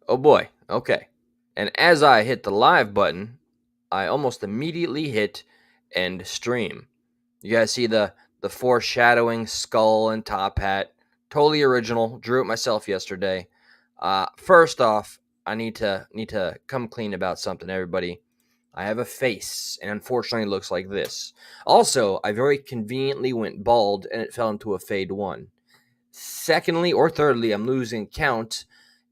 Oh boy. Okay. And as I hit the live button, I almost immediately hit end stream. You guys see the foreshadowing skull and top hat. Totally original. Drew it myself yesterday. First off, I need to come clean about something, everybody. I have a face, and unfortunately, it looks like this. Also, I very conveniently went bald, and it fell into a fade one. Secondly, or thirdly, I'm losing count.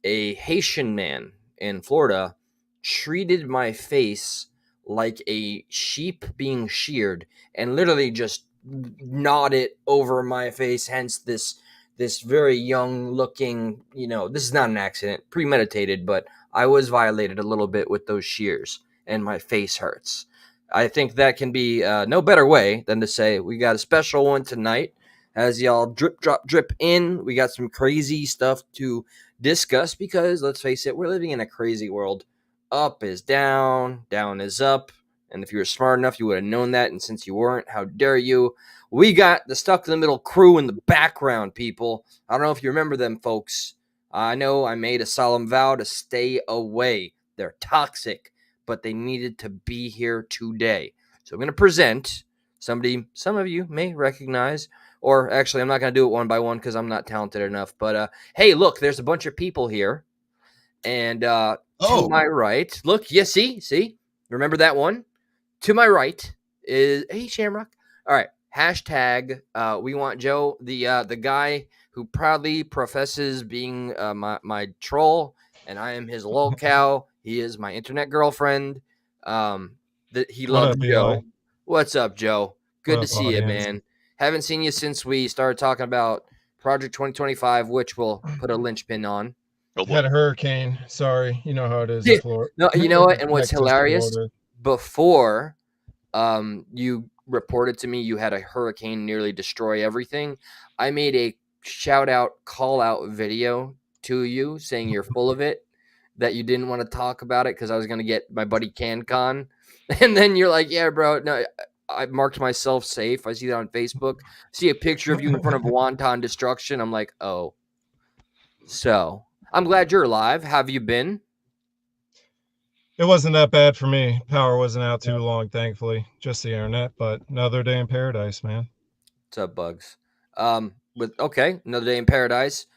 A Haitian man in Florida treated my face like a sheep being sheared and literally just gnawed it over my face. Hence, this very young looking. This is not an accident, premeditated, but I was violated a little bit with those shears, and my face hurts. I think that can be no better way than to say we got a special one tonight as y'all drip, drop, drip in. We got some crazy stuff to discuss because, let's face it, we're living in a crazy world. Up is down, down is up. And if you were smart enough, you would have known that. And since you weren't, how dare you? We got the Stuck in the Middle crew in the background, people. I don't know if you remember them, folks. I know I made a solemn vow to stay away. They're toxic, but they needed to be here today. So I'm going to present somebody some of you may recognize, or actually, I'm not going to do it one by one because I'm not talented enough. But hey, look, there's a bunch of people here. And to my right, look, see, remember that one? To my right is hey Shamrock. All right, hashtag. We want Joe, the guy who proudly professes being my troll, and I am his lol cow. He is my internet girlfriend. That he What loves up, Eli? Joe. What's up, Joe? What Good to up, see you, audience? man. Haven't seen you since we started talking about Project 2025, which we'll put a linchpin on. Oh boy. Had a hurricane. Sorry, you know how it is Yeah. in Florida. No, you know what? And what's Texas, hilarious? Florida. Before you reported to me you had a hurricane nearly destroy everything, I made a shout out, call out video to you saying you're full of it, that you didn't want to talk about it because I was going to get my buddy CanCon. And then you're like, yeah, bro, no, I marked myself safe. I see that on Facebook. See a picture of you in front of Wonton Destruction. I'm like, oh. So I'm glad you're alive. How have you been? It wasn't that bad for me. Power wasn't out too long, thankfully. Just the internet, but another day in paradise, man. What's up, Bugs? With okay, another day in paradise.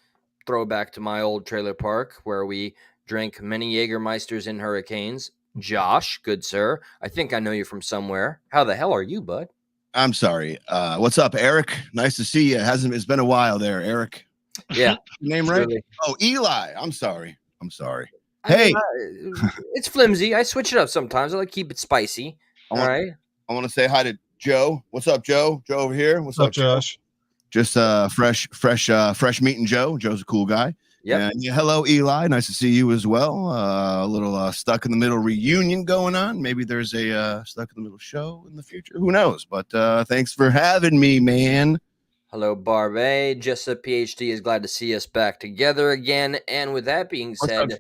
Throwback to my old trailer park where we drank many Jägermeisters in hurricanes. Josh, good sir, I think I know you from somewhere. How the hell are you, bud? I'm sorry. What's up, Eric? Nice to see you. It's been a while there, Eric. Yeah, Name right? really. Oh, Eli. I'm sorry. I mean, Hey, it's flimsy. I switch it up sometimes. I like to keep it spicy. All right. I want to say hi to Joe. What's up, Joe? Joe over here. What's up, Josh? Just fresh meeting Joe. Joe's a cool guy. Yep. And hello, Eli. Nice to see you as well. A little Stuck in the Middle reunion going on. Maybe there's a Stuck in the Middle show in the future. Who knows? But thanks for having me, man. Hello, Barbe. Just a PhD is glad to see us back together again. And with that being said,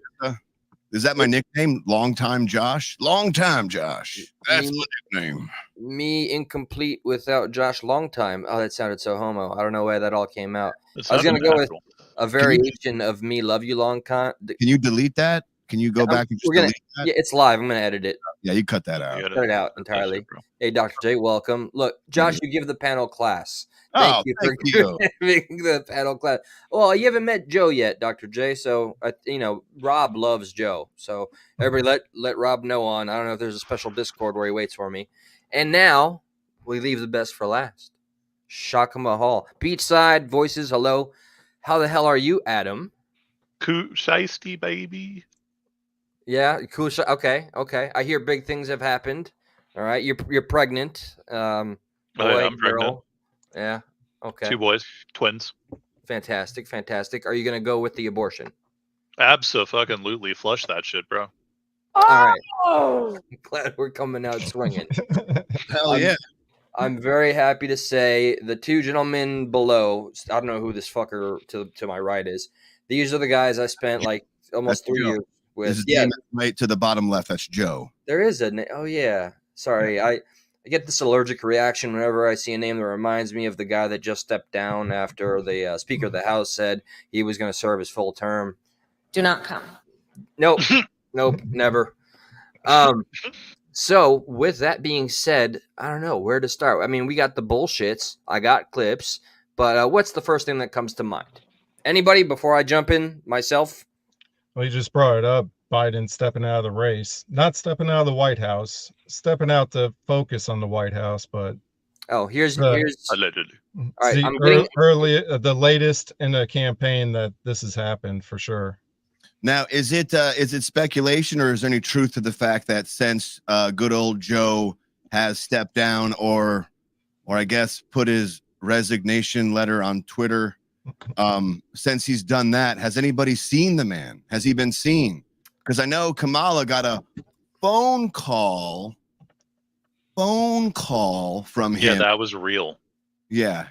is that my nickname? Long time Josh? Long time Josh. That's my nickname. Me incomplete without Josh Longtime. Oh, that sounded so homo. I don't know where that all came out. I was going to go with a variation of me love you long time. Can you delete that? Can you go back and just delete that? Yeah, it's live. I'm going to edit it. Yeah, you cut that out. Cut it out entirely. Shit, hey, Dr. J, welcome. Look, Josh, you give the panel class. Thank you for giving the panel class. Well, you haven't met Joe yet, Dr. J. So, Rob loves Joe. So everybody let Rob know on. I don't know if there's a special Discord where he waits for me. And now we leave the best for last. Shaka Mahal. Beachside voices. Hello. How the hell are you, Adam? Cool shiesty, baby. Yeah, cool. Okay. I hear big things have happened. All right, you're pregnant. Boy, I'm girl. pregnant. Yeah. Okay. 2 boys, twins. Fantastic. Are you gonna go with the abortion? Abso-fucking-lutely. Flush that shit, bro. All right. I'm glad we're coming out swinging. Hell yeah. I'm very happy to say the two gentlemen below. I don't know who this fucker to my right is. These are the guys I spent like almost 3 years with. Yeah, right to the bottom left. That's Joe. There is a name. Oh yeah. Sorry, I get this allergic reaction whenever I see a name that reminds me of the guy that just stepped down after the Speaker of the House said he was going to serve his full term. Do not come. Nope, nope, never. So with that being said, I don't know where to start. I mean, we got the bullshits. I got clips, but what's the first thing that comes to mind? Anybody before I jump in myself? Well, you just brought it up. Biden stepping out of the race, not stepping out of the White House, stepping out to focus on the White House, but Oh, here's the Allegedly. all it's right. the I'm getting early, the latest in the campaign that this has happened for sure. Now, is it speculation, or is there any truth to the fact that since good old Joe has stepped down, or I guess put his resignation letter on Twitter, since he's done that, has anybody seen the man? Has he been seen? Because I know Kamala got a phone call from Yeah, him. that was real. Yeah.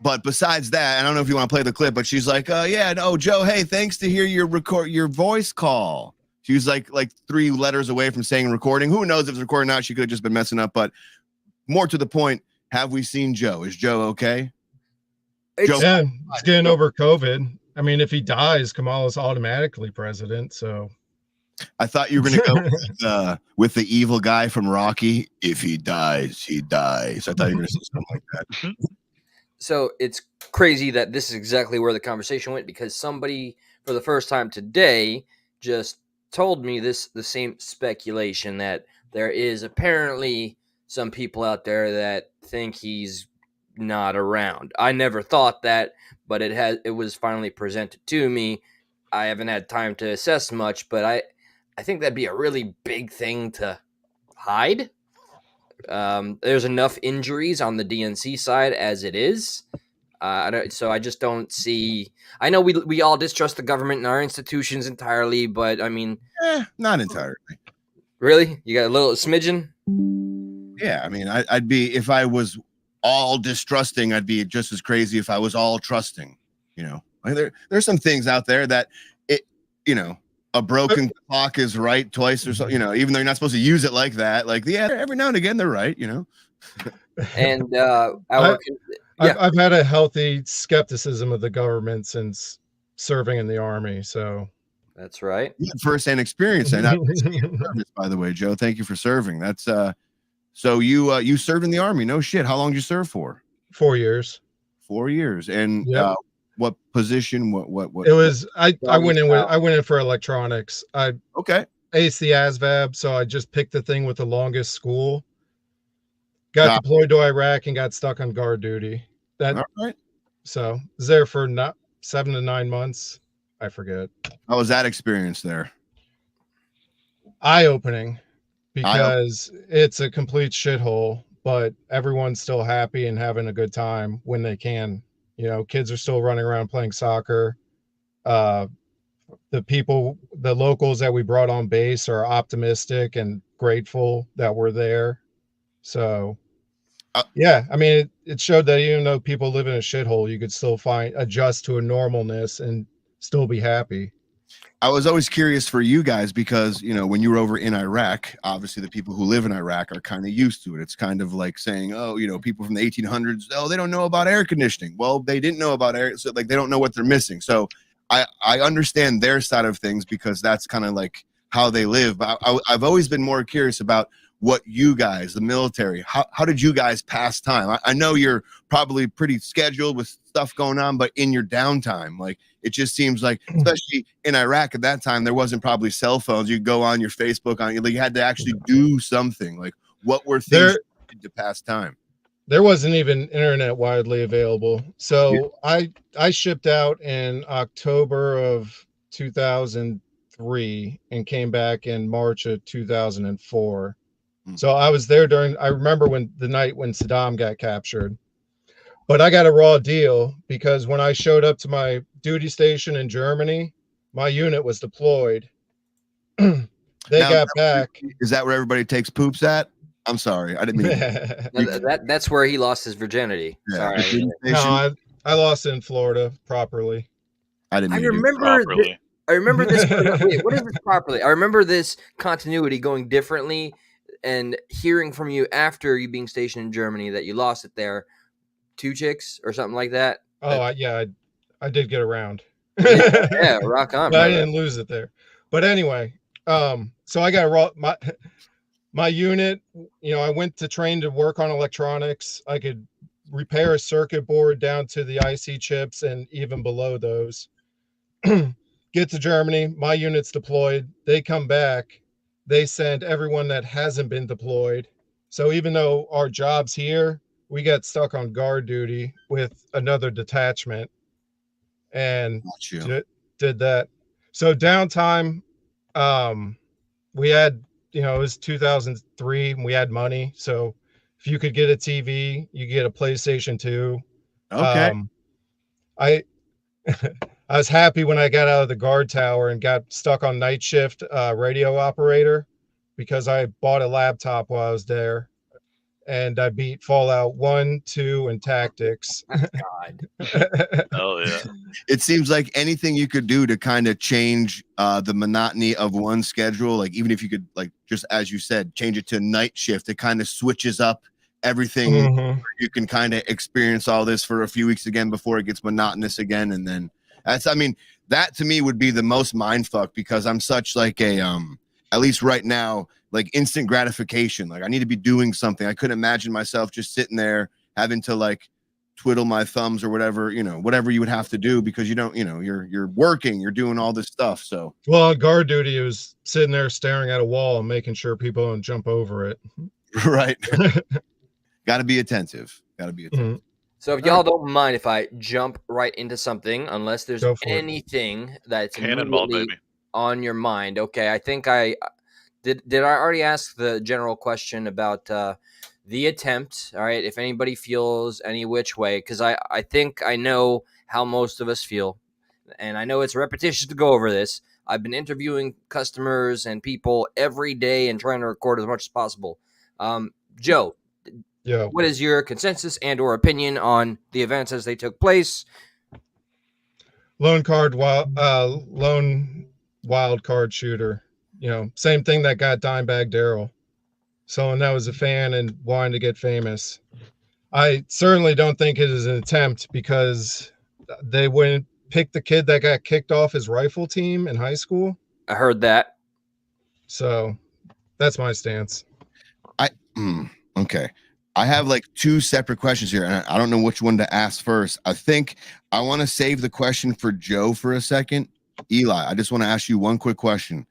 But besides that, I don't know if you want to play the clip, but she's like, yeah, no, Joe, hey, thanks to hear your voice call. She was like 3 letters away from saying recording. Who knows if it's recording or not? She could have just been messing up. But more to the point, have we seen Joe? Is Joe okay? it's, Yeah, it's getting over COVID. I mean, if he dies, Kamala's automatically president. So I thought you were going to go with the evil guy from Rocky. If he dies, he dies. I thought you were going to say something like that. so it's crazy that this is exactly where the conversation went because somebody for the first time today just told me the same speculation that there is apparently some people out there that think he's not around. I never thought that, but it was finally presented to me. I haven't had time to assess much, but I think that'd be a really big thing to hide. There's enough injuries on the DNC side as it is. So I just don't see. I know we all distrust the government and our institutions entirely, but I mean, Not entirely. really, you got a little smidgen. Yeah, I mean, I'd be, if I was all distrusting, I'd be just as crazy if I was all trusting. You know, like there's some things out there that a broken clock is right twice or so. You know, even though you're not supposed to use it like that. Like, yeah, every now and again they're right. You know, And I've had a healthy skepticism of the government since serving in the army. So that's right. first-hand experience. And by the way, Joe, thank you for serving. That's so you served in the army. No shit. How long did you serve for? 4 years. 4 years. And Yep. What position? What? It was I went in for electronics. I Okay. aced the ASVAB, so I just picked the thing with the longest school. Got deployed to Iraq and got stuck on guard duty. All right. So was there for not 7 to 9 months. I forget. How was that experience there? Eye-opening because it's a complete shithole, but everyone's still happy and having a good time when they can. You know, kids are still running around playing soccer. The locals that we brought on base are optimistic and grateful that we're there. So, yeah, I mean, it showed that even though people live in a shithole, you could still adjust to a normalness and still be happy. I was always curious for you guys because, when you were over in Iraq, obviously the people who live in Iraq are kind of used to it. It's kind of like saying, people from the 1800s, they don't know about air conditioning. Well, they didn't know about air. So like, they don't know what they're missing. So I understand their side of things because that's kind of like how they live. But I've always been more curious about what you guys, the military, how did you guys pass time? I know you're probably pretty scheduled with stuff going on, but in your downtime, like, it just seems like, especially in Iraq at that time, there wasn't probably cell phones. You could go on your Facebook you had to actually do something. Like, what were things you did to pass time? There wasn't even internet widely available. So yeah. I shipped out in October of 2003 and came back in March of 2004. So I was there I remember the night when Saddam got captured. But I got a raw deal because when I showed up to my duty station in Germany, my unit was deployed. Got back. Is that where everybody takes poops at? I'm sorry. I didn't mean that's where he lost his virginity. Yeah. Sorry. No, I lost it in Florida properly. I didn't mean I remember this. Wait, what is this properly? I remember this continuity going differently and hearing from you after you being stationed in Germany that you lost it there. 2 chicks or something like that. Oh, yeah, I did get around. Yeah, rock on, But I brother. didn't lose it there. But anyway, so I got my unit. You know, I went to train to work on electronics. I could repair a circuit board down to the IC chips and even below those. Get to Germany. My unit's deployed. They come back. They send everyone that hasn't been deployed. So even though our job's here, we got stuck on guard duty with another detachment and Got you. did that. So downtime, we had, you know, it was 2003 and we had money. So if you could get a TV, you get a PlayStation 2. Okay. I I was happy when I got out of the guard tower and got stuck on night shift radio operator because I bought a laptop while I was there and I beat Fallout 1, 2, and Tactics. God. Oh yeah. It seems like anything you could do to kind of change the monotony of one schedule, like even if you could, like, just as you said, change it to night shift, it kind of switches up everything. Mhm. You can kind of experience all this for a few weeks again before it gets monotonous again. And then I mean, that to me would be the most mind fuck because I'm such like a, at least right now, like instant gratification. Like I need to be doing something. I couldn't imagine myself just sitting there having to like twiddle my thumbs or whatever, you know, whatever you would have to do because you don't, you know, you're working, you're doing all this stuff. So Well, on guard duty, it was sitting there staring at a wall and making sure people don't jump over it. right. Got to be attentive. Got to be attentive. Mhm. So if y'all don't mind if I jump right into something, unless there's Go for it. anything that's Cannonball, immediately baby. on your mind. Okay, I think I did. Did I already ask the general question about the attempt? All right, if anybody feels any which way, because I think I know how most of us feel, and I know it's repetitious to go over this. I've been interviewing customers and people every day and trying to record as much as possible. Joe, Yeah. what is your consensus and or opinion on the events as they took place? Lone wild card shooter. You know, same thing that got Dimebag Daryl. Someone that was a fan and wanted to get famous. I certainly don't think it is an attempt because they wouldn't pick the kid that got kicked off his rifle team in high school. I heard that. So that's my stance. Okay. I have like two separate questions here, and I don't know which one to ask first. I think I want to save the question for Joe for a second. Eli, I just want to ask you one quick question.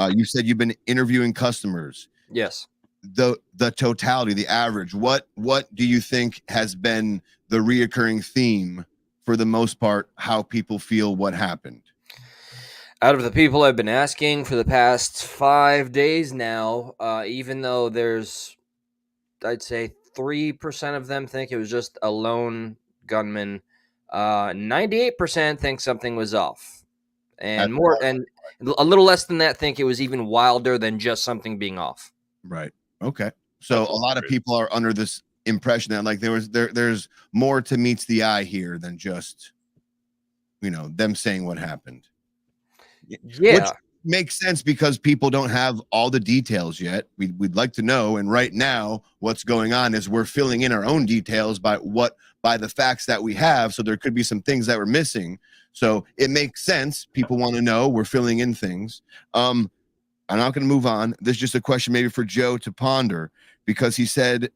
You said you've been interviewing customers. Yes. The totality, the average, what do you think has been the reoccurring theme for the most part, how people feel what happened? Out of the people I've been asking for the past 5 days now, even though there's, I'd say 3% of them think it was just a lone gunman, 98% think something was off, and a little less than that think it was even wilder than just something being off. Right. Okay. So a lot of people are under this impression that like there's more to meets the eye here than just, you know, them saying what happened. Yeah. Which makes sense because people don't have all the details yet. We'd like to know. And right now, what's going on is we're filling in our own details by the facts that we have. So there could be some things that we're missing. So it makes sense. People want to know. We're filling in things. I'm not going to move on. This is just a question maybe for Joe to ponder because he said,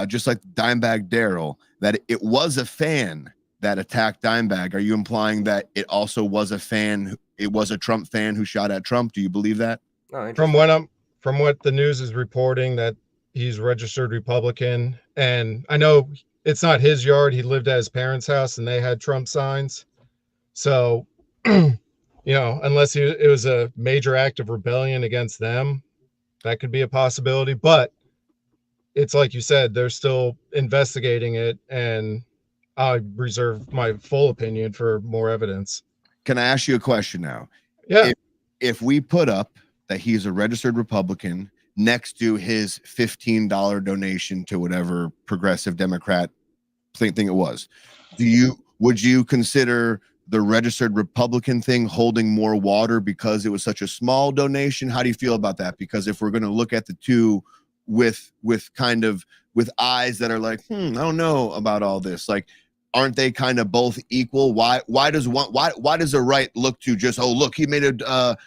just like Dimebag Daryl, that it was a fan that attacked Dimebag. Are you implying that it also was a fan? It was a Trump fan who shot at Trump. Do you believe that? Oh, From what the news is reporting, that he's registered Republican, and I know it's not his yard. He lived at his parents' house, and they had Trump signs. So, you know, unless it was a major act of rebellion against them, that could be a possibility. But it's like you said, they're still investigating it, and I reserve my full opinion for more evidence. Can I ask you a question now? Yeah. If we put up that he's a registered Republican next to his $15 donation to whatever progressive Democrat thing it was, would you consider the registered Republican thing holding more water because it was such a small donation? How do you feel about that? Because if we're going to look at the two with eyes that are like, I don't know about all this, like, aren't they kind of both equal? Why does the right look to just, oh, look, he made a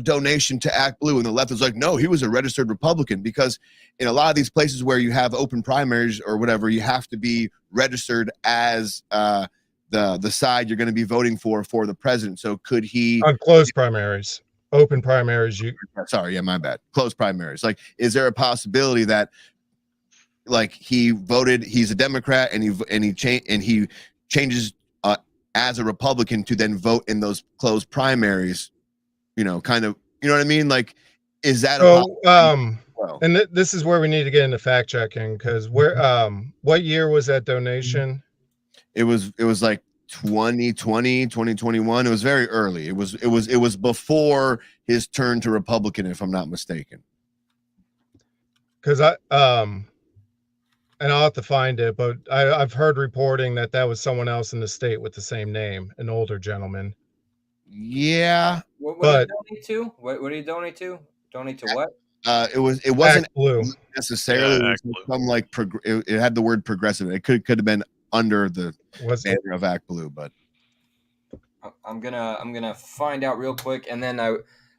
donation to Act Blue, and the left is like, no, he was a registered Republican? Because in a lot of these places where you have open primaries or whatever, you have to be registered as the side you're going to be voting for the president. So could he on closed primaries? Open primaries, you sorry, yeah, my bad. Closed primaries. Like, is there a possibility that like he voted, he's a Democrat, and he changes as a Republican to then vote in those closed primaries, kind of, you know what I mean? Like, is that and this is where we need to get into fact checking, because what year was that donation? It was like 2020, 2021. It was very early. It was before his turn to Republican, if I'm not mistaken. Because and I'll have to find it, but I've heard reporting that was someone else in the state with the same name, an older gentleman. Yeah. What did you donate to? What did you donate to? Donate to what? It wasn't Act Blue necessarily. Yeah, it was some like it had the word progressive. It could have been under the banner of Act Blue, but I'm gonna find out real quick, and then I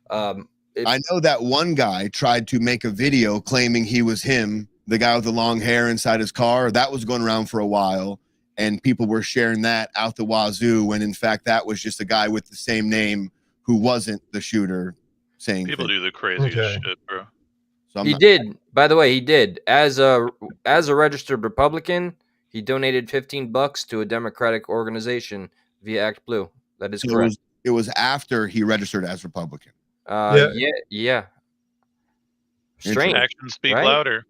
know that one guy tried to make a video claiming he was him, the guy with the long hair inside his car. That was going around for a while, and people were sharing that out the wazoo, when in fact that was just a guy with the same name who wasn't the shooter. Saying people do the craziest shit, bro. So he did. By the way, he did. As a registered Republican, he donated $15 to a Democratic organization via Act Blue. That is correct. It was after he registered as Republican. Yeah. Strange. Actions speak louder.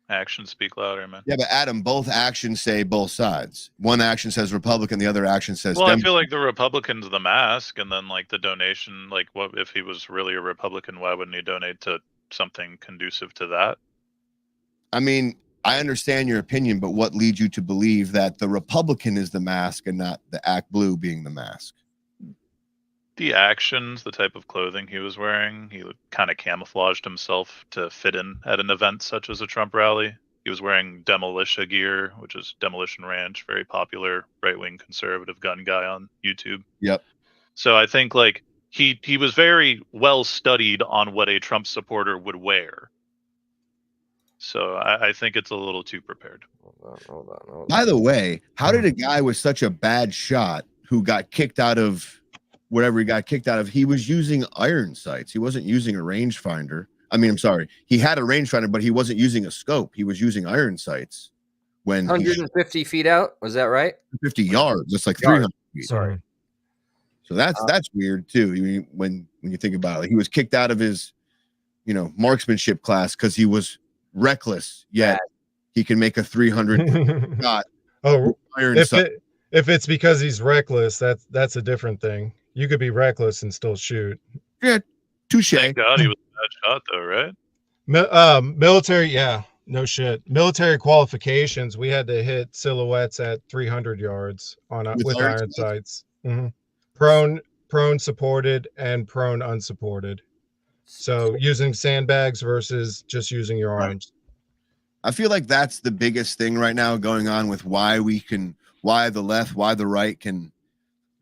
Actions speak louder, man. Yeah, but Adam, both actions say both sides. One action says Republican, the other action says Well, I feel like the Republican's the mask, and then like the donation, like what if he was really a Republican, why wouldn't he donate to something conducive to that? I mean, I understand your opinion, but what leads you to believe that the Republican is the mask and not the Act Blue being the mask? The actions, the type of clothing he was wearing, he kind of camouflaged himself to fit in at an event such as a Trump rally. He was wearing Demolition gear, which is Demolition Ranch, very popular right-wing conservative gun guy on YouTube. Yep. So I think like he was very well studied on what a Trump supporter would wear. So I think it's a little too prepared. Hold on. By the way, how did a guy with such a bad shot who got kicked out of whatever he got kicked out of, he was using iron sights. He wasn't using a rangefinder. I mean, I'm sorry. He had a rangefinder, but he wasn't using a scope. He was using iron sights. When 150 feet out, was that right? 50 yards. That's like 300 feet. Sorry. So that's weird too. When you think about it, like he was kicked out of his, marksmanship class because he was reckless. Yet he can make a 300 shot. Iron sight. If it's because he's reckless, that's a different thing. You could be reckless and still shoot. Yeah, touche. Thank God he was a bad shot, though, right? Military, yeah, no shit. Military qualifications, we had to hit silhouettes at 300 yards with iron sights. Mm-hmm. Prone supported and prone unsupported. So using sandbags versus just using your arms. I feel like that's the biggest thing right now going on with why the left, why the right can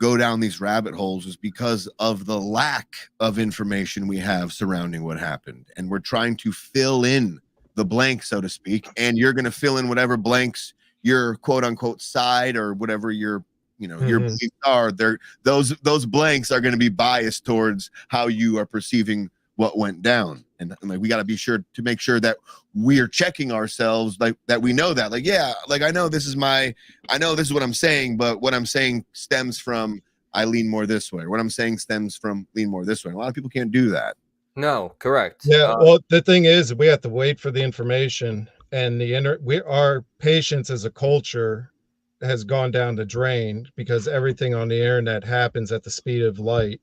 go down these rabbit holes, is because of the lack of information we have surrounding what happened. And we're trying to fill in the blank, so to speak. And you're going to fill in whatever blanks your quote unquote side or whatever your beliefs are. Those blanks are going to be biased towards how you are perceiving what went down. And like, we got to be sure to make sure that we're checking ourselves, like that we know that, like, yeah, like I know this is what I'm saying, but what I'm saying stems from I lean more this way. What I'm saying stems from lean more this way. A lot of people can't do that. No, correct. Yeah, well, the thing is, we have to wait for the information, and our patience as a culture has gone down the drain because everything on the internet happens at the speed of light.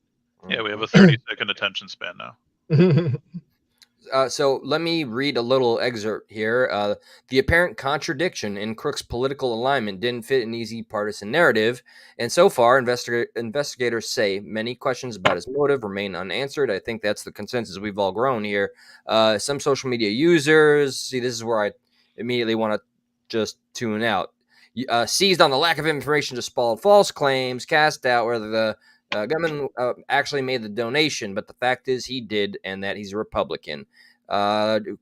Yeah, we have a 30-second attention span now. So let me read a little excerpt here. The apparent contradiction in Crook's political alignment didn't fit an easy partisan narrative, and so far, investigators say many questions about his motive remain unanswered. I think that's the consensus we've all grown here. Some social media users, see, this is where I immediately want to just tune out. seized on the lack of information to spell false claims, cast doubt whether the government actually made the donation, but the fact is he did, and that he's a Republican.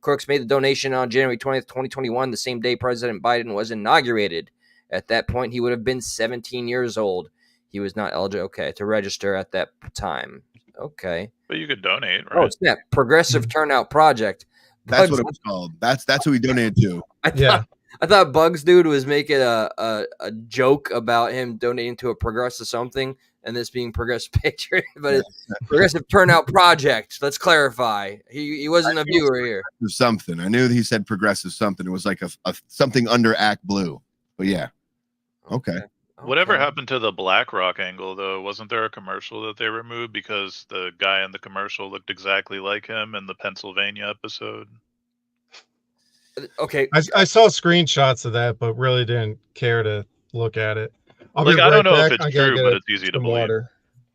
Crooks made the donation on January 20th, 2021, the same day President Biden was inaugurated. At that point, he would have been 17 years old. He was not eligible, to register at that time. Okay. But you could donate, Oh, right? snap. Progressive Turnout Project. That's Bugs, what it was called. That's who he donated to. I thought Bugs Dude was making a joke about him donating to a progressive something, and this being Progressive Patriot, but it's Progressive Turnout Project. Let's clarify. He wasn't a viewer here. Something. I knew that he said progressive something. It was like a something under Act Blue. But yeah. Okay. Whatever happened to the BlackRock angle, though? Wasn't there a commercial that they removed because the guy in the commercial looked exactly like him in the Pennsylvania episode? Okay. I saw screenshots of that, but really didn't care to look at it. I don't know if it's true, but it's easy to believe. Water.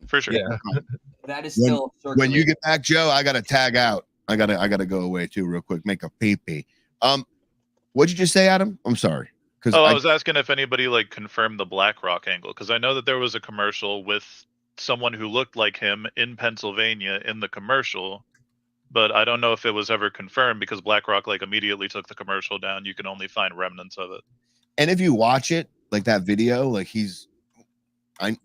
For sure. Yeah. That is still when you get back, Joe, I gotta tag out. I gotta go away too real quick, make a pee-pee. What'd you just say, Adam? I'm sorry. I was asking if anybody confirmed the BlackRock angle, because I know that there was a commercial with someone who looked like him in Pennsylvania in the commercial, but I don't know if it was ever confirmed because BlackRock immediately took the commercial down. You can only find remnants of it. And if you watch it, that video, whether he's in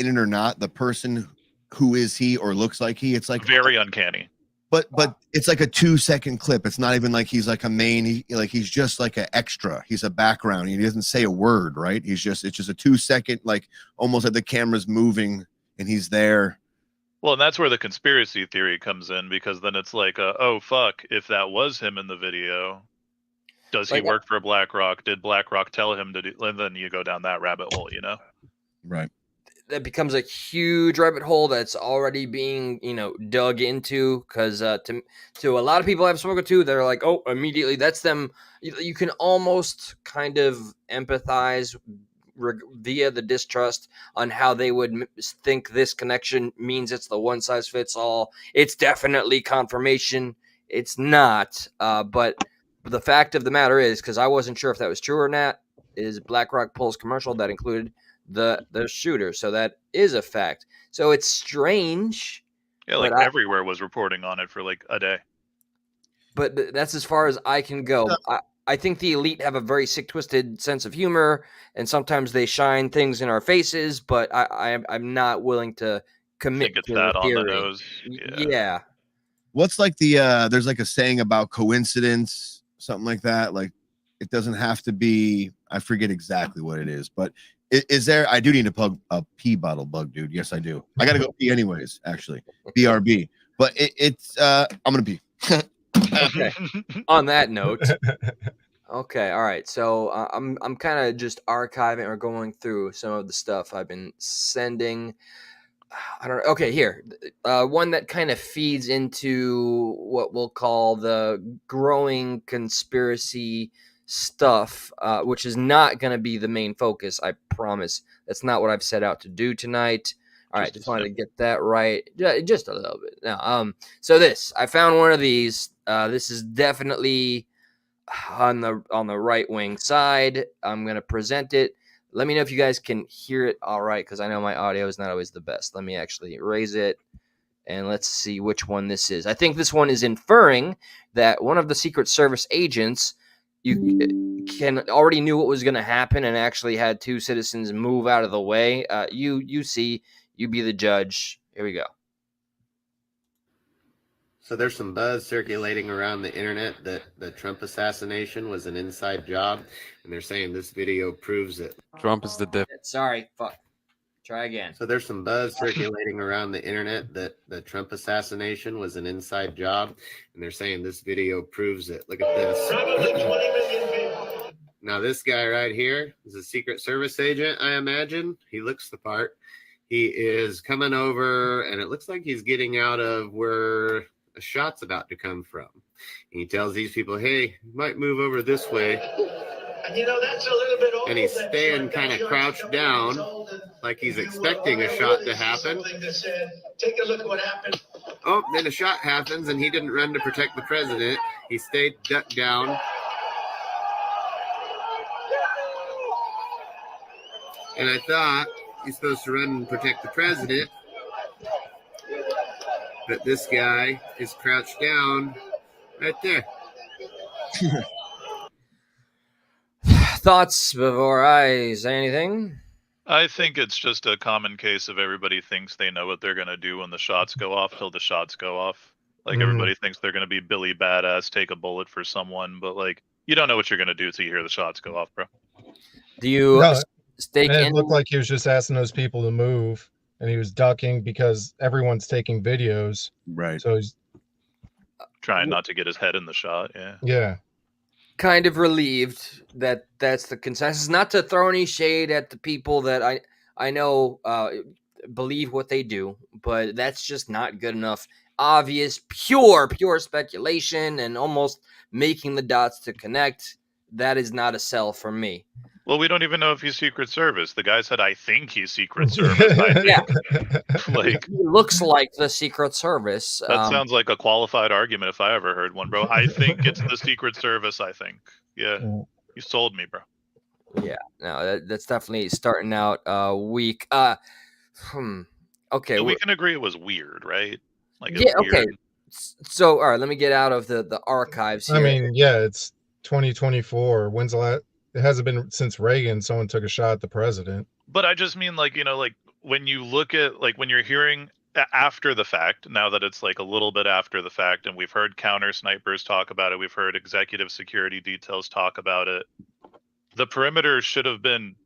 it or not, the person who is he or looks like he, it's very uncanny. But it's a 2-second clip. It's not even like he's a main. He's just an extra. He's a background. He doesn't say a word, right? It's just a 2-second, almost like the camera's moving and he's there. Well, and that's where the conspiracy theory comes in, because then it's oh fuck, if that was him in the video, does he work for BlackRock? Did BlackRock tell him to do? And then you go down that rabbit hole, Right. That becomes a huge rabbit hole that's already being, dug into, because to a lot of people I've spoken to, they're like, oh, immediately that's them. You can almost kind of empathize via the distrust on how they would think this connection means it's the one size fits all. It's definitely confirmation. It's not. But the fact of the matter is, because I wasn't sure if that was true or not, is BlackRock Pulse commercial that included the shooter, so that is a fact. So it's strange. Yeah, everywhere was reporting on it for a day. But that's as far as I can go. I think the elite have a very sick, twisted sense of humor, and sometimes they shine things in our faces. But I'm not willing to commit think it's to that the on the theory. nose. Yeah. What's there's a saying about coincidence, something like that. It doesn't have to be. I forget exactly what it is, but. Is there? I do need to plug a pee bottle, Bug Dude. Yes, I do. I gotta go pee anyways. Actually, BRB. But it's. I'm gonna pee. Okay. On that note. Okay. All right. So I'm kind of just archiving or going through some of the stuff I've been sending. I don't know. Okay, here. One that kind of feeds into what we'll call the growing conspiracy stuff, which is not going to be the main focus, I promise. That's not what I've set out to do tonight. All right, just wanted to get that right, just a little bit. Now, so I found one of these. This is definitely on the right wing side. I'm going to present it. Let me know if you guys can hear it all right, because I know my audio is not always the best. Let me actually raise it, and let's see which one this is. I think this one is inferring that one of the Secret Service agents already knew what was going to happen and actually had two citizens move out of the way. You be the judge. Here we go. So there's some buzz circulating around the internet that the Trump assassination was an inside job, and they're saying this video proves it. Trump is the diff. Sorry, fuck. Try again. So there's some buzz circulating around the internet that the Trump assassination was an inside job, and they're saying this video proves it. Look at this. Now this guy right here is a Secret Service agent, I imagine. He looks the part. He is coming over, and it looks like he's getting out of where a shot's about to come from. And he tells these people, hey, you might move over this way. That's a little bit old. And he's staying kind of crouched down like he's expecting a shot to happen. Take a look at what happened. Oh, then a shot happens, and he didn't run to protect the president. He stayed ducked down. And I thought he's supposed to run and protect the president. But this guy is crouched down right there. Thoughts before I say anything? I think it's just a common case of everybody thinks they know what they're going to do when the shots go off till the shots go off. Like, everybody thinks they're going to be Billy Badass, take a bullet for someone, but, like, you don't know what you're going to do till you hear the shots go off, bro. Do you No, stake and it in? looked like he was just asking those people to move, and he was ducking because everyone's taking videos. Right. So he's Trying not to get his head in the shot, yeah. yeah. Kind of relieved that that's the consensus. Not to throw any shade at the people that I know believe what they do, but that's just not good enough. Obvious, pure speculation, and almost making the dots to connect. That is not a sell for me. Well, we don't even know if he's Secret Service. The guy said, I think he's Secret Service. I think. Yeah. Like, He looks like the Secret Service. that sounds like a qualified argument if I ever heard one, bro. I think it's the Secret Service, I think. Yeah. You sold me, bro. Yeah. No, that's definitely starting out weak. Okay. So we can agree it was weird, right? Like, it's Yeah, weird. okay. So, all right, let me get out of the archives here. I mean, yeah, it's 2024. When's the last? It hasn't been since Reagan. Someone took a shot at the president. But I just mean, like, like when you look at, like, when you're hearing after the fact, now that it's like a little bit after the fact, and we've heard counter snipers talk about it, we've heard executive security details talk about it. The perimeter should have been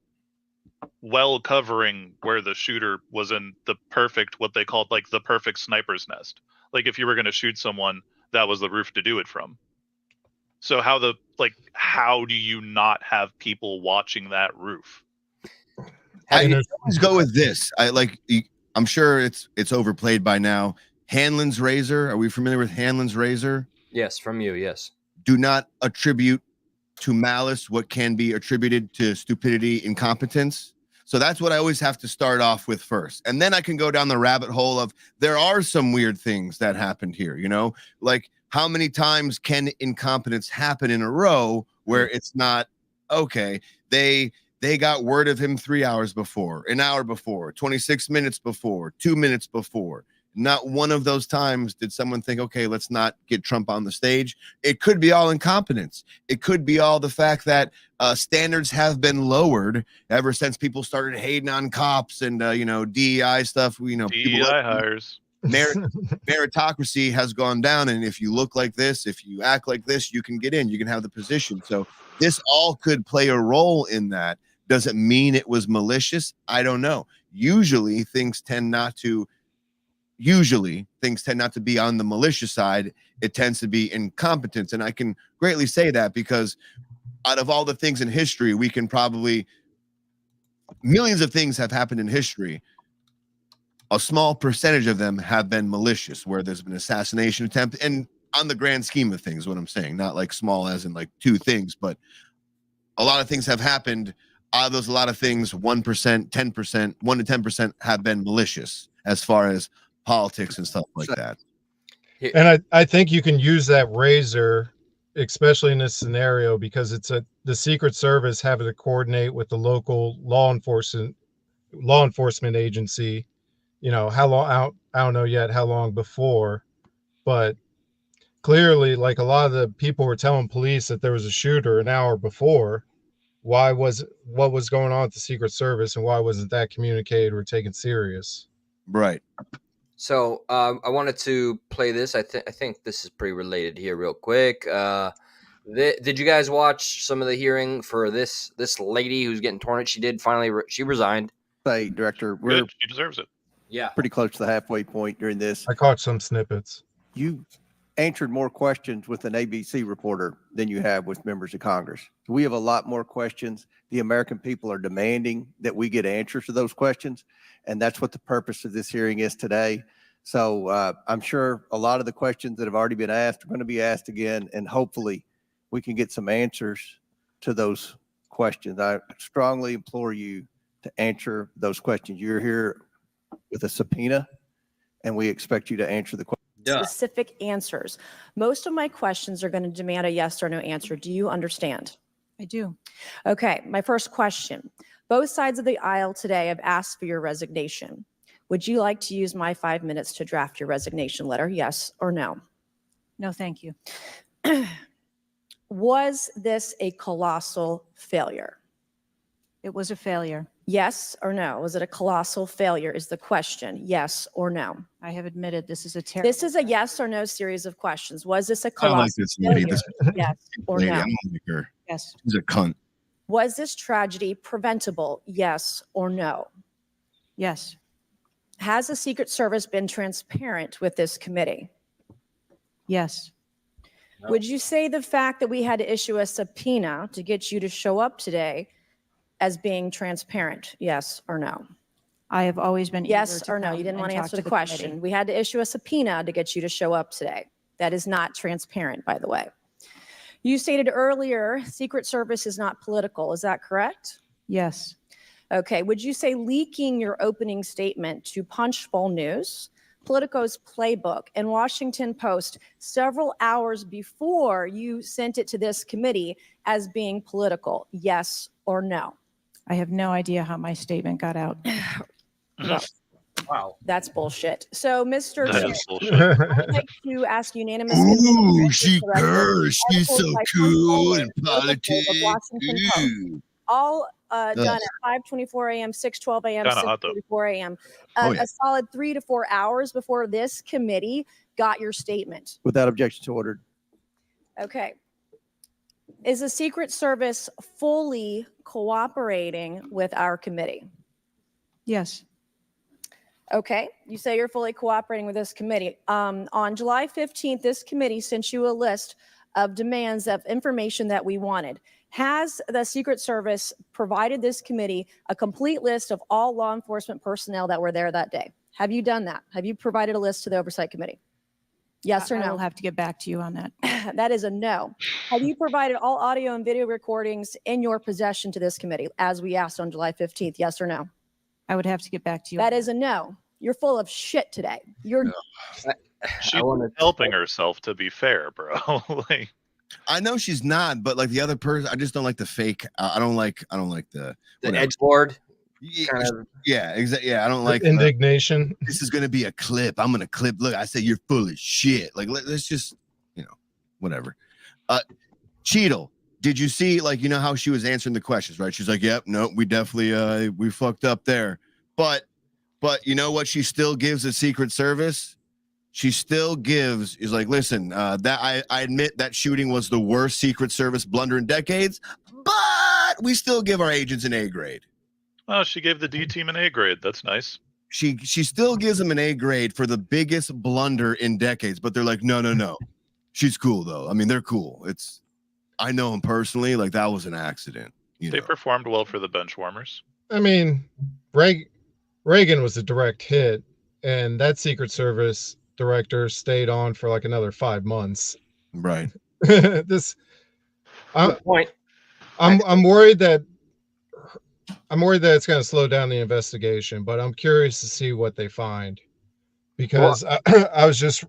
well covering where the shooter was in the perfect, what they called like the perfect sniper's nest. Like, if you were going to shoot someone, that was the roof to do it from. So how do you not have people watching that roof? I always go with this. I'm sure it's overplayed by now. Hanlon's razor. Are we familiar with Hanlon's razor? Yes, from you. Yes. Do not attribute to malice what can be attributed to stupidity, incompetence. So that's what I always have to start off with first. And then I can go down the rabbit hole of there are some weird things that happened here, like how many times can incompetence happen in a row where it's not okay. They got word of him 3 hours before, an hour before, 26 minutes before, 2 minutes before. Not one of those times did someone think, okay, let's not get Trump on the stage. It could be all incompetence. It could be all the fact that standards have been lowered ever since people started hating on cops and, DEI stuff. DEI hires. Meritocracy has gone down. And if you look like this, if you act like this, you can get in, you can have the position. So this all could play a role in that. Does it mean it was malicious? I don't know. Usually things tend not to be on the malicious side. It tends to be incompetence. And I can greatly say that because out of all the things in history, we can probably, millions of things have happened in history. A small percentage of them have been malicious, where there's been assassination attempt. And on the grand scheme of things, what I'm saying, not like small as in like two things, but a lot of things have happened. Out of those, a lot of things, 1%, 10%, 1 to 10% have been malicious as far as politics and stuff like that. And I think you can use that razor, especially in this scenario, because it's the Secret Service having to coordinate with the local law enforcement agency. How long, I don't know yet how long before, but clearly, like, a lot of the people were telling police that there was a shooter an hour before. What was going on at the Secret Service, and why wasn't that communicated or taken serious? Right. So I wanted to play this. I think this is pretty related here, real quick. Did you guys watch some of the hearing for this lady who's getting torn? She did finally. She resigned. Say, Director, Good. She deserves it. Yeah. pretty close to the halfway point during this. I caught some snippets. You answered more questions with an ABC reporter than you have with members of Congress. We have a lot more questions. The American people are demanding that we get answers to those questions, and that's what the purpose of this hearing is today. So I'm sure a lot of the questions that have already been asked are going to be asked again, and hopefully we can get some answers to those questions. I strongly implore you to answer those questions. You're here with a subpoena, and we expect you to answer the questions. Specific answers. Most of my questions are going to demand a yes or no answer. Do you understand? I do. Okay, my first question. Both sides of the aisle today have asked for your resignation. Would you like to use my 5 minutes to draft your resignation letter? Yes or no? No, thank you. Was this a colossal failure? It was a failure. Yes or no? Was it a colossal failure is the question. Yes or no? I have admitted this is a terrible. This is a yes or no series of questions. Was this a I don't like colossal this lady. failure? This Yes or lady, no? I don't like her. Yes. She's a cunt. Was this tragedy preventable? Yes or no? Yes. Has the Secret Service been transparent with this committee? Yes. Would you say the fact that we had to issue a subpoena to get you to show up today as being transparent? Yes or no? I have always been. Yes eager to or no? come You didn't and want to talk answer to the committee. question. We had to issue a subpoena to get you to show up today. That is not transparent, by the way. You stated earlier, Secret Service is not political. Is that correct? Yes. Okay. Would you say leaking your opening statement to Punchbowl News, Politico's Playbook, and Washington Post several hours before you sent it to this committee as being political? Yes or no? I have no idea how my statement got out. Well, Wow. that's bullshit. So, Mr. That Chair, is bullshit. I'd like to ask unanimous Ooh, consent she to the record. girls. She's so Articles by cool Punchbowl in News, Political politics. of Washington Post. Ooh. All done at 5:24 a.m., 6:12 a.m., Kinda hot, though. 6:44 a.m. Oh, yeah. A solid 3 to 4 hours before this committee got your statement. Without objection to ordered. Okay. Is the Secret Service fully cooperating with our committee? Yes. Okay, you say you're fully cooperating with this committee. On July 15th, this committee sent you a list of demands of information that we wanted. Has the Secret Service provided this committee a complete list of all law enforcement personnel that were there that day? Have you done that? Have you provided a list to the Oversight Committee? Yes or I no? will have to get back to you on that. That is a no. Have you provided all audio and video recordings in your possession to this committee, as we asked on July 15th? Yes or no? I would have to get back to you. That is a no. You're full of shit today. You're She's wanna- helping herself, to be fair, bro. Like, I know she's not, but like the other person, I just don't like the fake. I don't like the The whatever. edgelord. Yeah, Kind of. yeah, exactly. Yeah, I don't like indignation. this is gonna be a clip. I'm gonna clip. Look, I say you're full of shit. Like let's just, whatever. Cheadle, did you see how she was answering the questions, right? She's like, yep, no, we definitely we fucked up there. But you know what she still gives the Secret Service? She still gives, is like, listen, that I admit that shooting was the worst Secret Service blunder in decades, but we still give our agents an A grade. oh, she gave the D team an A grade. That's nice. She still gives them an A grade for the biggest blunder in decades, but they're like, no. She's cool though. I mean, they're cool. I know them personally. Like that was an accident. They performed well for the bench warmers. I mean, Reagan was a direct hit, and that Secret Service director stayed on for like another 5 months. Right. This, Good point. I'm worried that it's going to slow down the investigation, but I'm curious to see what they find, because I was just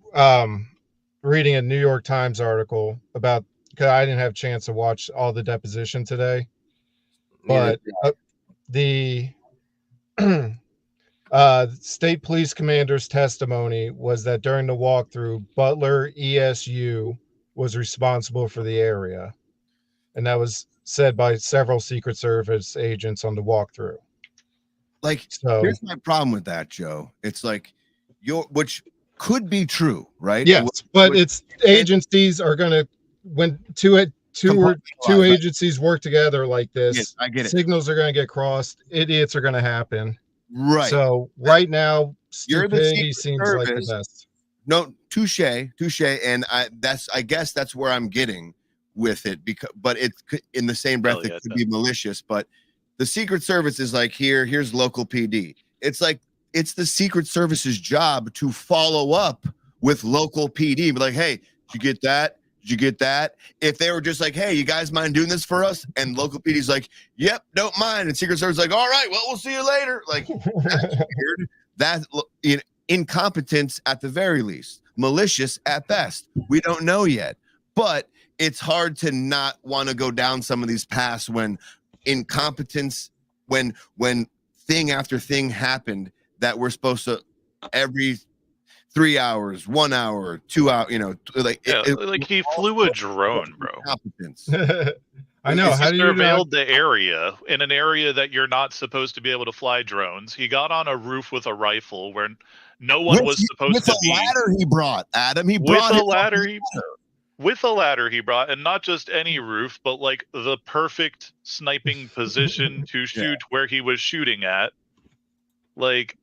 reading a New York Times article about, because I didn't have a chance to watch all the deposition today, but the state police commander's testimony was that during the walkthrough, Butler ESU was responsible for the area, and that was said by several Secret Service agents on the walkthrough. Like, So here's my problem with that, Joe. It's like which could be true, right? yes, but it's agencies are going to, when two agencies work together like this, Yes, I get it. signals are going to get crossed, idiots are going to happen. Right. So right now, You're the stupidity Secret seems like the Service. best. No, touche, and I guess that's where I'm getting with it, but it could, in the same breath, Hell yeah, it could be malicious. But the Secret Service is like, here's local PD. It's like it's the Secret Service's job to follow up with local PD, be like, hey, did you get that? Did you get that? If they were just like, hey, you guys mind doing this for us? And local PD's like, yep, don't mind. And Secret Service is like, all right, well, we'll see you later. Like, that's weird. That's incompetence at the very least, malicious at best. We don't know yet, but it's hard to not want to go down some of these paths when incompetence when thing after thing happened that we're supposed to every 3 hours, 1 hour, 2 hours, like Yeah, like he flew a drone, bro. competence. I know. He How do you not? surveilled the area in an area that you're not supposed to be able to fly drones. He got on a roof with a rifle where no one was supposed with to a be. ladder he brought, Adam. He With brought a his ladder, with a ladder he brought, and not just any roof, but like the perfect sniping position to shoot where he was shooting at. Like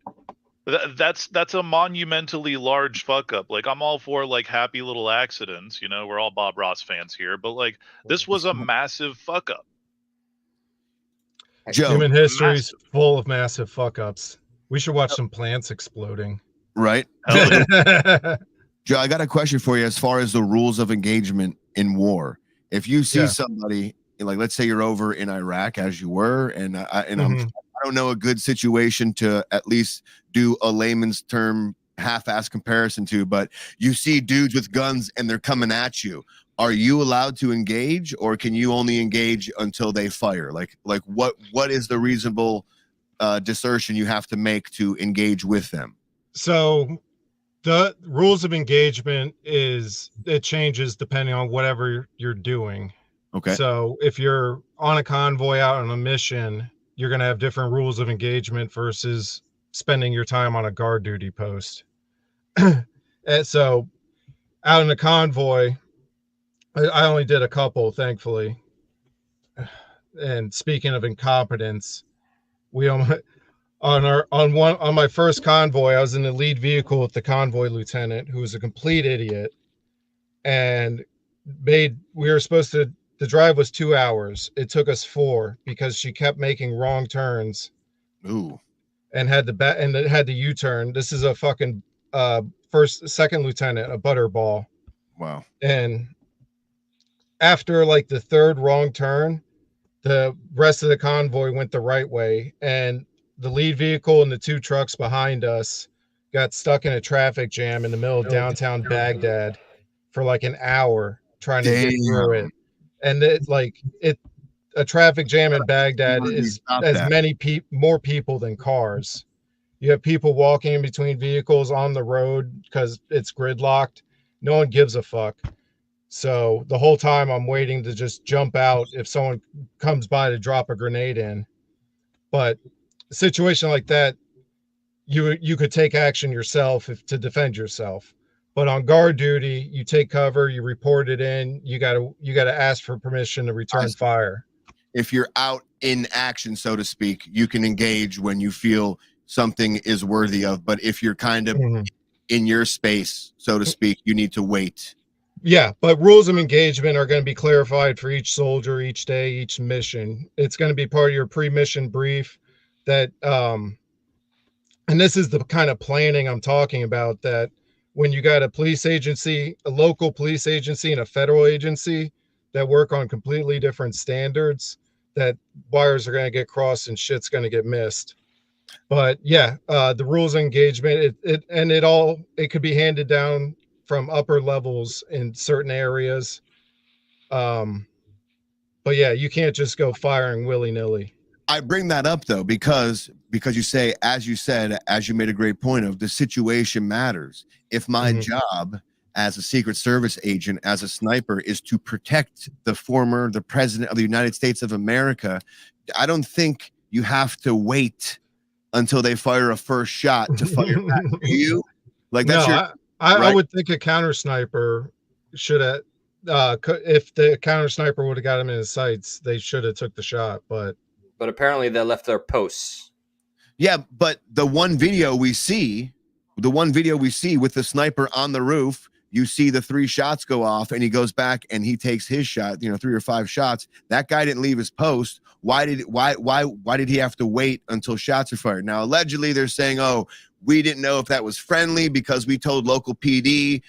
that's a monumentally large fuck up. Like I'm all for like happy little accidents, we're all Bob Ross fans here, but like this was a massive fuck up. Joe, Human history's full of massive fuck ups. We should watch some plants exploding. Right? Joe, I got a question for you as far as the rules of engagement in war. If you see somebody, like let's say you're over in Iraq as you were, and I don't know a good situation to at least do a layman's term half-ass comparison to, but you see dudes with guns and they're coming at you. Are you allowed to engage, or can you only engage until they fire? Like what is the reasonable discernment you have to make to engage with them? So the rules of engagement it changes depending on whatever you're doing. Okay. So if you're on a convoy out on a mission, you're going to have different rules of engagement versus spending your time on a guard duty post. And so out in a convoy, I only did a couple, thankfully. And speaking of incompetence, we on my first convoy, I was in the lead vehicle with the convoy lieutenant, who was a complete idiot, and we were supposed to. The drive was 2 hours. It took us 4 because she kept making wrong turns. Ooh. And had the U-turn. This is a fucking second lieutenant, a butterball. Wow. And after like the third wrong turn, the rest of the convoy went the right way, and the lead vehicle and the 2 trucks behind us got stuck in a traffic jam in the middle of downtown Baghdad for like an hour trying to get through it. And a traffic jam in Baghdad is more people than cars. You have people walking in between vehicles on the road because it's gridlocked. No one gives a fuck. So the whole time I'm waiting to just jump out if someone comes by to drop a grenade in. But a situation like that, you could take action yourself to defend yourself. But on guard duty, you take cover, you report it in, you gotta ask for permission to return fire. If you're out in action, so to speak, you can engage when you feel something is worthy of. But if you're kind of in your space, so to speak, you need to wait. Yeah, but rules of engagement are going to be clarified for each soldier, each day, each mission. It's going to be part of your pre-mission brief that, and this is the kind of planning I'm talking about, that when you got a police agency, a local police agency and a federal agency that work on completely different standards, that wires are going to get crossed and shit's going to get missed. But yeah, the rules of engagement, it could be handed down from upper levels in certain areas. But yeah, you can't just go firing willy-nilly. I bring that up though, because you say, as you made a great point of, the situation matters. If my job as a Secret Service agent, as a sniper, is to protect the president of the United States of America, I don't think you have to wait until they fire a first shot to fire back. Do you? Like that's I would think a counter sniper should have, if the counter sniper would have got him in his sights, they should have took the shot. But apparently they left their posts. Yeah, but the one video we see with the sniper on the roof, you see the 3 shots go off, and he goes back and he takes his shot. 3 or 5 shots. That guy didn't leave his post. Why did he have to wait until shots are fired? Now, allegedly, they're saying, "Oh, we didn't know if that was friendly because we told local PD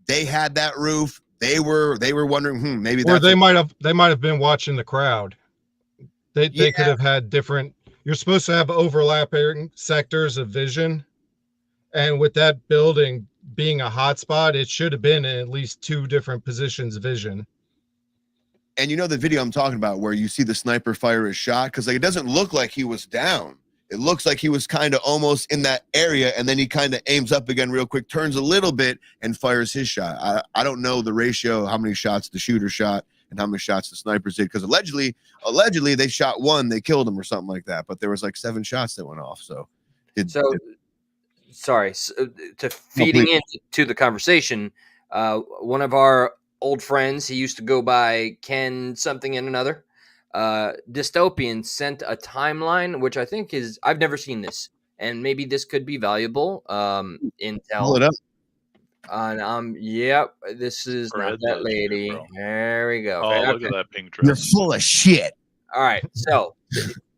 they had that roof. They were wondering, maybe or they might have been watching the crowd. They could have had different. You're supposed to have overlapping sectors of vision, and with that building being a hotspot, it should have been in at least 2 different positions of vision. And you know the video I'm talking about where you see the sniper fire his shot? Because like it doesn't look like he was down. It looks like he was kind of almost in that area, and then he kind of aims up again real quick, turns a little bit, and fires his shot. I don't know the ratio, how many shots the shooter shot and how many shots the snipers did, because allegedly they shot one, they killed him or something like that. But there was like 7 shots that went off. So, sorry, to feeding into the conversation, one of our old friends, he used to go by Ken something and another. Dystopian sent a timeline, which I think I've never seen this, and maybe this could be valuable. Intel. Pull it up. Yep, this is not that lady. There we go. Oh, look at that pink dress. You're full of shit. All right, so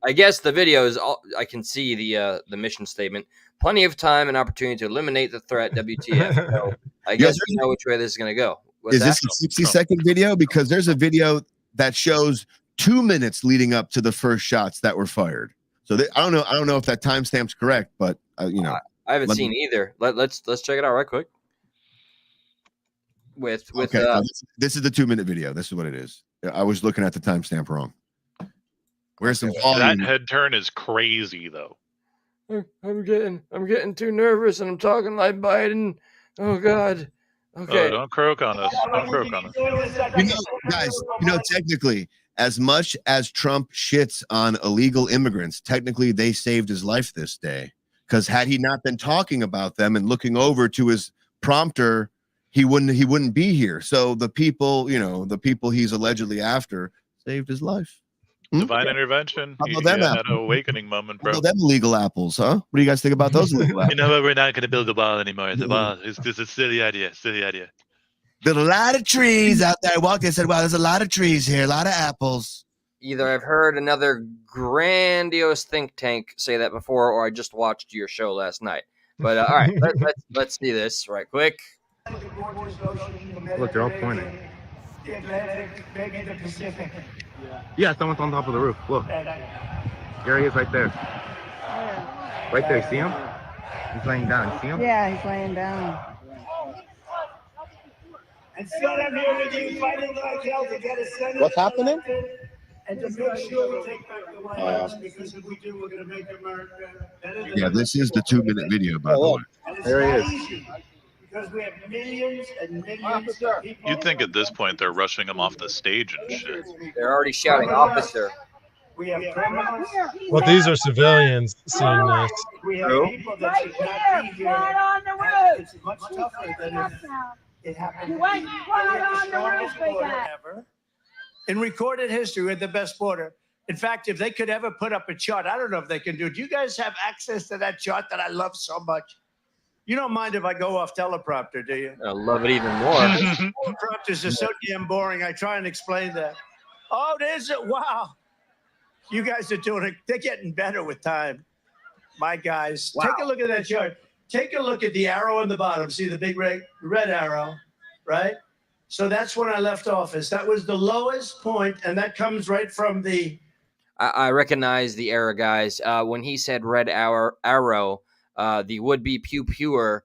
I guess the video is all I can see. The mission statement: plenty of time and opportunity to eliminate the threat. WTF? So I guess we know which way this is going to go. Is this a 60-second video? Because there's a video that shows 2 minutes leading up to the first shots that were fired. So I don't know if that timestamp's correct, but you know, I haven't seen either. Let's check it out right quick. Okay, this is the 2-minute video. This is what it is. I was looking at the timestamp wrong. Where's some volume? That head turn is crazy, though. I'm getting too nervous, and I'm talking like Biden. Oh God. Okay. Oh, don't croak on us. Don't croak on us. You know, guys, technically, as much as Trump shits on illegal immigrants, technically they saved his life this day. Because had he not been talking about them and looking over to his prompter, he wouldn't be here. So the people he's allegedly after saved his life. Divine intervention. He had an awakening moment, bro. Them illegal apples, huh? What do you guys think about those illegal apples? You know what? We're not going to build a wall anymore. The wall is just a silly idea. Silly idea. There's a lot of trees out there. I walked in and said, wow, there's a lot of trees here, a lot of apples. Either I've heard another grandiose think tank say that before, or I just watched your show last night. But all right, let's see this right quick. Look, they're all pointing. The Atlantic, maybe the Pacific. Yeah, someone's on top of the roof. Look. There he is right there. Right there, see him? He's laying down. See him? Yeah, he's laying down. And still I'm here with you fighting like hell to get a senator. What's happening? And to make sure we take back the White House, because if we do, we're going to make America better. Yeah, this is the 2-minute video, by the way. There he is. Because we have millions and millions of people. You'd think at this point they're rushing him off the stage and shit. They're already shouting, "Officer!" We have criminals. Well, these are civilians seeing this. We have people that should not be here. Right on the roof. It's much tougher than if it happened. You went right on the roof, big guy. In recorded history, we're the best border. In fact, if they could ever put up a chart, I don't know if they can do it. Do you guys have access to that chart that I love so much? You don't mind if I go off teleprompter, do you? I love it even more. Teleprompters are so damn boring. I try and explain that. Oh, there's it. Wow. You guys are doing it. They're getting better with time. My guys. Wow. Take a look at that chart. Take a look at the arrow on the bottom. See the big red arrow, right? So that's when I left office. That was the lowest point, and that comes right from the... I recognize the error, guys. When he said red arrow, the would-be pew-pewer,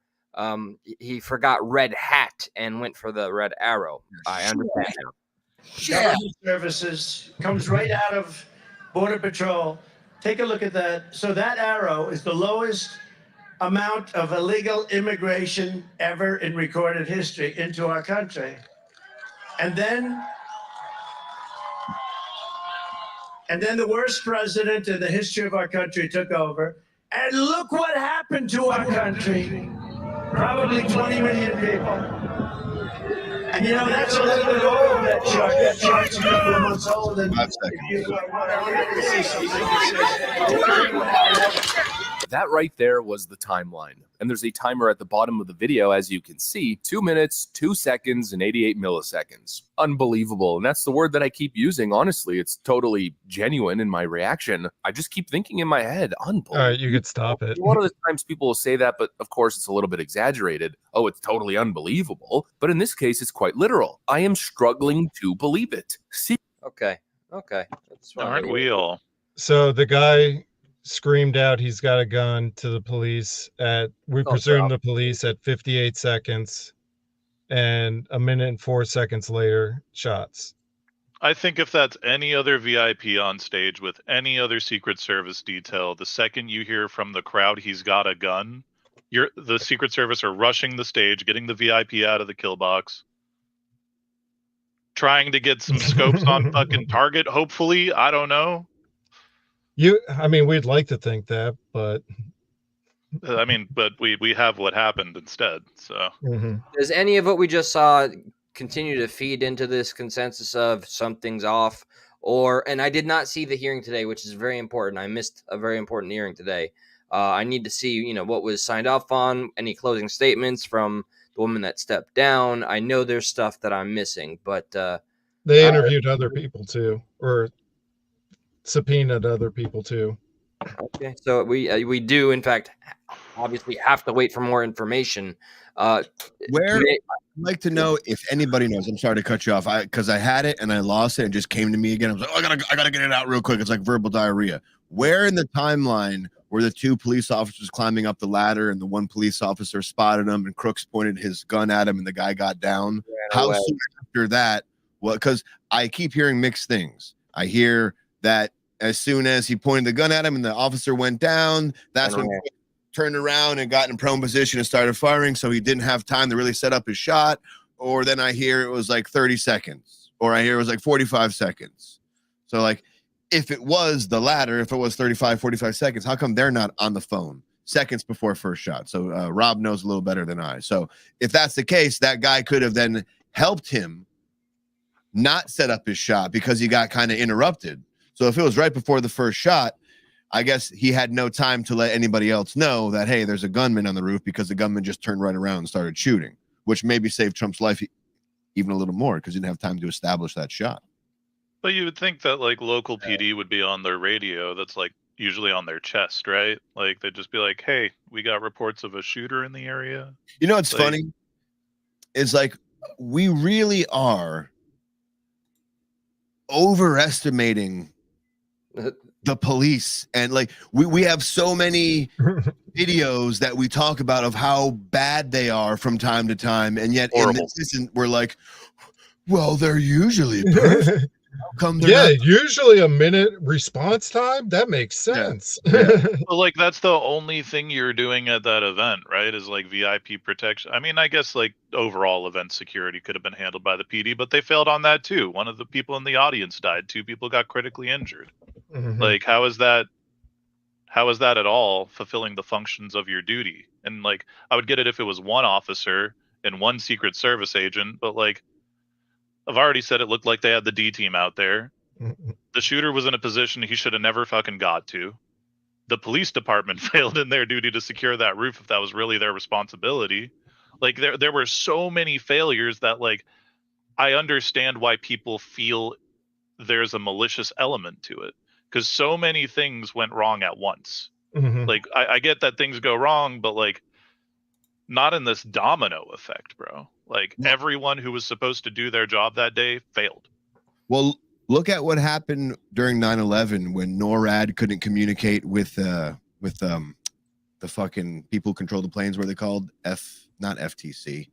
he forgot red hat and went for the red arrow. I understand now. Government services comes right out of Border Patrol. Take a look at that. So that arrow is the lowest amount of illegal immigration ever in recorded history into our country. And then the worst president in the history of our country took over. And look what happened to our country. Probably 20 million people. And you know, that's a little bit over that chart. That chart's a couple of months old. And 5 seconds. if you want to see something that says, that right there was the timeline. And there's a timer at the bottom of the video, as you can see, 2 minutes, 2 seconds, and 88 milliseconds. Unbelievable. And that's the word that I keep using. Honestly, it's totally genuine in my reaction. I just keep thinking in my head, unbelievable. All right, you could stop it. A lot of the times people will say that, but of course it's a little bit exaggerated. Oh, it's totally unbelievable. But in this case, it's quite literal. I am struggling to believe it. See? Okay. Aren't we all? So the guy screamed out he's got a gun to the police we presume the police at 58 seconds, and a minute and 4 seconds later, shots. I think if that's any other VIP on stage with any other Secret Service detail, the second you hear from the crowd he's got a gun, the Secret Service are rushing the stage, getting the VIP out of the kill box, trying to get some scopes on fucking target, hopefully. I don't know. I mean, we'd like to think that, but I mean, but we have what happened instead. So Does any of what we just saw continue to feed into this consensus of something's off? And I did not see the hearing today, which is very important. I missed a very important hearing today. I need to see, what was signed off on, any closing statements from the woman that stepped down. I know there's stuff that I'm missing, but they interviewed other people too, or subpoenaed other people too. Okay, so we do in fact obviously have to wait for more information. Where I'd like to know if anybody knows. I'm sorry to cut you off, because I had it and I lost it. It just came to me again. I was like, oh, I gotta get it out real quick. It's like verbal diarrhea. Where in the timeline were the two police officers climbing up the ladder and the one police officer spotted him and Crooks pointed his gun at him and the guy got down? How soon after that? Well, because I keep hearing mixed things. I hear that as soon as he pointed the gun at him and the officer went down, that's when he turned around and got in prone position and started firing, so he didn't have time to really set up his shot. Or then I hear it was like 30 seconds, or I hear it was like 45 seconds. So like, if it was the latter, if it was 35, 45 seconds, how come they're not on the phone seconds before first shot? So Rob knows a little better than I. So if that's the case, that guy could have then helped him not set up his shot because he got kind of interrupted. So if it was right before the first shot, I guess he had no time to let anybody else know that, hey, there's a gunman on the roof, because the gunman just turned right around and started shooting, which maybe saved Trump's life even a little more because he didn't have time to establish that shot. But you would think that like local PD would be on their radio. That's like usually on their chest, right? Like they'd just be like, hey, we got reports of a shooter in the area. You know what's funny? It's like we really are overestimating the police, and like we have so many videos that we talk about of how bad they are from time to time, and yet in this we're like, well, they're usually perfect. Usually a minute response time. That makes sense. Well, like that's the only thing you're doing at that event, right? Is like VIP protection. I mean, I guess like overall event security could have been handled by the PD, but they failed on that too. One of the people in the audience died. 2 people got critically injured. Like, how is that at all fulfilling the functions of your duty? And like, I would get it if it was one officer and one Secret Service agent, but like, I've already said it looked like they had the D team out there. The shooter was in a position he should have never fucking got to. The police department failed in their duty to secure that roof if that was really their responsibility. Like there were so many failures that like I understand why people feel there's a malicious element to it, because so many things went wrong at once. Like I get that things go wrong, but like not in this domino effect, bro. Like everyone who was supposed to do their job that day failed. Well, look at what happened during 9/11 when NORAD couldn't communicate with the fucking people who control the planes. What are they called? Not FTC,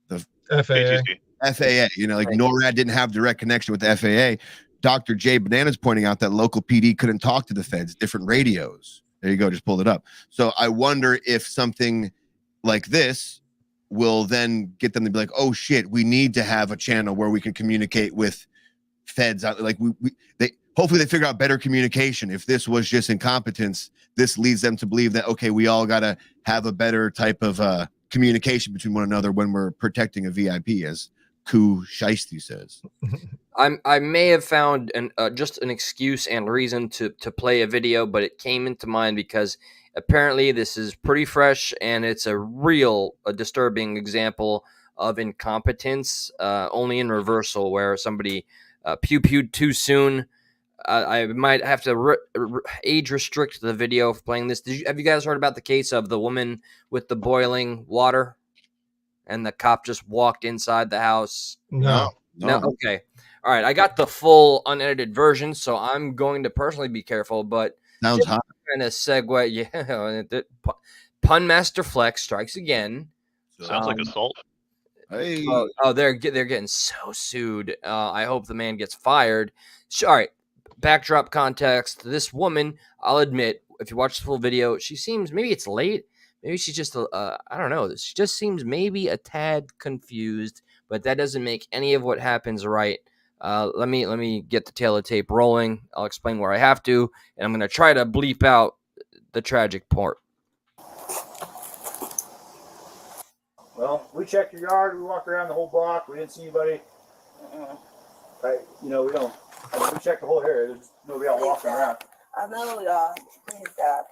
the FAA. You know, like NORAD didn't have direct connection with the FAA. Dr. J Bananas pointing out that local PD couldn't talk to the feds, different radios. There you go, just pulled it up. So I wonder if something like this will then get them to be like, oh shit, we need to have a channel where we can communicate with feds. Like they hopefully they figure out better communication. If this was just incompetence, this leads them to believe that, okay, we all got to have a better type of communication between one another when we're protecting a VIP, as Ku Shiesty says. I may have found just an excuse and reason to play a video, but it came into mind because apparently this is pretty fresh and it's a disturbing example of incompetence, only in reversal, where somebody pew-pewed too soon. I might have to age restrict the video for playing this. Have you guys heard about the case of the woman with the boiling water and the cop just walked inside the house? No. Okay. All right. I got the full unedited version, so I'm going to personally be careful, but sounds hot. Kind of segue. Yeah. Pun Master Flex strikes again. Sounds like assault. Hey. Oh, they're getting so sued. I hope the man gets fired. All right, backdrop context. This woman, I'll admit, if you watch the full video, she seems, maybe it's late. Maybe she's just, I don't know. She just seems maybe a tad confused, but that doesn't make any of what happens right. Let me get the tail of the tape rolling. I'll explain where I have to, and I'm going to try to bleep out the tragic part. Well, we checked your yard. We walked around the whole block. We didn't see anybody. Right? You know, we don't. I mean, we checked the whole area. There's nobody out walking around. I know, y'all. Please, God.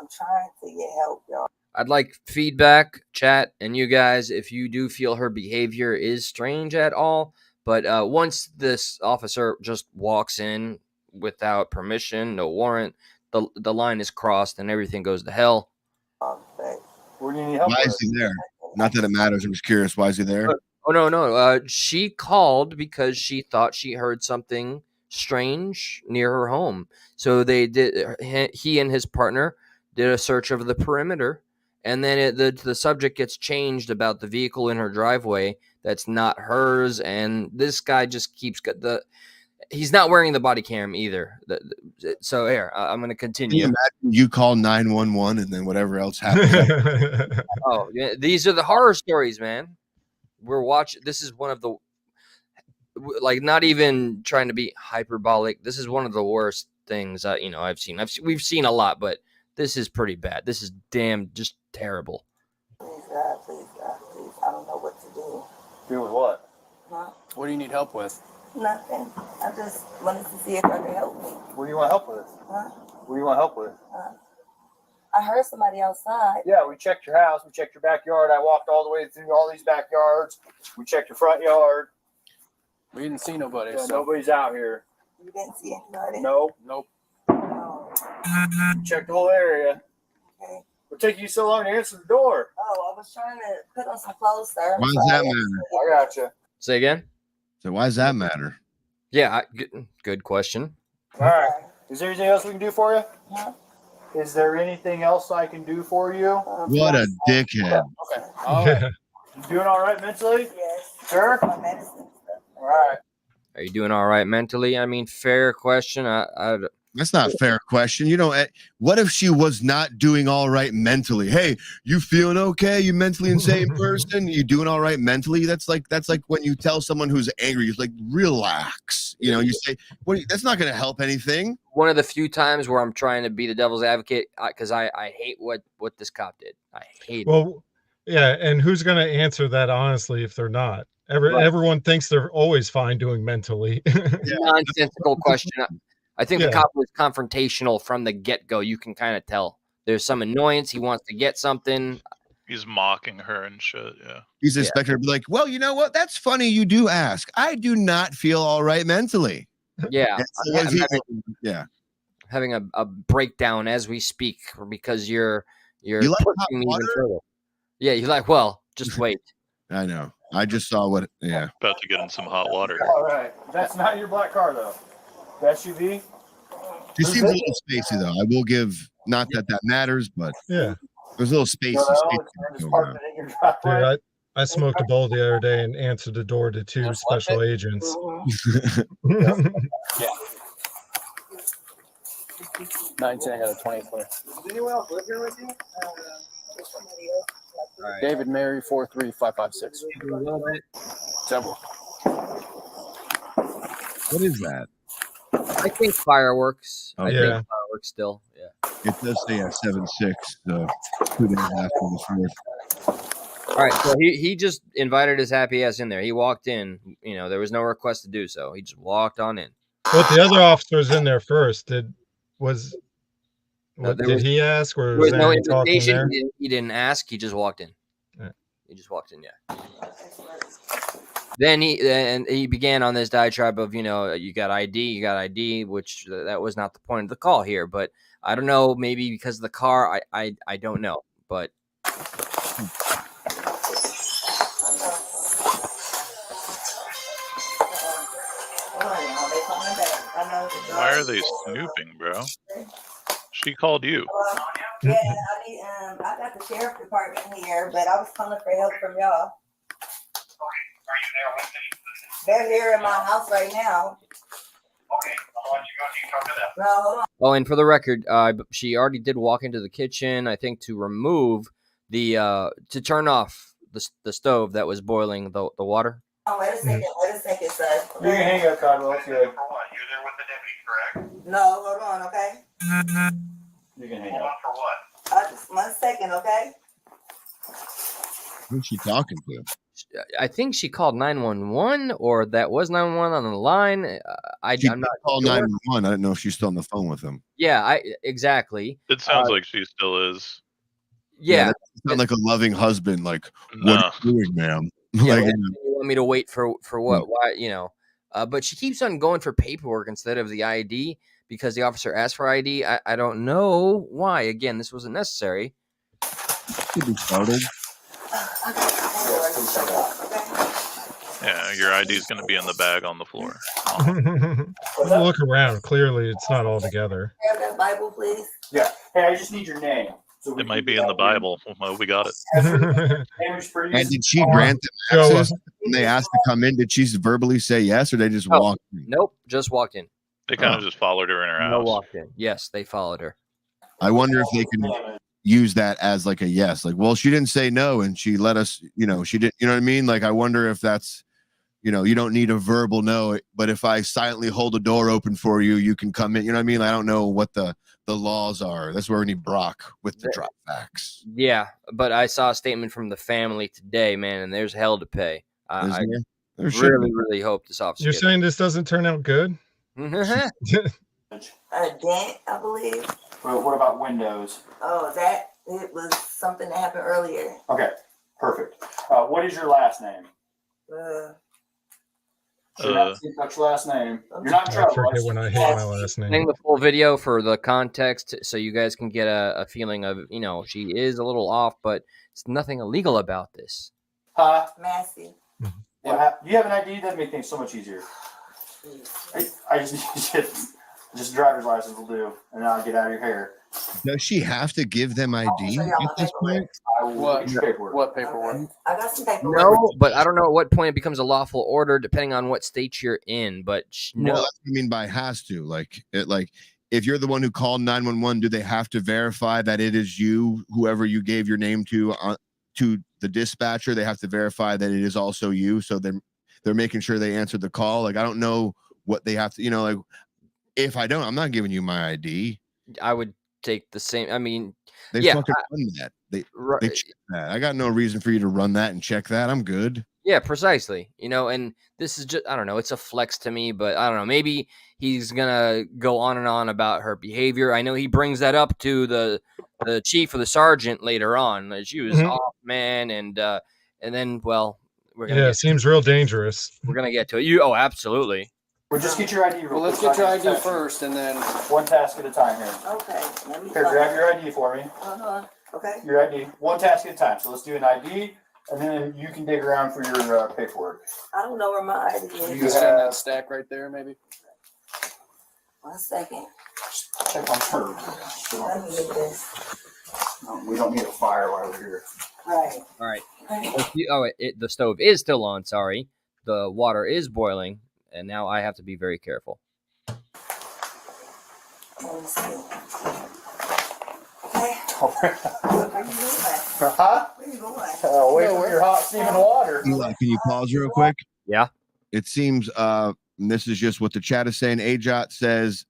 I'm trying to get help, y'all. I'd like feedback, chat, and you guys, if you do feel her behavior is strange at all. But once this officer just walks in without permission, no warrant, the line is crossed and everything goes to hell. Where do you need help? Why is he there? Not that it matters. I'm just curious. Why is he there? Oh, no. She called because she thought she heard something strange near her home. So they did. He and his partner did a search of the perimeter, and then the subject gets changed about the vehicle in her driveway that's not hers. And this guy just keeps he's not wearing the body cam either. So here, I'm going to continue. Can you imagine you call 911 and then whatever else happens? Oh, yeah, these are the horror stories, man. We're watching. This is one of the, like, not even trying to be hyperbolic. This is one of the worst things I've seen. We've seen a lot, but this is pretty bad. This is just terrible. Please, God. I don't know what to do. Do with what? Huh? What do you need help with? Nothing. I just wanted to see if I could help me. What do you want help with? Huh? What do you want help with? I heard somebody outside. Yeah, we checked your house. We checked your backyard. I walked all the way through all these backyards. We checked your front yard. We didn't see nobody. Yeah, nobody's out here. You didn't see anybody? Nope. Oh. Checked the whole area. Okay. What took you so long to answer the door? Oh, I was trying to put on some clothes, sir. Why does that matter? I got you. Say again. So why does that matter? Yeah, good question. All right. Is there anything else we can do for you? Huh? Is there anything else I can do for you? What a dickhead. Okay. All right. You doing all right mentally? Yes. Sure. My medicine. All right. Are you doing all right mentally? I mean, fair question. That's not a fair question. You know, what if she was not doing all right mentally? Hey, you feeling okay? You mentally insane person? You doing all right mentally? That's like when you tell someone who's angry, it's like, relax. You know, you say, that's not going to help anything. One of the few times where I'm trying to be the devil's advocate, because I hate what this cop did. I hate it. Well, yeah, and who's going to answer that honestly if they're not? Everyone thinks they're always fine doing mentally. Nonsensical question. I think the cop was confrontational from the get-go. You can kind of tell. There's some annoyance. He wants to get something. He's mocking her and shit, yeah. He's expecting her to be like, well, you know what? That's funny you do ask. I do not feel all right mentally. Yeah. I'm having a breakdown as we speak because you're You like hot pushing me even water? further. Yeah, you're like, well, just wait. I know. I just saw what. Yeah. About to get in some hot water. All right. That's not your black car, though. The SUV? She seems a little spacey, though. I will give, not that matters, but Yeah. there's a little spacey. Dude, I smoked a bowl the other day and answered the door to two special agents. Yeah. 19, I got a 24. Does anyone else live here with you? All right. David Mary 43556. Several. What is that? I think fireworks. Oh, I yeah. think fireworks still. Yeah. It does say 7-6, so 2 days after the 4th. All right. So he just invited his happy ass in there. He walked in. You know, there was no request to do so. He just walked on in. But the other officer was in there first. Did he ask, or There was no anyone talking invitation. there? He didn't ask. He just walked in. Yeah. He just walked in. Yeah. Then he began on this diatribe of, you got ID, which that was not the point of the call here. But I don't know, maybe because of the car, I don't know. But Why are they snooping, bro? She called you. Yeah, I got the sheriff department here, but I was calling for help from y'all. They're here in my house right now. Okay, I'll let you go. You talk to them. No, hold on. Oh, and for the record, she already did walk into the kitchen, I think, to remove the to turn off the stove that was boiling the water. Oh, wait a second, sir. You can hang up, Cottonwell. It's good. You're there with the deputy, correct? No, hold on, okay? You can hang up. For what? Just 1 second, okay? Who's she talking to? I think she called 911, or that was 911 on the line. I'm not call sure. 911. I didn't know if she's still on the phone with him. Yeah, exactly. It sounds like she still is. Yeah, that sounds like a loving husband. Like, No. what are you doing, ma'am? yeah. Like, You want me to wait for what? Why? You know. But she keeps on going for paperwork instead of the ID because the officer asked for ID. I don't know why. Again, this wasn't necessary. should be started. Yeah, your ID is going to be in the bag on the floor. Look around. Clearly, it's not all together. Have that Bible, please. Yeah. Hey, I just need your name. So It might be in the Bible. Well, we got it. And did she grant them access when they asked to come in? Did she verbally say yes, or they just walked in? Nope, just walked in. They kind of just followed her in her No house. walked in. Yes, they followed her. I wonder if they can use that as like a yes. Like, well, she didn't say no, and she let us. You know, she didn't. You know what I mean? Like, I wonder if that's. You know, you don't need a verbal no, but if I silently hold the door open for you, you can come in. You know what I mean? I don't know what the laws are. That's where we need Brock with the drop facts. Yeah, but I saw a statement from the family today, man, and there's hell to pay. I There should really, be. really hope this officer. You're gets saying this doesn't turn out good? A dent, I believe. Well, what about windows? Oh, it was something that happened earlier. Okay, perfect. What is your last name? Should not see much last name. You're not in I trouble. forget when I hate my last name. Playing the full video for the context, so you guys can get a feeling of, you know, she is a little off, but it's nothing illegal about this. Massey. What do you have an ID? That'd make things so much easier. I just driver's license will do, and then I'll get out of your hair. Does she have to give them ID at this point? What paperwork? I got some paperwork. No, but I don't know at what point it becomes a lawful order, depending on what state you're in. But no, Well, that's what I mean by has to. Like, if you're the one who called 911, do they have to verify that it is you, whoever you gave your name to the dispatcher? They have to verify that it is also you. So they're making sure they answered the call. Like, I don't know what they have to. You know, like if I don't, I'm not giving you my ID. I would take the same. I mean, They fucking run that. They check that. I got no reason for you to run that and check that. I'm good. Yeah, precisely. You know, and this is just, I don't know, it's a flex to me, but I don't know. Maybe he's going to go on and on about her behavior. I know he brings that up to the chief or the sergeant later on. She was off, man. And then, well, we're going to it seems real dangerous. We're going to get to it. Oh, absolutely. Well, just get your ID real quick. Let's get your ID first, and then one task at a time here. Okay. Here, grab your ID for me. Okay. Your ID, one task at a time. So let's do an ID, and then you can dig around for your paperwork. I don't know where my ID is. you have that stack right there, maybe. 1 second. Check on her. Let me get this. No, we don't need a fire while we're here. Right. All right. The stove is still on. Sorry. The water is boiling. And now I have to be very careful. Let me see. Huh? Where you going? Wait for your hot steaming water. Eli, can you pause real quick? Yeah. It seems, and this is just what the chat is saying. AJOT says,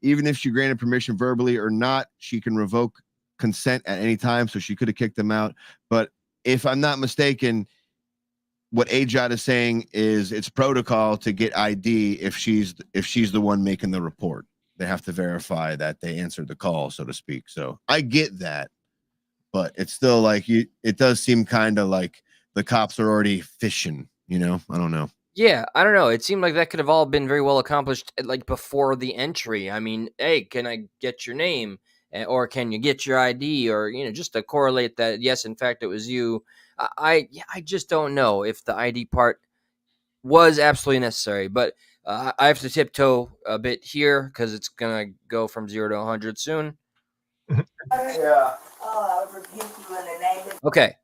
even if she granted permission verbally or not, she can revoke consent at any time. So she could have kicked them out. But if I'm not mistaken, what AJOT is saying is it's protocol to get ID if she's the one making the report. They have to verify that they answered the call, so to speak. So I get that, but it's still like it does seem kind of like the cops are already fishing, you know? I don't know. Yeah, I don't know. It seemed like that could have all been very well accomplished like before the entry. I mean, hey, can I get your name? Or can you get your ID? Or, you know, just to correlate that, yes, in fact, it was you. I just don't know if the ID part was absolutely necessary, but I have to tiptoe a bit here because it's going to go from 0 to 100 soon. Yeah. Oh, I rebuke you in the name of... Okay.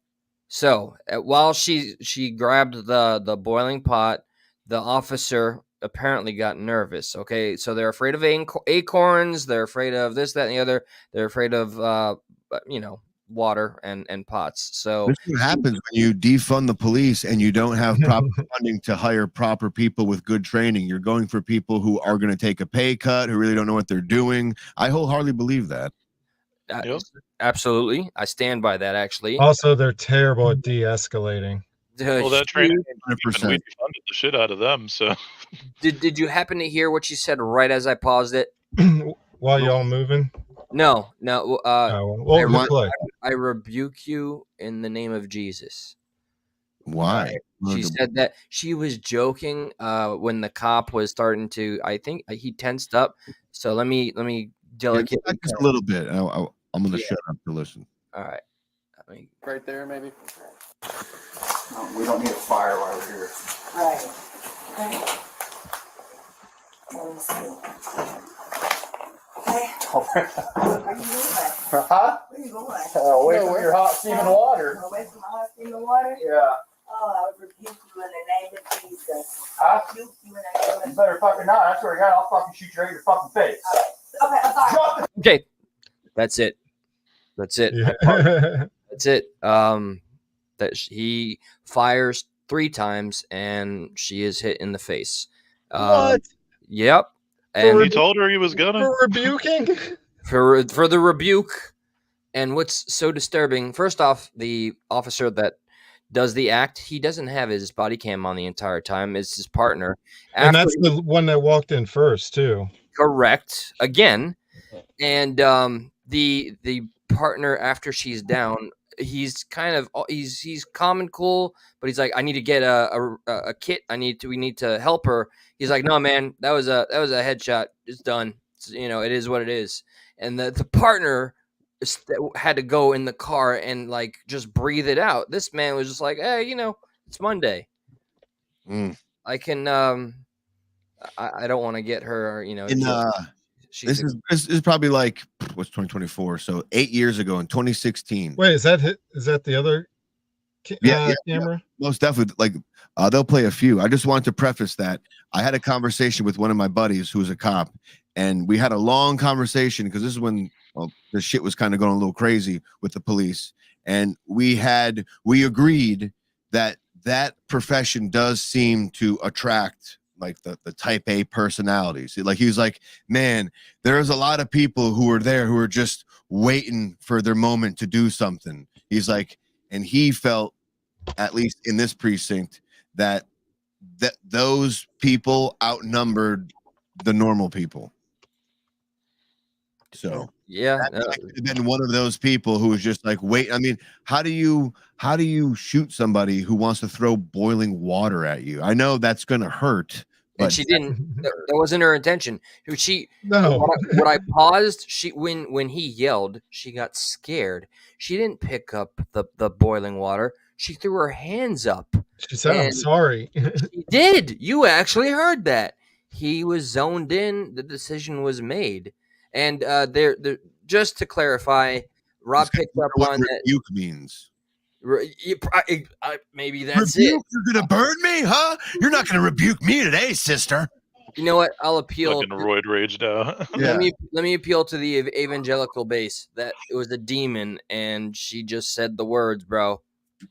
So while she grabbed the boiling pot, the officer apparently got nervous. Okay, so they're afraid of acorns. They're afraid of this, that, and the other. They're afraid of water and pots. So This is what happens when you defund the police and you don't have proper funding to hire proper people with good training. You're going for people who are going to take a pay cut, who really don't know what they're doing. I wholeheartedly believe that. Absolutely, I stand by that. Actually, Also, they're terrible at de-escalating. Well, that training, 100%. we funded the shit out of them. So, did you happen to hear what she said right as I paused it? While y'all moving? No. Play. I rebuke you in the name of Jesus. Why? She said that she was joking when the cop was starting to. I think he tensed up. So let me delicately just a little bit. I'm going to shut up to listen. All right. Right there, maybe. No, we don't need a fire while we're here. Right. Okay. Let me see. Okay. Where you going? Huh? Where you going? Away from your hot steaming water. Away from my hot steaming water? Yeah. Oh, I would rebuke you in the name of Jesus. Huh? Rebuke you in the name of You better fucking not. I swear to God, I'll fucking shoot you right in your fucking face. Okay, I'm sorry. Drop it. Okay, that's it. That's it. Yeah. That's it. He fires 3 times and she is hit in the face. What? Yep. And he told her he was gonna. For rebuking? For the rebuke. And what's so disturbing? First off, the officer that does the act, he doesn't have his body cam on the entire time. It's his partner. And that's the one that walked in first too. Correct. Again. And the partner, after she's down, he's kind of he's calm and cool, but he's like, I need to get a kit. We need to help her. He's like, no, man, that was a headshot. It's done. It is what it is. And the partner had to go in the car and like just breathe it out. This man was just like, hey, it's Monday. I can I don't want to get her, This is probably like, what's 2024? So 8 years ago in 2016. Wait, is that the other camera? Yeah, most definitely. Like they'll play a few. I just wanted to preface that I had a conversation with one of my buddies who was a cop, and we had a long conversation because this is when the shit was kind of going a little crazy with the police, and we agreed that profession does seem to attract like the type A personalities. Like he was like, man, there's a lot of people who are there who are just waiting for their moment to do something. He's like, and he felt, at least in this precinct, that those people outnumbered the normal people. So yeah, that could have been one of those people who was just like, wait. I mean, how do you shoot somebody who wants to throw boiling water at you? I know that's gonna hurt. And she didn't. That wasn't her intention. No. When I paused, when he yelled, she got scared. She didn't pick up the boiling water. She threw her hands up. She said, "I'm sorry." He did. You actually heard that. He was zoned in. The decision was made. And there, just to clarify, Rob picked up on that. Rebuke means. Maybe that's rebuke? it. You're gonna burn me, huh? You're not gonna rebuke me today, sister. You know what? I'll appeal. Fucking roid raged out. Let me appeal to the evangelical base that it was a demon, and she just said the words, bro.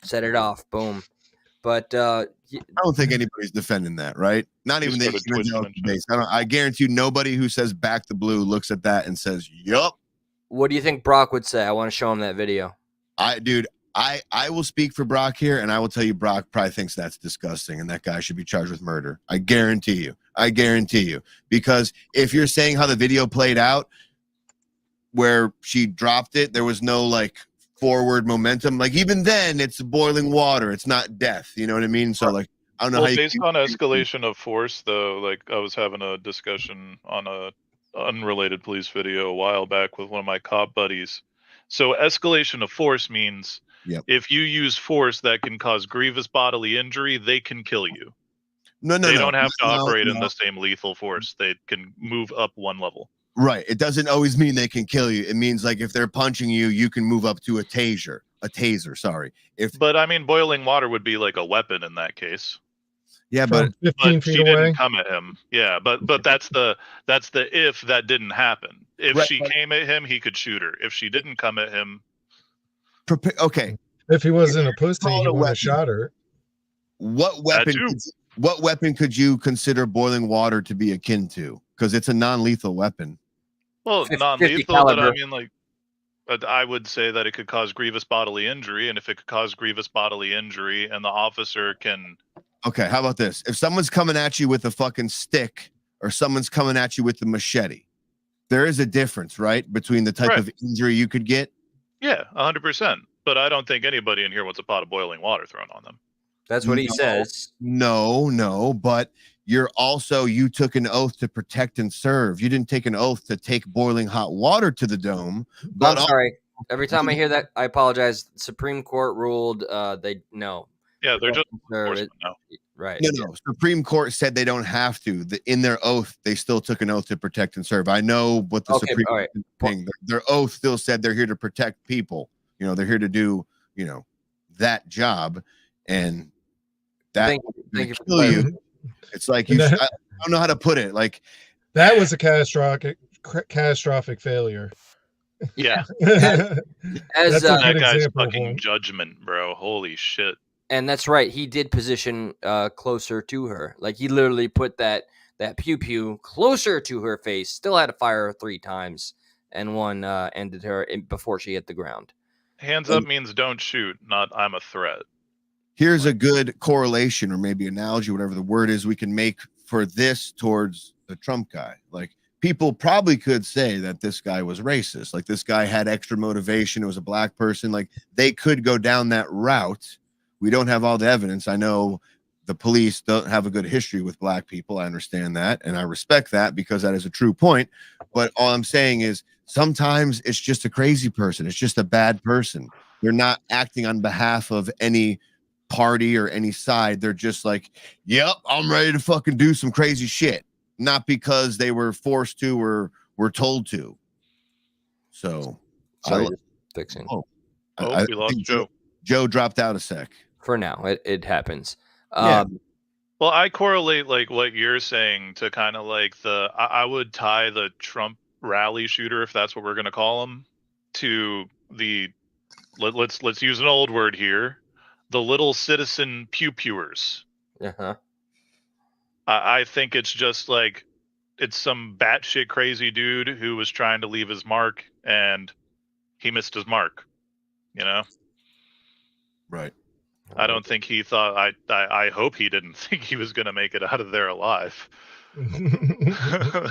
Set it off. Boom. But I don't think anybody's defending that, right? Not even the evangelical base. I guarantee you, nobody who says "back the blue" looks at that and says, "Yup." What do you think Brock would say? I want to show him that video. I will speak for Brock here, and I will tell you Brock probably thinks that's disgusting, and that guy should be charged with murder. I guarantee you. Because if you're saying how the video played out, where she dropped it, there was no like forward momentum. Like even then, it's boiling water. It's not death. You know what I mean? So like, I don't know. Well, based on escalation of force, though, like I was having a discussion on a unrelated police video a while back with one of my cop buddies. So escalation of force means if you use force that can cause grievous bodily injury, they can kill you. They don't have to operate in the same lethal force. They can move up one level. Right. It doesn't always mean they can kill you. It means like if they're punching you, you can move up to a taser. a taser. Sorry, But I mean, boiling water would be like a weapon in that case. Yeah, but 15 feet she away. didn't come at him. Yeah, but that's the if that didn't happen. If Right, she but- came at him, he could shoot her. If she didn't come at him, okay. If he wasn't a pussy, Call it he a would weapon. have shot her. What weapon? too. What weapon could you consider boiling water to be akin to? Because it's a non-lethal weapon. well, 50 non-lethal, but I caliber. mean, like, I would say that it could cause grievous bodily injury, and if it could cause grievous bodily injury, and the officer can, Okay, how about this? If someone's coming at you with a fucking stick or someone's coming at you with the machete, there is a difference, right? Between the type Right. of injury you could get. yeah, 100%. But I don't think anybody in here wants a pot of boiling water thrown on them. That's what he No. says. No, but you took an oath to protect and serve. You didn't take an oath to take boiling hot water to the dome. But I'm sorry. Every time I hear that, I apologize. Supreme Court ruled they no. Yeah, they're just Serve enforcement it- now. right. No. Supreme Court said they don't have to. In their oath, they still took an oath to protect and serve. I know what the Okay, Supreme all right. Court is saying. Their oath still said they're here to protect people. They're here to do, that job. And that Thank you for kill you. It's like I don't know how to put it. Like That was a catastrophic failure. Yeah, As That's a that good guy's example of fucking one. judgment, bro. Holy shit. and that's right. He did position closer to her. Like he literally put that pew pew closer to her face. Still had to fire her 3 times, and one ended her before she hit the ground. Hands up means don't shoot, not I'm a threat. here's a good correlation or maybe analogy, whatever the word is, we can make for this towards the Trump guy. Like people probably could say that this guy was racist. Like this guy had extra motivation. It was a black person. Like they could go down that route. We don't have all the evidence. I know the police don't have a good history with black people. I understand that. And I respect that because that is a true point. But all I'm saying is sometimes it's just a crazy person. It's just a bad person. They're not acting on behalf of any party or any side. They're just like, yep, I'm ready to fucking do some crazy shit. Not because they were forced to or were told to. So Sorry, just fixing. We lost think Joe. Joe dropped out a sec. For now, it happens. Yeah. Well, I correlate like what you're saying to kind of like I would tie the Trump rally shooter, if that's what we're going to call him, to the let's use an old word here, the little citizen pew-pewers. Uh-huh. I think it's just like it's some batshit crazy dude who was trying to leave his mark and he missed his mark. Right. I don't think he thought. I hope he didn't think he was going to make it out of there alive.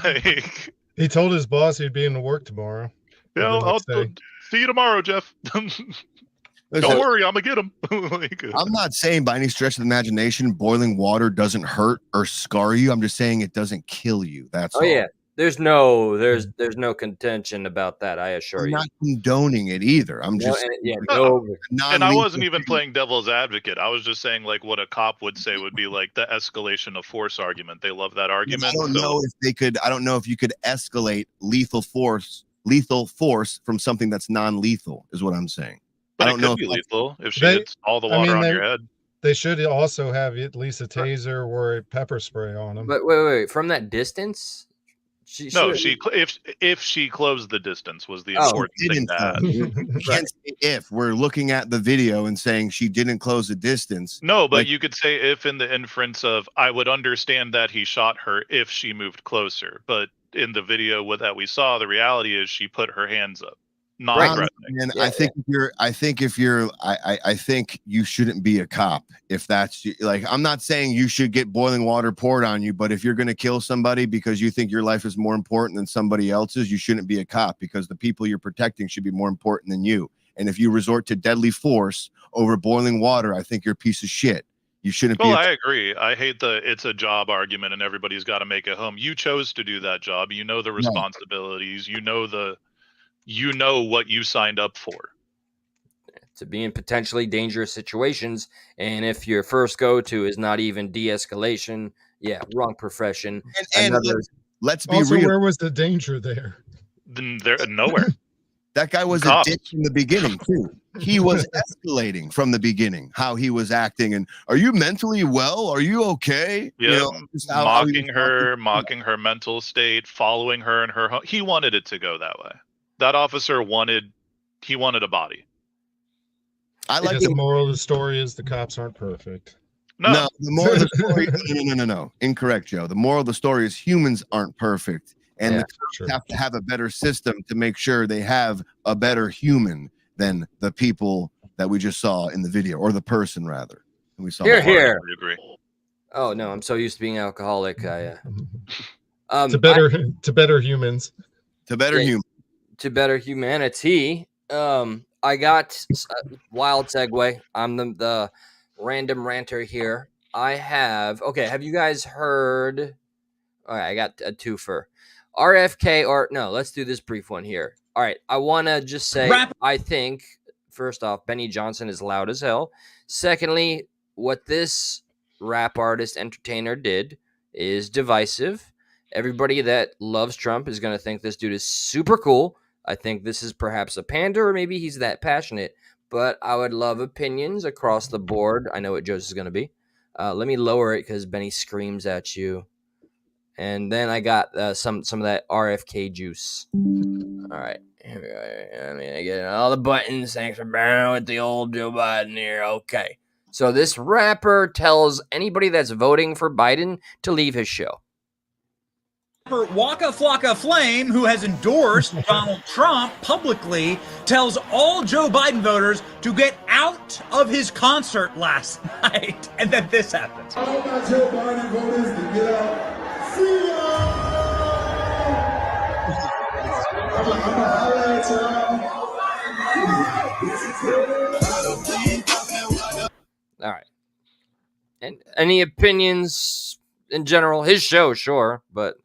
Like, He told his boss he'd be in the work tomorrow. yeah, Or the I'll next day. see you tomorrow, Jeff. Don't worry, I'm gonna get him. Like, I'm not saying by any stretch of the imagination boiling water doesn't hurt or scar you. I'm just saying it doesn't kill you. That's all. Yeah. There's no contention about that. I assure I'm you. not condoning it either. I'm just and I wasn't even playing devil's advocate. I was just saying like what a cop would say would be like the escalation of force argument. They love that argument. I don't know if they could. I don't know if you could escalate lethal force from something that's non-lethal. Is what I'm saying. But I don't it could know be if lethal if she They- hits all the water on your head. They should also have at least a taser or a pepper spray on them. But wait. From that distance, if she closed the distance was the Oh, important thing to add. You can't say if we're looking at the video and saying she didn't close the distance. No, but Like- you could say if in the inference of I would understand that he shot her if she moved closer. But in the video that we saw, the reality is she put her hands up, non-threatening. And I think you shouldn't be a cop if that's like, I'm not saying you should get boiling water poured on you, but if you're going to kill somebody because you think your life is more important than somebody else's, you shouldn't be a cop because the people you're protecting should be more important than you. And if you resort to deadly force over boiling water, I think you're a piece of shit. You shouldn't be. Well, I agree. I hate it's a job argument and everybody's got to make it home. You chose to do that job. You know the responsibilities. You know what you signed up for. To be in potentially dangerous situations, and if your first go-to is not even de-escalation, wrong profession. And let's be also, real. where was the danger there? Then there nowhere. That guy was a dick from the beginning too. He was escalating from the beginning, how he was acting. And are you mentally well? Are you okay? Yeah, You know, just how he mocking was her, mocking her mental state, following her in her home. He wanted it to go that way. That officer wanted a body. I like the moral of the story is the cops aren't perfect. No, the moral of the story. No. Incorrect, Joe. The moral of the story is humans aren't perfect, and the cops have to have a better system to make sure they have a better human than the people that we just saw in the video, or the person rather. We saw. Here. Agree. Oh no, I'm so used to being alcoholic. To better humans. To better human. To better humanity. I got a wild segue. I'm the random ranter here. I have have you guys heard? All right, I got a twofer. RFK, or no, let's do this brief one here. All right, I want to just say I think, first off, Benny Johnson is loud as hell. Secondly, what this rap artist entertainer did is divisive. Everybody that loves Trump is going to think this dude is super cool. I think this is perhaps a pander, or maybe he's that passionate. But I would love opinions across the board. I know what Joe's is going to be. Let me lower it because Benny screams at you. And then I got some of that RFK juice. All right. Here we go. I mean, I get all the buttons. Thanks for bearing with the old Joe Biden here. Okay. So this rapper tells anybody that's voting for Biden to leave his show. Waka Flocka Flame, who has endorsed Donald Trump publicly, tells all Joe Biden voters to get out of his concert last night. And then this happens. I want my Joe Biden voters to get out. See ya! I'm gonna holler at y'all. All right. And any opinions in general? His show, sure, but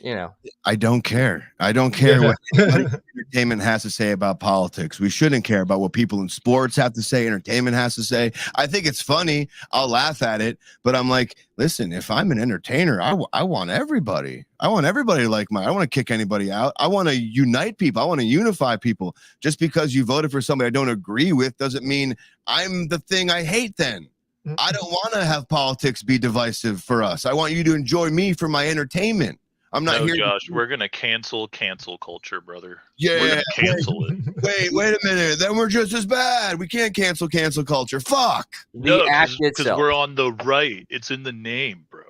you know, I don't care. I don't care what entertainment has to say about politics. We shouldn't care about what people in sports have to say, entertainment has to say. I think it's funny. I'll laugh at it, but I'm like, listen, if I'm an entertainer, I want everybody. I want everybody like I don't want to kick anybody out. I want to unite people. I want to unify people. Just because you voted for somebody I don't agree with doesn't mean I'm the thing I hate then. I don't want to have politics be divisive for us. I want you to enjoy me for my entertainment. I'm not here. Josh, we're gonna cancel culture, brother. Yeah, we're gonna cancel it. Wait a minute. Then we're just as bad. We can't cancel culture. Fuck. No, because we're on the right. It's in the name, bro.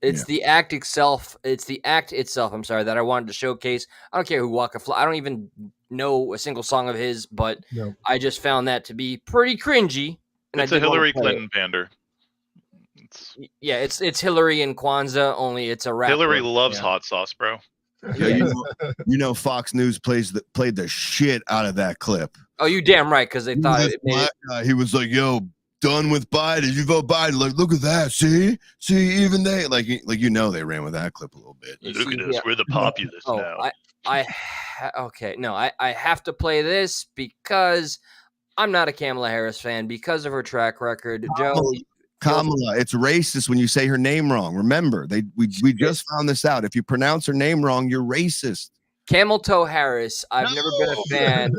It's the act itself. It's the act itself. I'm sorry that I wanted to showcase. I don't care who Waka Flocka. I don't even know a single song of his, but I just found that to be pretty cringy. And it's a Hillary Clinton pander. Yeah, it's Hillary and Kwanzaa, only it's a rap. Hillary loves hot sauce, bro. Yeah, you know Fox News played the shit out of that clip. Oh, you damn right, because they thought it made he was like, yo, done with Biden. You vote Biden. Like, look at that. See, even they like you know they ran with that clip a little bit. Look at us. We're the populace now. I have to play this because I'm not a Kamala Harris fan because of her track record. Kamala, it's racist when you say her name wrong. Remember, we just found this out. If you pronounce her name wrong, you're racist. Camel Toe Harris, I've never been a fan.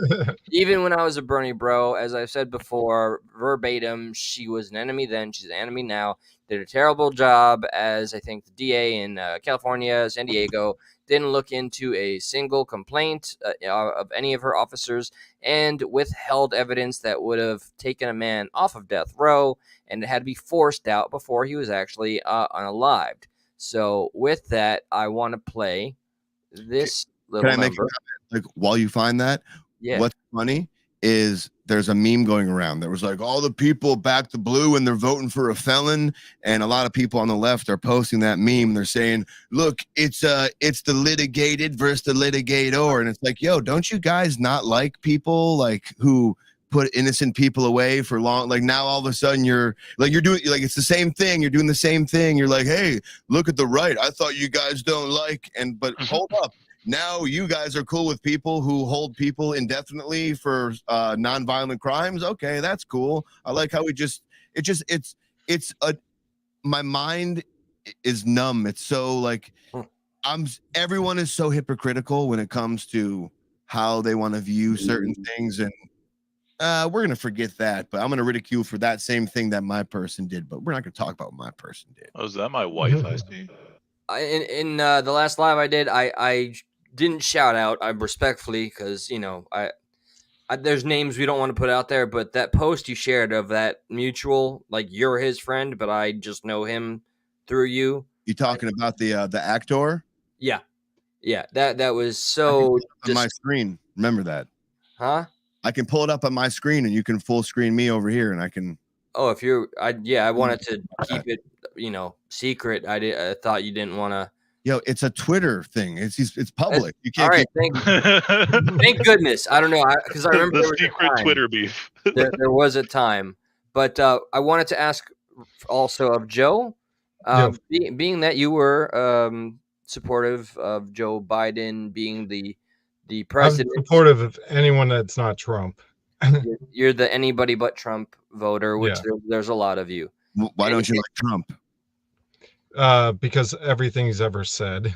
Even when I was a Bernie bro, as I've said before, verbatim, she was an enemy then, she's an enemy now. Did a terrible job as I think the DA in California, San Diego, didn't look into a single complaint of any of her officers and withheld evidence that would have taken a man off of death row, and it had to be forced out before he was actually unalived. So with that, I want to play this little Can I make a comment? Like, while you find that, what's funny is there's a meme going around that was like, all the people back the blue and they're voting for a felon, and a lot of people on the left are posting that meme. They're saying, look, it's the litigated versus the litigator, and it's like, yo, don't you guys not like people like who put innocent people away for long? Like, now all of a sudden you're doing like it's the same thing. You're doing the same thing. You're like, hey, look at the right. I thought you guys don't like, but hold up. Now you guys are cool with people who hold people indefinitely for nonviolent crimes. Okay, that's cool. I like how my mind is numb. It's so like everyone is so hypocritical when it comes to how they want to view certain things, and we're gonna forget that. But I'm gonna ridicule for that same thing that my person did. But we're not gonna talk about what my person did. Oh, is that my wife I see? In the last live I did, I didn't shout out. I respectfully, because I there's names we don't want to put out there, but that post you shared of that mutual, like you're his friend, but I just know him through you. You talking about the actor? Yeah, that was so on my screen. Remember that? Huh? I can pull it up on my screen, and you can full screen me over here, and I can. Oh, if you're, I wanted to keep it, secret. I thought you didn't want to. Yo, it's a Twitter thing. It's public. You can't. All right, thank goodness. I don't know, because I remember the secret Twitter beef. there was a time, but I wanted to ask also of Joe, being that you were supportive of Joe Biden being the president. I'm supportive of anyone that's not Trump. You're the anybody but Trump voter, which there's a lot of you. Why don't you like Trump? Because everything he's ever said.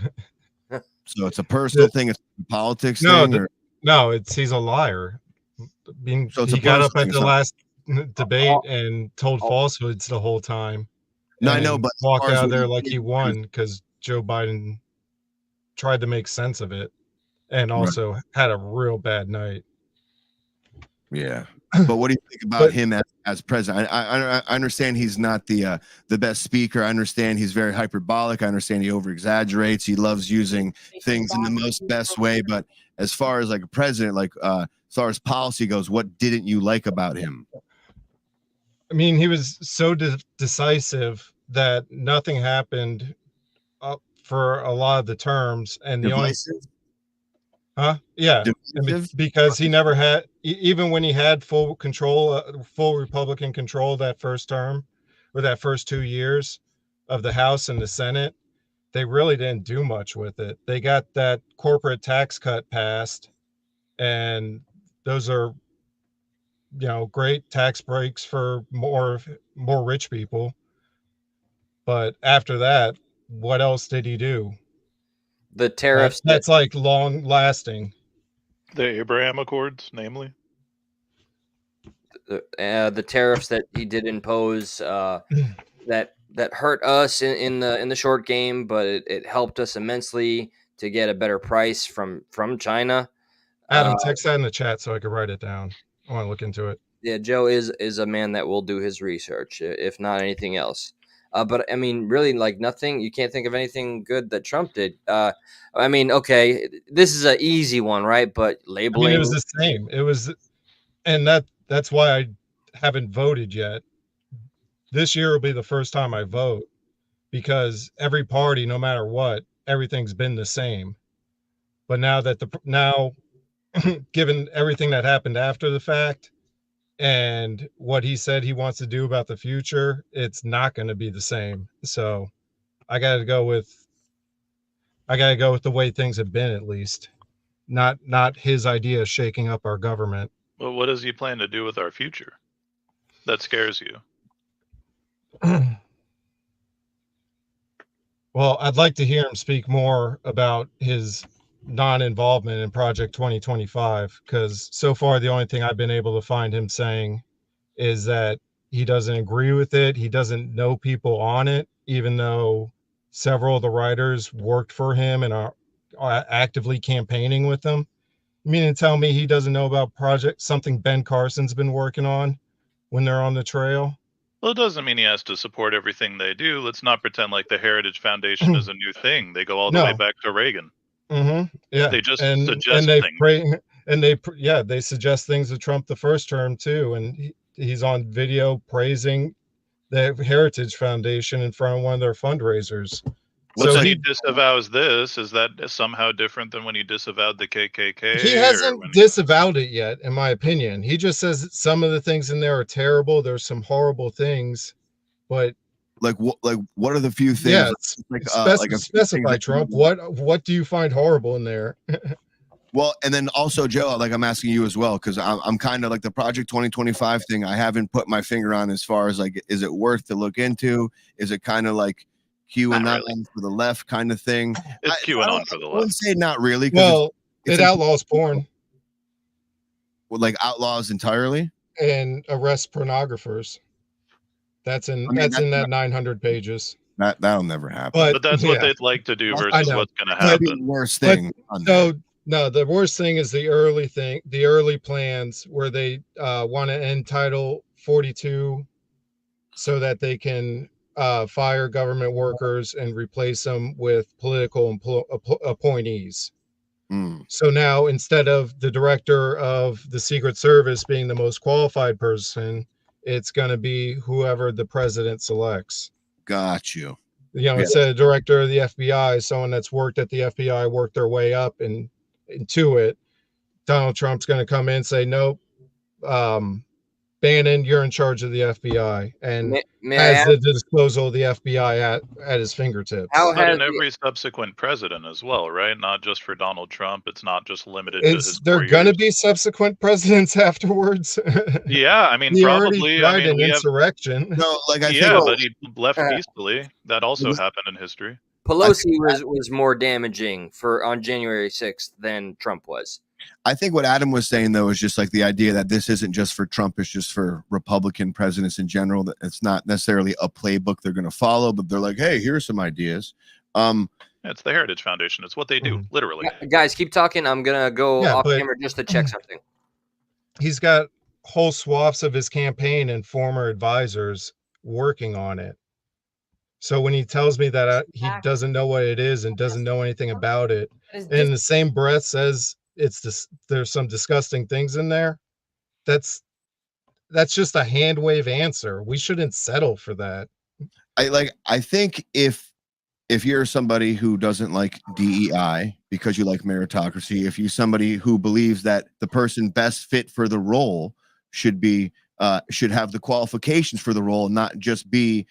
So it's a personal thing. It's a politics thing. No, he's a liar. So he got up at the last debate and told falsehoods the whole time. No, I know, but walked out of there like he won because Joe Biden tried to make sense of it, and also had a real bad night. Yeah, but what do you think about him as president? I understand he's not the best speaker. I understand he's very hyperbolic. I understand he over exaggerates. He loves using things in the most best way. But as far as like a president, like as far as policy goes, what didn't you like about him? I mean, he was so decisive that nothing happened for a lot of the terms, and the only. Yeah, because he never had, even when he had full control, full Republican control that first term, or that first 2 years of the House and the Senate, they really didn't do much with it. They got that corporate tax cut passed, and those are, great tax breaks for more rich people. But after that, what else did he do? The tariffs. That's like long lasting. The Abraham Accords, namely. The tariffs that he did impose that hurt us in the short game, but it helped us immensely to get a better price from China. Adam, text that in the chat so I could write it down. I want to look into it. Yeah, Joe is a man that will do his research, if not anything else. But I mean, really, like nothing. You can't think of anything good that Trump did. I mean, okay, this is an easy one, right? But labeling. I mean, it was the same. It was, and that's why I haven't voted yet. This year will be the first time I vote, because every party, no matter what, everything's been the same. But now that given everything that happened after the fact, and what he said he wants to do about the future, it's not going to be the same. So I got to go with the way things have been, at least. Not his idea of shaking up our government. Well, what does he plan to do with our future that scares you? Well, I'd like to hear him speak more about his non-involvement in Project 2025, because so far the only thing I've been able to find him saying is that he doesn't agree with it. He doesn't know people on it, even though several of the writers worked for him and are actively campaigning with them. You mean to tell me he doesn't know about something Ben Carson's been working on when they're on the trail? Well, it doesn't mean he has to support everything they do. Let's not pretend like the Heritage Foundation is a new thing. They go all the way back to Reagan. Mm-hmm. Yeah, they just suggest things. They suggest things to Trump the first term too, and he's on video praising the Heritage Foundation in front of one of their fundraisers. So he disavows this. Is that somehow different than when he disavowed the KKK? He hasn't disavowed it yet, in my opinion. He just says that some of the things in there are terrible. There's some horrible things, but what are the few things? Yeah, specify, Trump. What do you find horrible in there? Well, and then also, Joe, like I'm asking you as well, because I'm kind of like the Project 2025 thing. I haven't put my finger on as far as like, is it worth to look into? Is it kind of like QAnon for the left kind of thing? It's QAnon for the left. I would say not really. Well, it outlaws porn. like outlaws entirely and arrest pornographers. That's in that's in that 900 pages. That'll never happen. But that's what they'd like to do I versus know. what's going to But- happen. Worst But thing. on so that. no, the worst thing is the early plans where they want to end Title 42 so that they can fire government workers and replace them with political appointees. So now, instead of the director of the Secret Service being the most qualified person, it's going to be whoever the president selects. Got you. You know, instead of director of the FBI, someone that's worked at the FBI, worked their way up and into it. Donald Trump's going to come in and say, nope, Bannon, you're in charge of the FBI, and has the disposal of the FBI at his fingertips. But in every subsequent president as well, right? Not just for Donald Trump. It's not just limited to his There 4 going to years. be subsequent presidents afterwards? Yeah, I mean, he probably. already tried an we have, insurrection. No, like I yeah, think, but he left peacefully. That also happened in history. Pelosi was more damaging on January 6th than Trump was. I think what Adam was saying, though, is just like the idea that this isn't just for Trump, it's just for Republican presidents in general. That it's not necessarily a playbook they're going to follow, but they're like, hey, here's some ideas. It's the Heritage Foundation. It's what they do, literally. Guys, keep talking. I'm going to go off camera just to check something. He's got whole swaths of his campaign and former advisors working on it. So when he tells me that he doesn't know what it is and doesn't know anything about it, and in the same breath says there's some disgusting things in there, that's just a hand wave answer. We shouldn't settle for that. I think if you're somebody who doesn't like DEI because you like meritocracy, if you're somebody who believes that the person best fit for the role should have the qualifications for the role, not just be,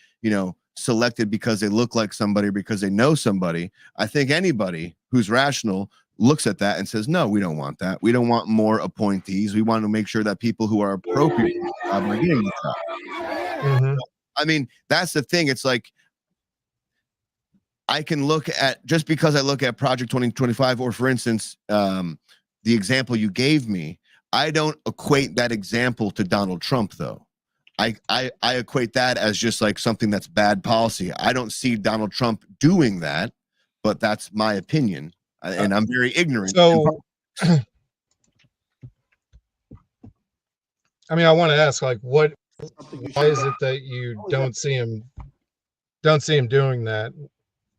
selected because they look like somebody or because they know somebody, I think anybody who's rational looks at that and says, no, we don't want that. We don't want more appointees. We want to make sure that people who are appropriate are getting the job. I mean, that's the thing. It's like, I can look at, just because I look at Project 2025, or for instance, the example you gave me, I don't equate that example to Donald Trump, though. I equate that as just like something that's bad policy. I don't see Donald Trump doing that, but that's my opinion. And I'm very ignorant. So, I mean, I want to ask, like, why is it that you don't see him doing that?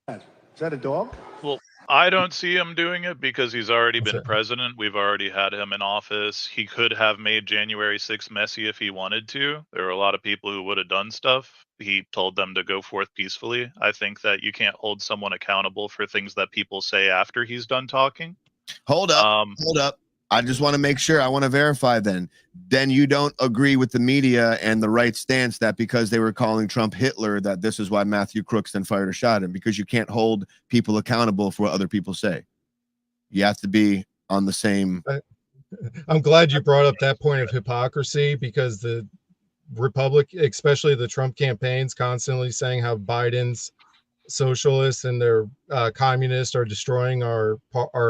Is that a dog? Well, I don't see him doing it because he's already been president. We've already had him in office. He could have made January 6th messy if he wanted to. There were a lot of people who would have done stuff. He told them to go forth peacefully. I think that you can't hold someone accountable for things that people say after he's done talking. Hold up. I just want to make sure. I want to verify then you don't agree with the media and the right stance that because they were calling Trump Hitler, that this is why Matthew Crookston fired a shot at him, because you can't hold people accountable for what other people say. You have to be on the same. I'm glad you brought up that point of hypocrisy, because the Republic, especially the Trump campaigns, constantly saying how Biden's socialists and their communists are destroying our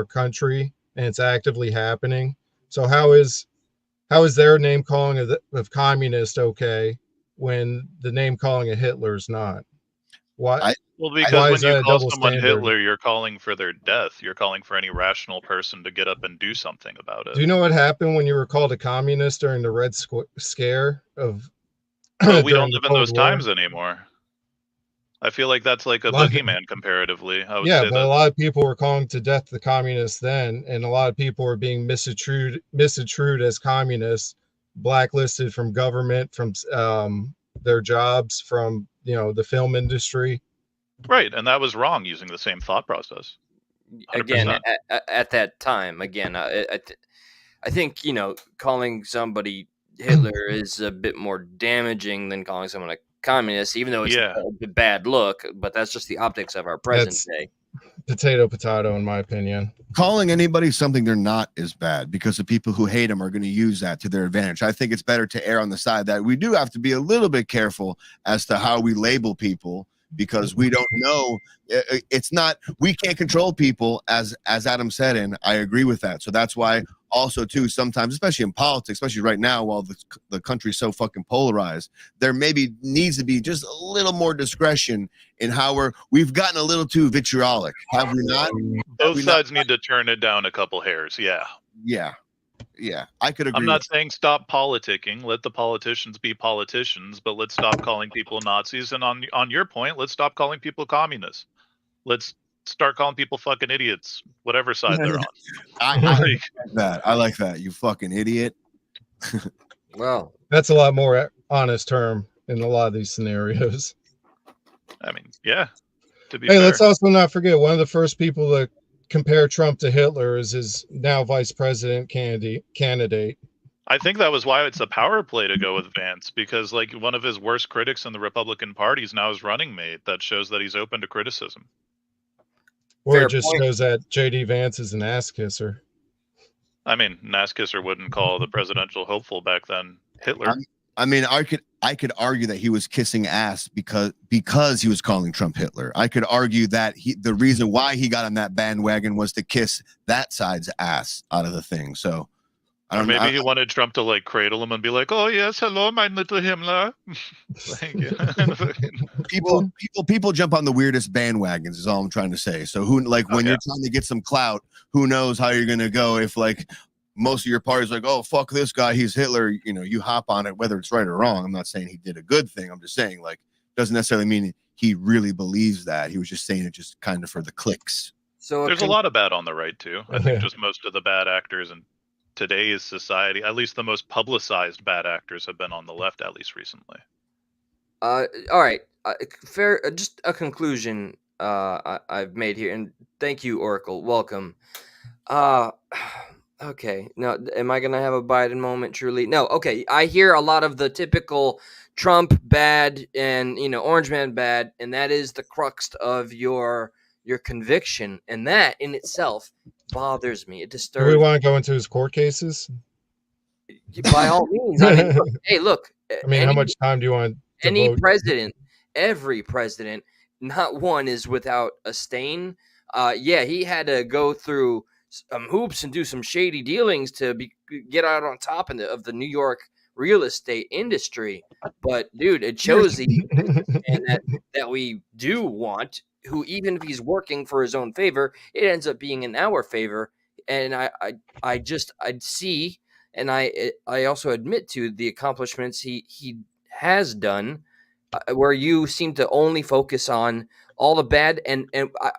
country, and it's actively happening. So how is their name calling of communist okay when the name calling of Hitler is not? Why? Well, because when you call someone Hitler, you're calling for their death. You're calling for any rational person to get up and do something about it. Do you know what happened when you were called a communist during the Red Scare of? Well, we don't live in those times anymore. I feel like that's like a boogeyman comparatively. I would say but that. a lot of people were calling to death the communists then, and a lot of people were being misattributed as communists, blacklisted from government, from their jobs, from the film industry. Right, and that was wrong using the same thought process. 100%. Again, at that time, I think calling somebody Hitler is a bit more damaging than calling someone a communist, even though it's a bad look, but that's just the optics of our present day. Potato, in my opinion. Calling anybody something they're not is bad, because the people who hate them are going to use that to their advantage. I think it's better to err on the side that we do have to be a little bit careful as to how we label people, because we don't know. It's not, we can't control people, as Adam said, and I agree with that. So that's why also too, sometimes, especially in politics, especially right now, while the country's so fucking polarized, there maybe needs to be just a little more discretion in how we've gotten a little too vitriolic, have we not? Both sides need to turn it down a couple hairs. Yeah, I could agree. I'm not saying stop politicking. Let the politicians be politicians, but let's stop calling people Nazis. And on your point, let's stop calling people communists. Let's start calling people fucking idiots, whatever side they're on. I like that. You fucking idiot. Well, that's a lot more honest term in a lot of these scenarios. I mean, yeah. To be hey, fair. let's also not forget one of the first people to compare Trump to Hitler is his now vice president candidate. I think that was why it's a power play to go with Vance, because like one of his worst critics in the Republican Party is now his running mate. That shows that he's open to criticism. Or Fair it just point. shows that JD Vance is an ass kisser. I mean, an ass kisser wouldn't call the presidential hopeful back then Hitler. I mean, I could argue that he was kissing ass because he was calling Trump Hitler. I could argue that the reason why he got on that bandwagon was to kiss that side's ass out of the thing. So I don't know. Maybe he wanted Trump to like cradle him and be like, "Oh yes, hello, my little Himmler." people jump on the weirdest bandwagons is all I'm trying to say. So who, like, when you're trying to get some clout, who knows how you're gonna go if like most of your party's like, oh fuck this guy, he's Hitler, you know, you hop on it whether it's right or wrong. I'm not saying he did a good thing. I'm just saying, like, doesn't necessarily mean he really believes that. He was just saying it just kind of for the clicks. So there's a lot of bad on the right too. I think just most of the bad actors in today's society, at least the most publicized bad actors, have been on the left, at least recently. All right, fair. Just a conclusion I've made here, and thank you, Oracle. Welcome. Okay. Now, am I gonna have a Biden moment? Truly, no. Okay. I hear a lot of the typical Trump bad and Orange Man bad, and that is the crux of your conviction, and that in itself bothers me. It Do disturbs. we want to go into his court cases? By all means. I mean, look. I mean, how much time do you want? Any president, every president, not one is without a stain. Yeah, he had to go through some hoops and do some shady dealings to get out on top of the New York real estate industry. But dude, it shows that we do want, who even if he's working for his own favor, it ends up being in our favor. And I see, and I also admit to the accomplishments he has done, where you seem to only focus on all the bad. And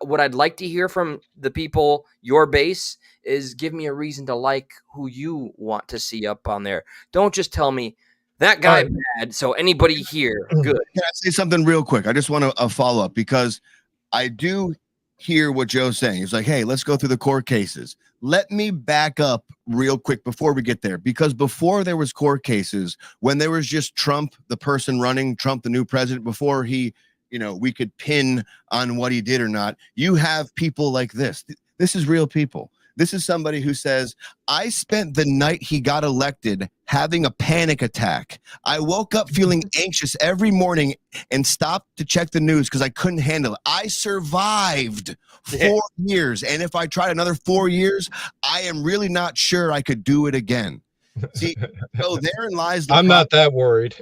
what I'd like to hear from the people, your base, is give me a reason to like who you want to see up on there. Don't just tell me that guy bad, so anybody here good. Can I say something real quick? I just want a follow up, because I do hear what Joe's saying. He's like, hey, let's go through the court cases. Let me back up real quick before we get there, because before there was court cases, when there was just Trump, the person running, Trump, the new president, before he, we could pin on what he did or not, you have people like this. This is real people. This is somebody who says, I spent the night he got elected having a panic attack. I woke up feeling anxious every morning and stopped to check the news because I couldn't handle it. I survived 4 years. And if I tried another 4 years, I am really not sure I could do it again. See, so therein lies the I'm not that worried.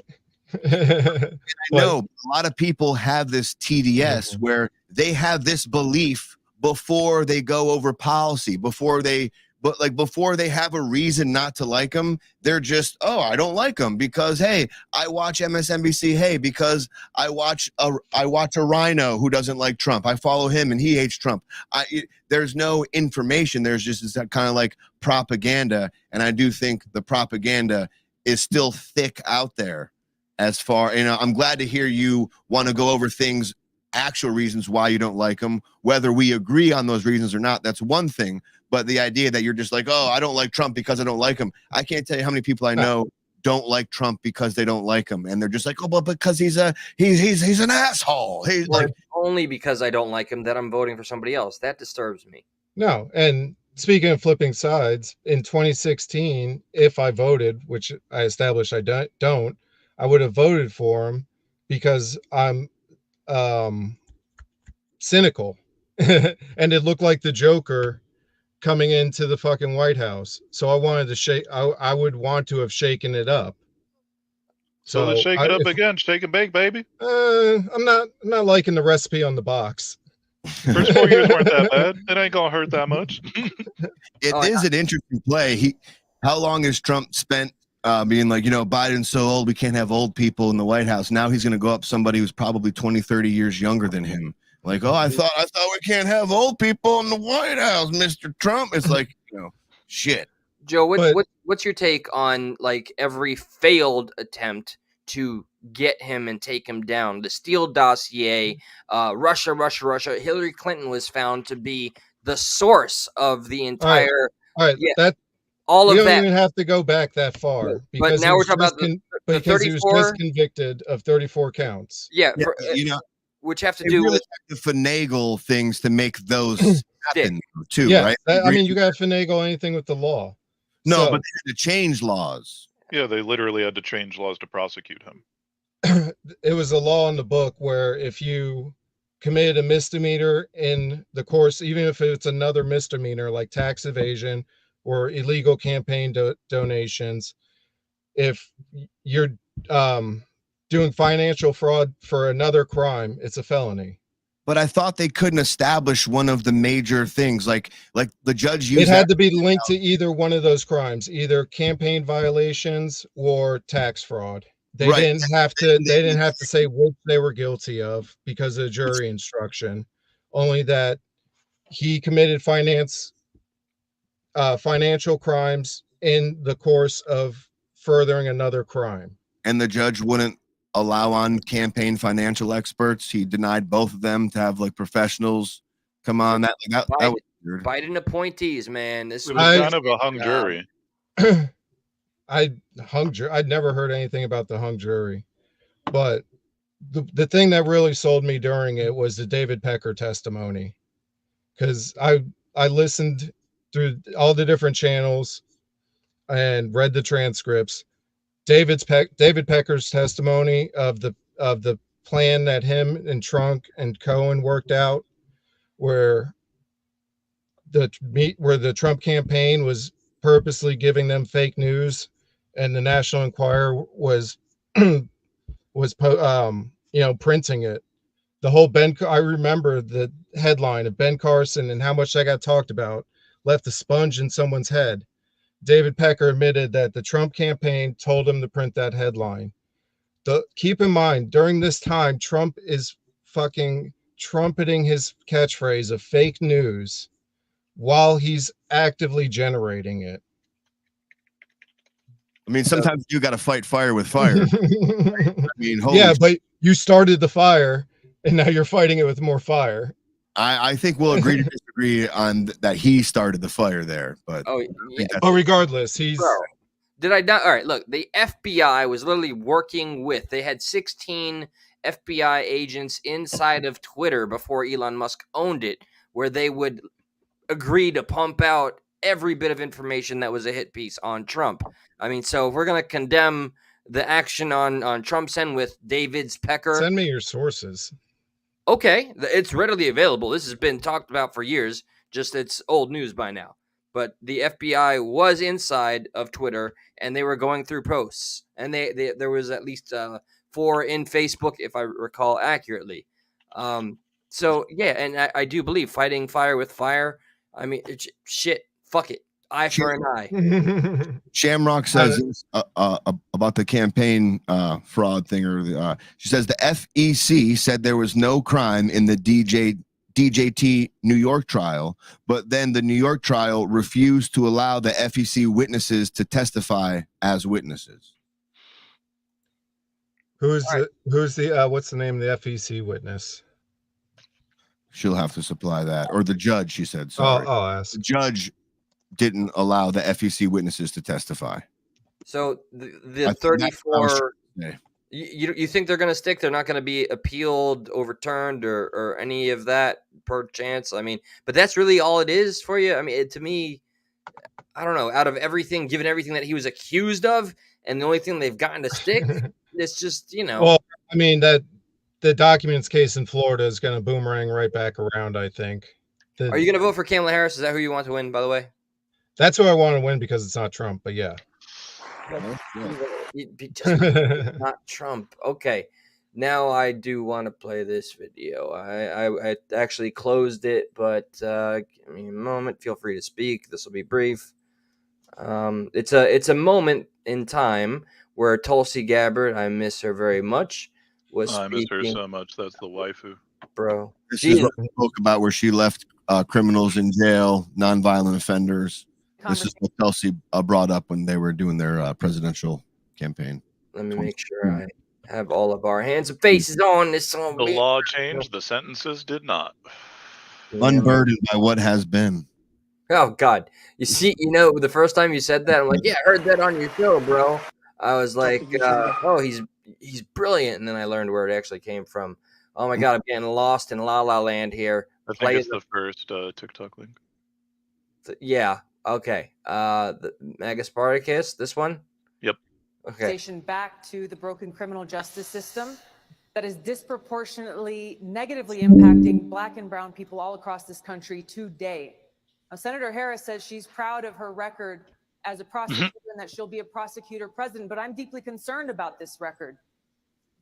I know a lot of people have this TDS where they have this belief before they go over policy, before they have a reason not to like them, they're just, oh, I don't like them because, hey, I watch MSNBC. Hey, because I watch a rhino who doesn't like Trump. I follow him and he hates Trump. There's no information. There's just this kind of like propaganda. And I do think the propaganda is still thick out there. As far, I'm glad to hear you want to go over things, actual reasons why you don't like them. Whether we agree on those reasons or not, that's one thing. But the idea that you're just like, oh, I don't like Trump because I don't like him. I can't tell you how many people I know don't like Trump because they don't like him, and they're just like, oh, but because he's an asshole. He's like, only because I don't like him that I'm voting for somebody else. That disturbs me. No, and speaking of flipping sides, in 2016, if I voted, which I established I don't, I would have voted for him because I'm cynical. And it looked like the Joker coming into the fucking White House. So I wanted to shake. I would want to have shaken it up. So let's shake it up if, again. Shake and bake, baby. I'm not liking the recipe on the box. First 4 years weren't that bad. It ain't gonna hurt that much. It is an interesting play. How long has Trump spent being like, Biden's so old, we can't have old people in the White House. Now he's going to go up somebody who's probably 20, 30 years younger than him. Like, oh, I thought we can't have old people in the White House, Mr. Trump. It's like, shit. Joe, what's your take on like every failed attempt to get him and take him down? The Steele dossier, Russia. Hillary Clinton was found to be the source of the entire. All right, yeah, all of that. We don't even have to go back that far because now we're talking about the 34? He was just convicted of 34 counts. Yeah, which have to do really with the finagle things to make those happen too, yeah, right? I mean, you got to finagle anything with the law. No, but they had to change laws. Yeah, they literally had to change laws to prosecute him. It was a law in the book where if you committed a misdemeanor in the course, even if it's another misdemeanor like tax evasion or illegal campaign donations, if you're doing financial fraud for another crime, it's a felony. But I thought they couldn't establish one of the major things, like the judge used. It had to be linked to either one of those crimes, either campaign violations or tax fraud. They didn't have to. They didn't have to say which they were guilty of because of jury instruction. Only that he committed financial crimes in the course of furthering another crime. And the judge wouldn't allow on campaign financial experts. He denied both of them to have like professionals come on. That was weird. Biden appointees, man. This was kind of a hung jury. I'd never heard anything about the hung jury, but the thing that really sold me during it was the David Pecker testimony, because I listened through all the different channels and read the transcripts. David Pecker's testimony of the plan that him and Trump and Cohen worked out, where the Trump campaign was purposely giving them fake news, and the National Enquirer was printing it. The whole I remember the headline of Ben Carson and how much that got talked about left a sponge in someone's head. David Pecker admitted that the Trump campaign told him to print that headline. Keep in mind, during this time, Trump is fucking trumpeting his catchphrase of fake news while he's actively generating it. I mean, sometimes you got to fight fire with fire. I mean, but you started the fire, and now you're fighting it with more fire. I think we'll agree to disagree on that. He started the fire there, but regardless, he's. Bro, did I not? All right, look, the FBI was literally working with. They had 16 FBI agents inside of Twitter before Elon Musk owned it, where they would agree to pump out every bit of information that was a hit piece on Trump. I mean, so if we're gonna condemn the action on Trump's end with David Pecker, send me your sources. Okay, it's readily available. This has been talked about for years. Just it's old news by now. But the FBI was inside of Twitter, and they were going through posts. And there was at least 4 in Facebook, if I recall accurately. So, yeah, and I do believe fighting fire with fire. I mean, shit, fuck it. Eye for an eye. Shamrock says about the campaign fraud thing, she says the FEC said there was no crime in the DJT New York trial, but then the New York trial refused to allow the FEC witnesses to testify as witnesses. Who's the what's the name of the FEC witness? She'll have to supply that, or the judge. She said, sorry. I'll ask. The judge didn't allow the FEC witnesses to testify. So the 34, you think they're going to stick? They're not going to be appealed, overturned, or any of that per chance? I mean, but that's really all it is for you? I mean, to me, I don't know, out of everything, given everything that he was accused of, and the only thing they've gotten to stick, it's just, Well, I mean, that the documents case in Florida is going to boomerang right back around, I think. Are you going to vote for Kamala Harris? Is that who you want to win, by the way? That's who I want to win because it's not Trump, but yeah. Just not Trump. Okay. Now I do want to play this video. I actually closed it, but give me a moment. Feel free to speak. This will be brief. It's a moment in time where Tulsi Gabbard, I miss her very much, was I miss her speaking. so much. That's the waifu. Bro. This is what we spoke about where she left criminals in jail, nonviolent offenders. This is what Kelsey brought up when they were doing their presidential campaign. Let me make sure I have all of our hands and faces on this. The law changed. The sentences did not. Unburdened by what has been. Oh God! You see, the first time you said that, I'm like, yeah, I heard that on your show, bro. I was like, oh, he's brilliant, and then I learned where it actually came from. Oh my God, I'm getting lost in La La Land here. I think it's the first TikTok link. Yeah. Okay. The MAGA Spartacus. This one. Yep. Okay. Back to the broken criminal justice system that is disproportionately negatively impacting Black and brown people all across this country today. Now, Senator Harris says she's proud of her record as a prosecutor and that she'll be a prosecutor president, but I'm deeply concerned about this record.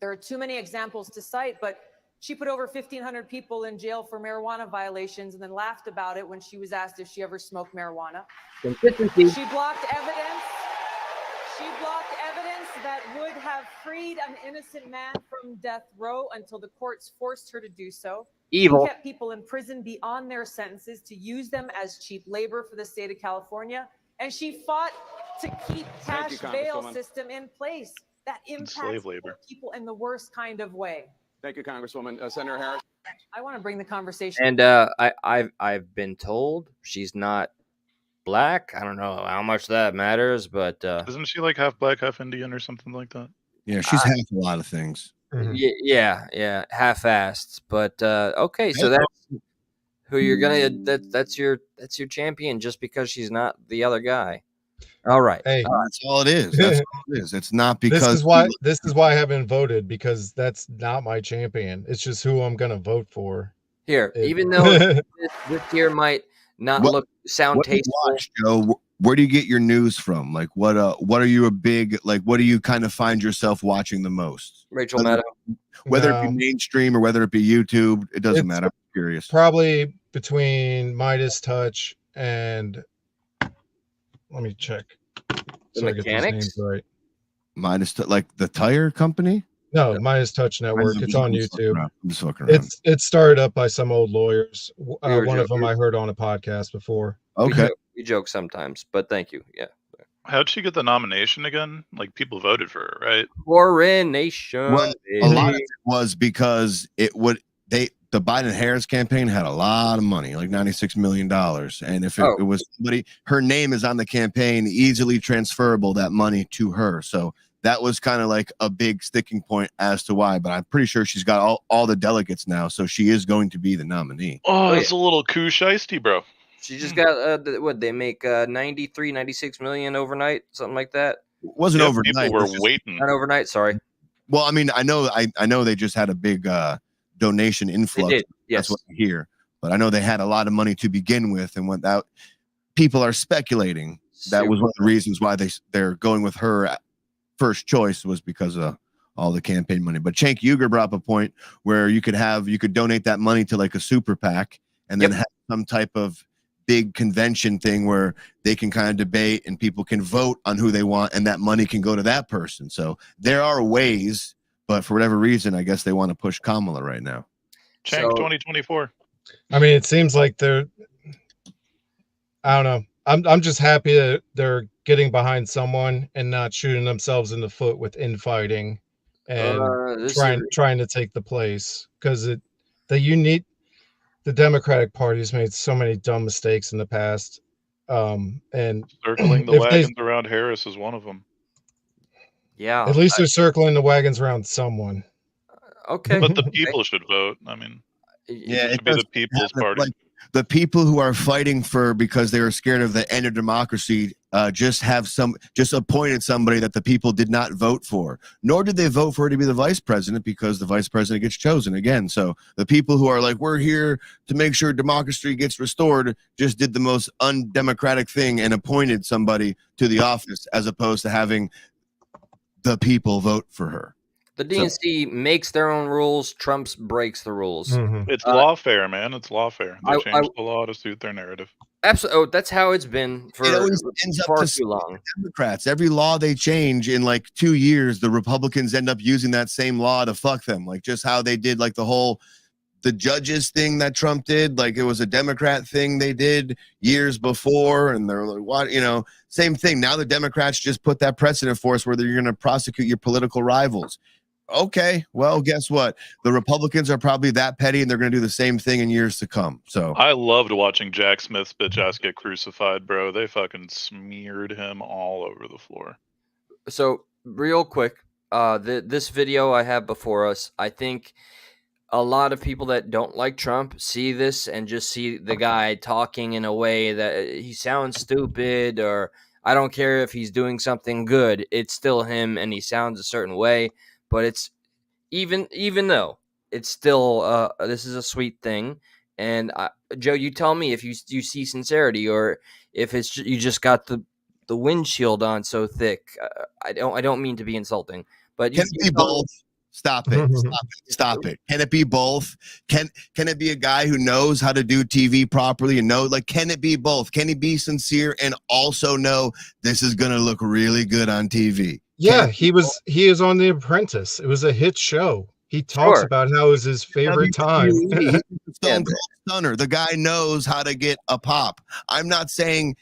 There are too many examples to cite, but she put over 1,500 people in jail for marijuana violations and then laughed about it when she was asked if she ever smoked marijuana. Consistency. She blocked evidence. She blocked evidence that would have freed an innocent man from death row until the courts forced her to do so. Evil. She kept people in prison beyond their sentences to use them as cheap labor for the state of California. And she fought to keep cash bail system in place that impacts people in the worst kind of way. Thank you, Congresswoman. Senator Harris. I want to bring the conversation. And I've been told she's not Black. I don't know how much that matters, but isn't she like half Black, half Indian, or something like that? Yeah, she's half a lot of things. Yeah, half-assed. But okay, so that's who you're gonna. That's your champion, just because she's not the other guy. All right. Hey, that's all it is. That's all it is. It's not because this is why I haven't voted, because that's not my champion. It's just who I'm gonna vote for. Here, even though this year might not sound tasteful. Watch, Joe? Where do you get your news from? Like, what are you what do you kind of find yourself watching the most? Rachel Maddow. Whether it be mainstream or whether it be YouTube, it doesn't matter. I'm curious. Probably between Midas Touch and let me check. The so I get these Mechanics? names right. Midas, like the tire company? No, Midas Touch Network. It's on YouTube. I'm just fucking around. It's started up by some old lawyers. were One of them joking. I heard on a podcast before. Okay. We joke sometimes, but thank you. Yeah. How'd she get the nomination again? Like, people voted for her, right? Coronation. Well, a lot of it was because the Biden-Harris campaign had a lot of money, like $96 million. And if it was somebody, her name is on the campaign, easily transferable, that money to her. So that was kind of like a big sticking point as to why. But I'm pretty sure she's got all the delegates now. So she is going to be the nominee. Oh, it's a little coup shiesty, bro. She just got what they make 96 million overnight, something like that. It wasn't overnight. People were waiting. Not overnight. Sorry. Well, I mean, I know they just had a big donation influx. They did, yes. That's what I hear. But I know they had a lot of money to begin with, and without people are speculating that was one of the reasons why they're going with her first choice was because of all the campaign money. But Cenk Uygur brought up a point where you could donate that money to like a super PAC and then have some type of big convention thing where they can kind of debate and people can vote on who they want, and that money can go to that person. So there are ways, but for whatever reason, I guess they want to push Kamala right now. Cenk 2024. I mean, it seems like I don't know. I'm just happy that they're getting behind someone and not shooting themselves in the foot with infighting and trying to take the place, because the Democratic Party has made so many dumb mistakes in the past. And Circling the wagons around Harris is one of them. Yeah. At least they're circling the wagons around someone. Okay. But the people should vote. I mean, yeah, it should be the People's Party. Like the people who are fighting because they are scared of the end of democracy just appointed somebody that the people did not vote for, nor did they vote for her to be the vice president, because the vice president gets chosen again. So the people who are like, we're here to make sure democracy gets restored, just did the most undemocratic thing and appointed somebody to the office, as opposed to having the people vote for her. The DNC makes their own rules. Trump's breaks the rules. It's lawfare, man. It's lawfare. They I- change the law to suit their narrative. Absolutely. Oh, that's how it's been for It always ends up far to too long. Democrats. Every law they change in like 2 years, the Republicans end up using that same law to fuck them. Like just how they did like the judges thing that Trump did. Like it was a Democrat thing they did years before, and they're like, what, same thing. Now the Democrats just put that precedent for us where you're going to prosecute your political rivals. Okay, well, guess what? The Republicans are probably that petty, and they're going to do the same thing in years to come. So I loved watching Jack Smith's bitch ass get crucified, bro. They fucking smeared him all over the floor. So real quick, this video I have before us, I think a lot of people that don't like Trump see this and just see the guy talking in a way that he sounds stupid, or I don't care if he's doing something good. It's still him, and he sounds a certain way. But it's even though it's still this is a sweet thing. And Joe, you tell me if you see sincerity, or if it's you just got the windshield on so thick. I don't mean to be insulting, but can it be both? Stop it! Stop it! Can it be both? Can it be a guy who knows how to do TV properly and can it be both? Can he be sincere and also know this is gonna look really good on TV? Yeah, he is on The Apprentice. It was a hit show. He talks about how it was his favorite time. Stone Cold Stunner. The guy knows how to get a pop. I'm not saying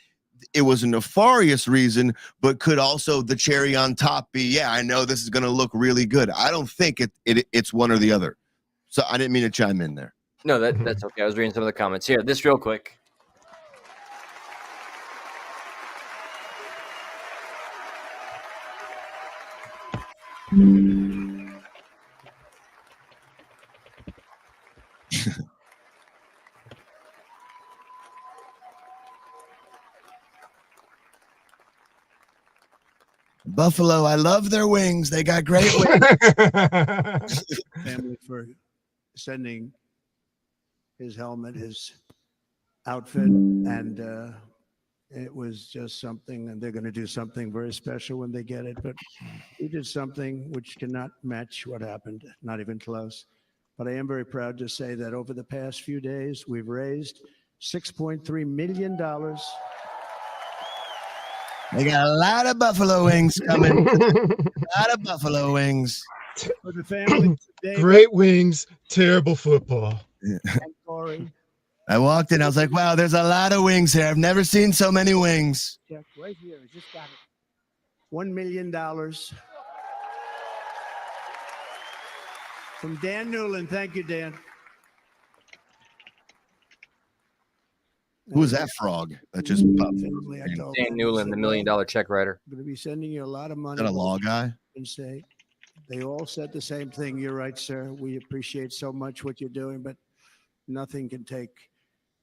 it was a nefarious reason, but could also the cherry on top be, yeah, I know this is going to look really good. I don't think it's one or the other. So I didn't mean to chime in there. No, that's okay. I was reading some of the comments here. This real quick. Buffalo, I love their wings. They got great wings. Family for sending his helmet, his outfit, and it was just something, and they're going to do something very special when they get it. But he did something which cannot match what happened, not even close. But I am very proud to say that over the past few days, we've raised $6.3 million. They got a lot of buffalo wings coming. A lot of buffalo wings. For the family today. Great wings, terrible football. And Corey. I walked in, I was like, wow, there's a lot of wings here. I've never seen so many wings. Check right here. I just got it. $1 million from Dan Newland. Thank you, Dan. Who was that frog that just popped in? Dan Newland, the $1 million check writer. I'm going to be sending you a lot of money. Is that a law guy? And say, they all said the same thing. You're right, sir. We appreciate so much what you're doing, but nothing can take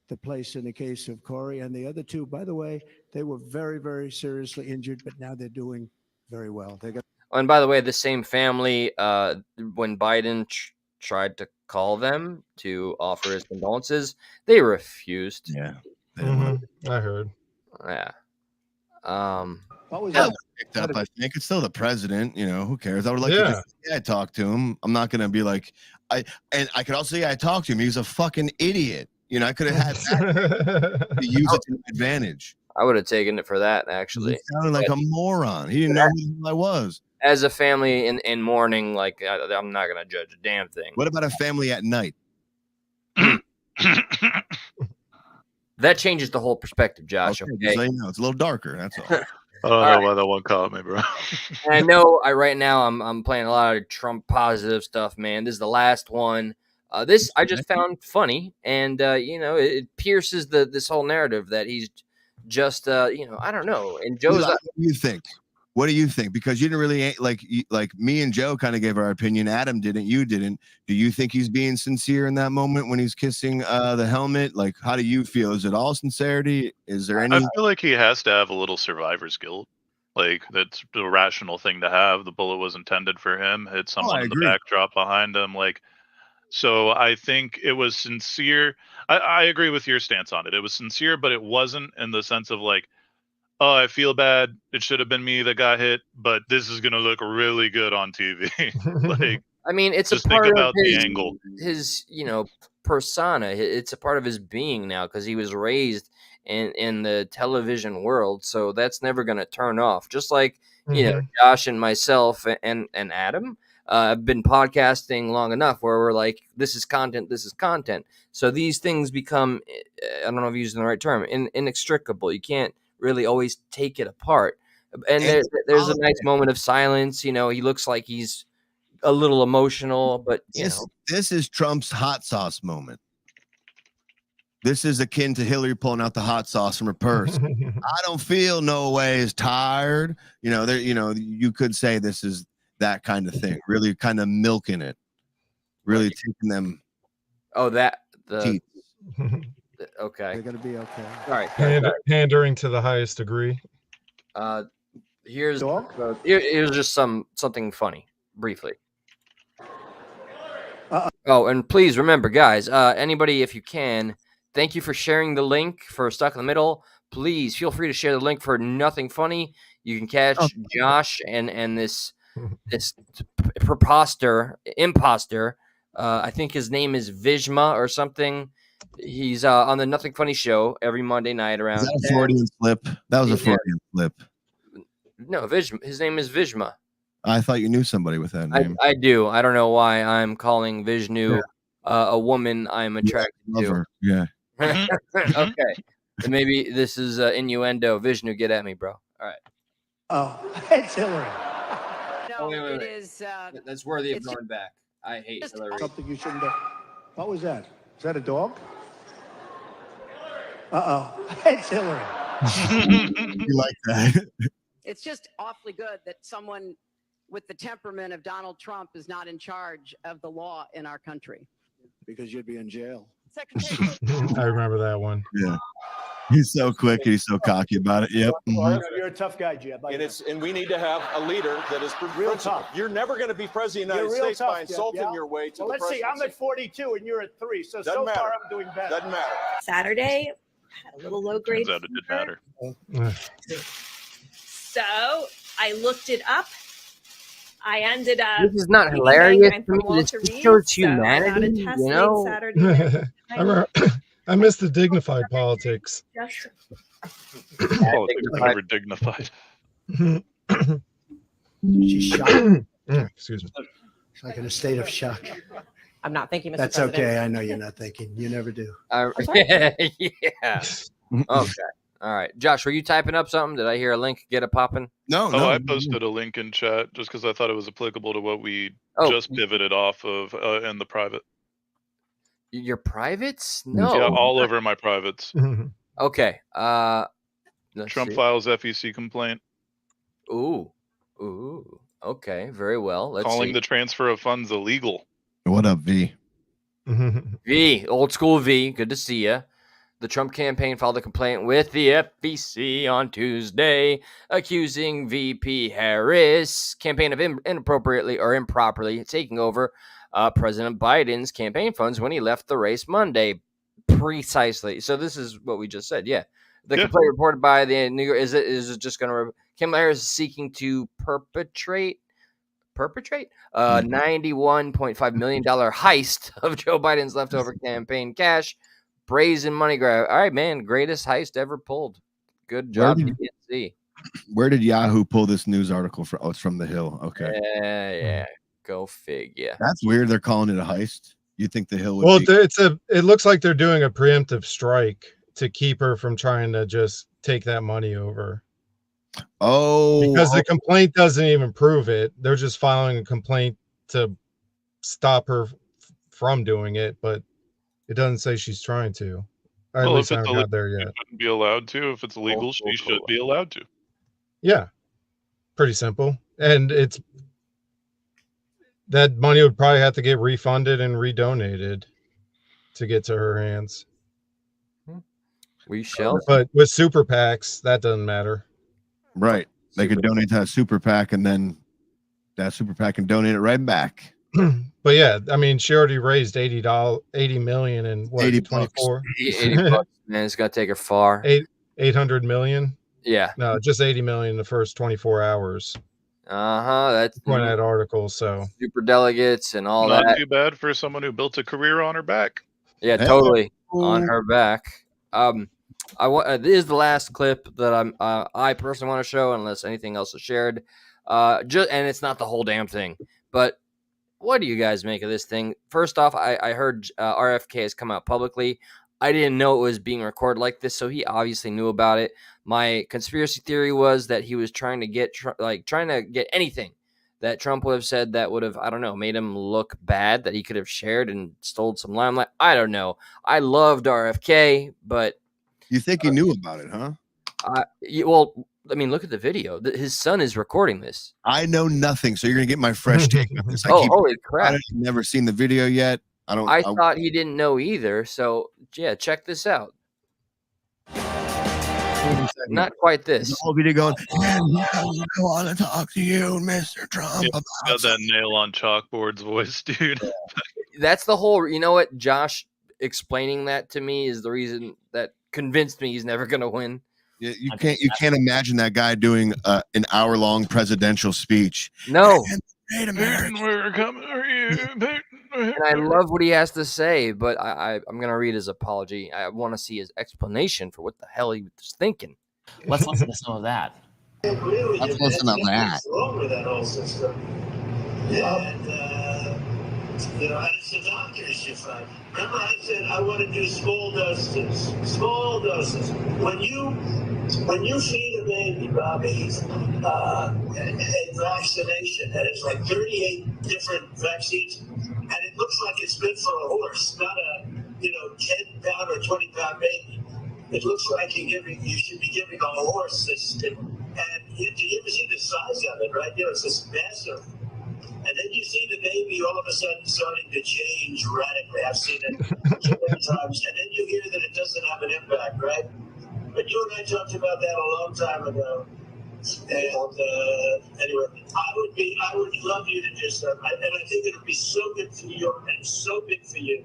the place in the case of Corey and the other two. By the way, they were very, very seriously injured, but now they're doing very well. They got. Oh, and by the way, the same family, when Biden tried to call them to offer his condolences, they refused. Yeah, I heard. Yeah. What was Yeah, that? picked up, I think it's still the president. Who cares? I would like Yeah. to just say I talked to him. I'm not gonna be like I could also say I talked to him. He was a fucking idiot. I could have had that to use it to my advantage. I would have taken it for that, actually. He sounded like a moron. He didn't know who I was. As a family in mourning, like I'm not gonna judge a damn thing. What about a family at night? That changes the whole perspective, Josh. Okay, Okay. just so you know, it's a little darker. That's all. I don't know why that one caught me, bro. And I know right now I'm playing a lot of Trump positive stuff, man. This is the last one. This I just found funny, and it pierces this whole narrative that he's just I don't know. And Joe's What do you think? What do you think? Because you didn't really like me and Joe kind of gave our opinion. Adam didn't. You didn't. Do you think he's being sincere in that moment when he's kissing the helmet? Like, how do you feel? Is it all sincerity? Is there any? I feel like he has to have a little survivor's guilt. Like, that's the rational thing to have. The bullet was intended for him. Hit someone in the backdrop behind him. Like, so I think it was sincere. I agree with your stance on it. It was sincere, but it wasn't in the sense of like, oh, I feel bad. It should have been me that got hit, but this is gonna look really good on TV. Like, I mean, it's just a part think of about the angle. his, persona. It's a part of his being now because he was raised in the television world. So that's never going to turn off. Just like, Josh and myself and Adam have been podcasting long enough where we're like, this is content, this is content. So these things become, I don't know if I'm using the right term, inextricable. You can't really always take it apart. And there's a nice moment of silence. He looks like he's a little emotional, but this is Trump's hot sauce moment. This is akin to Hillary pulling out the hot sauce from her purse. I don't feel no way as tired. You could say this is that kind of thing. Really kind of milking it. Really taking them. Oh, teeth. Okay. They're gonna be okay. All right. Pandering to the highest degree. Here's just something funny, briefly. Oh, and please remember, guys, anybody, if you can, thank you for sharing the link for Stuck in the Middle. Please feel free to share the link for Nothing Funny. You can catch Josh and this imposter. I think his name is Vishma or something. He's on the Nothing Funny show every Monday night around. Is that a Freudian slip? That was a Freudian slip. No, Vishma. His name is Vishma. I thought you knew somebody with that name. I do. I don't know why I'm calling Vishnu a woman I'm attracted to. Yeah. Okay. And maybe this is innuendo. Vishnu, get at me, bro. All right. Oh, it's Hillary. No, wait. It is. That's worthy of going back. I hate Hillary. Something you shouldn't have. What was that? Is that a dog? It's Hillary. You like that? It's just awfully good that someone with the temperament of Donald Trump is not in charge of the law in our country. Because you'd be in jail. I remember that one. Yeah. He's so quick. He's so cocky about it. Yep. You're a tough guy, Jeb. And we need to have a leader that is real tough. You're never going to be president of the United States by insulting your way to the let's presidency. see. I'm at 42 and you're at 3. So Doesn't matter. far I'm doing better. Doesn't matter. Saturday, had a little low grade. Turns out it did matter. So I looked it up. I ended up. This is not hilarious to me. This shows humanity, you know? I miss the dignified politics. Politics are never dignified. She's shocked. Excuse me. She's like in a state of shock. I'm not thinking, Mr. That's President. okay. I know you're not thinking. You never do. Yeah. Okay. All right. Josh, were you typing up something? Did I hear a link get it popping? No. I posted a link in chat just because I thought it was applicable to what we just pivoted off of in the private. Your privates? No. Yeah, all over my privates. Okay. Trump files FEC complaint. Ooh. Okay. Very well. Let's Calling see. the transfer of funds illegal. What up, V? V, old school V. Good to see you. The Trump campaign filed a complaint with the FEC on Tuesday, accusing VP Harris' campaign of inappropriately or improperly taking over President Biden's campaign funds when he left the race Monday. Precisely. So this is what we just said. Yeah. The complaint reported by the New York is it just going to Kamala Harris is seeking to perpetrate $91.5 million heist of Joe Biden's leftover campaign cash. Brazen money grab. All right, man. Greatest heist ever pulled. Good job, DNC. Where did Yahoo pull this news article from? Oh, it's from The Hill. Okay. Yeah. Go fig. Yeah. That's weird. They're calling it a heist. You think The Hill would Well, be... it looks like they're doing a preemptive strike to keep her from trying to just take that money over. Oh. Because the complaint doesn't even prove it. They're just filing a complaint to stop her from doing it, but it doesn't say she's trying to. Or at least I haven't got there yet. She shouldn't be allowed to. If it's illegal, she should be allowed to. Yeah. pretty simple. And that money would probably have to get refunded and redonated to get to her hands. We shall. But with super PACs, that doesn't matter. Right. They could donate to that super PAC, and then that super PAC can donate it right back. But yeah, I mean, she already raised $80 million in what, 80 24? 80 bucks, man. It's got to take her far. 800 million? Yeah. No, just 80 million in the first 24 hours. That's Point that article. So super delegates and all Not that. too bad for someone who built a career on her back. Yeah, totally on her back. This is the last clip that I personally want to show, unless anything else is shared. And it's not the whole damn thing. But what do you guys make of this thing? First off, I heard RFK has come out publicly. I didn't know it was being recorded like this, so he obviously knew about it. My conspiracy theory was that he was trying to get anything that Trump would have said that would have, I don't know, made him look bad, that he could have shared and stole some limelight. I don't know. I loved RFK, but you think he knew about it, huh? Well, I mean, look at the video. His son is recording this. I know nothing, so you're gonna get my fresh take on this. Holy crap! I've never seen the video yet. I thought he didn't know either. So yeah, check this out. Not quite this. The whole video going, I want to talk to you, Mr. Trump. Yeah, got that nail on chalkboard's voice, dude. That's the whole. You know what? Josh explaining that to me is the reason that convinced me he's never gonna win. Yeah, you can't imagine that guy doing an hour-long presidential speech. No. Great America. We're coming for you. And I love what he has to say, but I'm going to read his apology. I want to see his explanation for what the hell he was thinking. Let's listen to some of that. Let's listen to that. Wrong with that whole system. And, it's the doctors you find. Remember I said I want to do small doses. Small doses. When you feed a baby, Bobby, a vaccination, and it's like 38 different vaccines, and it looks like it's meant for a horse, not a 10-pound or 20-pound baby. It looks like you should be giving a horse this, and you ever see the size of it, right? It's this massive. And then you see the baby all of a sudden starting to change radically. I've seen it so many times. And then you hear that it doesn't have an impact, right? But you and I talked about that a long time ago. And anyway, I would love you to do something. And I think it would be so good for you and so big for you.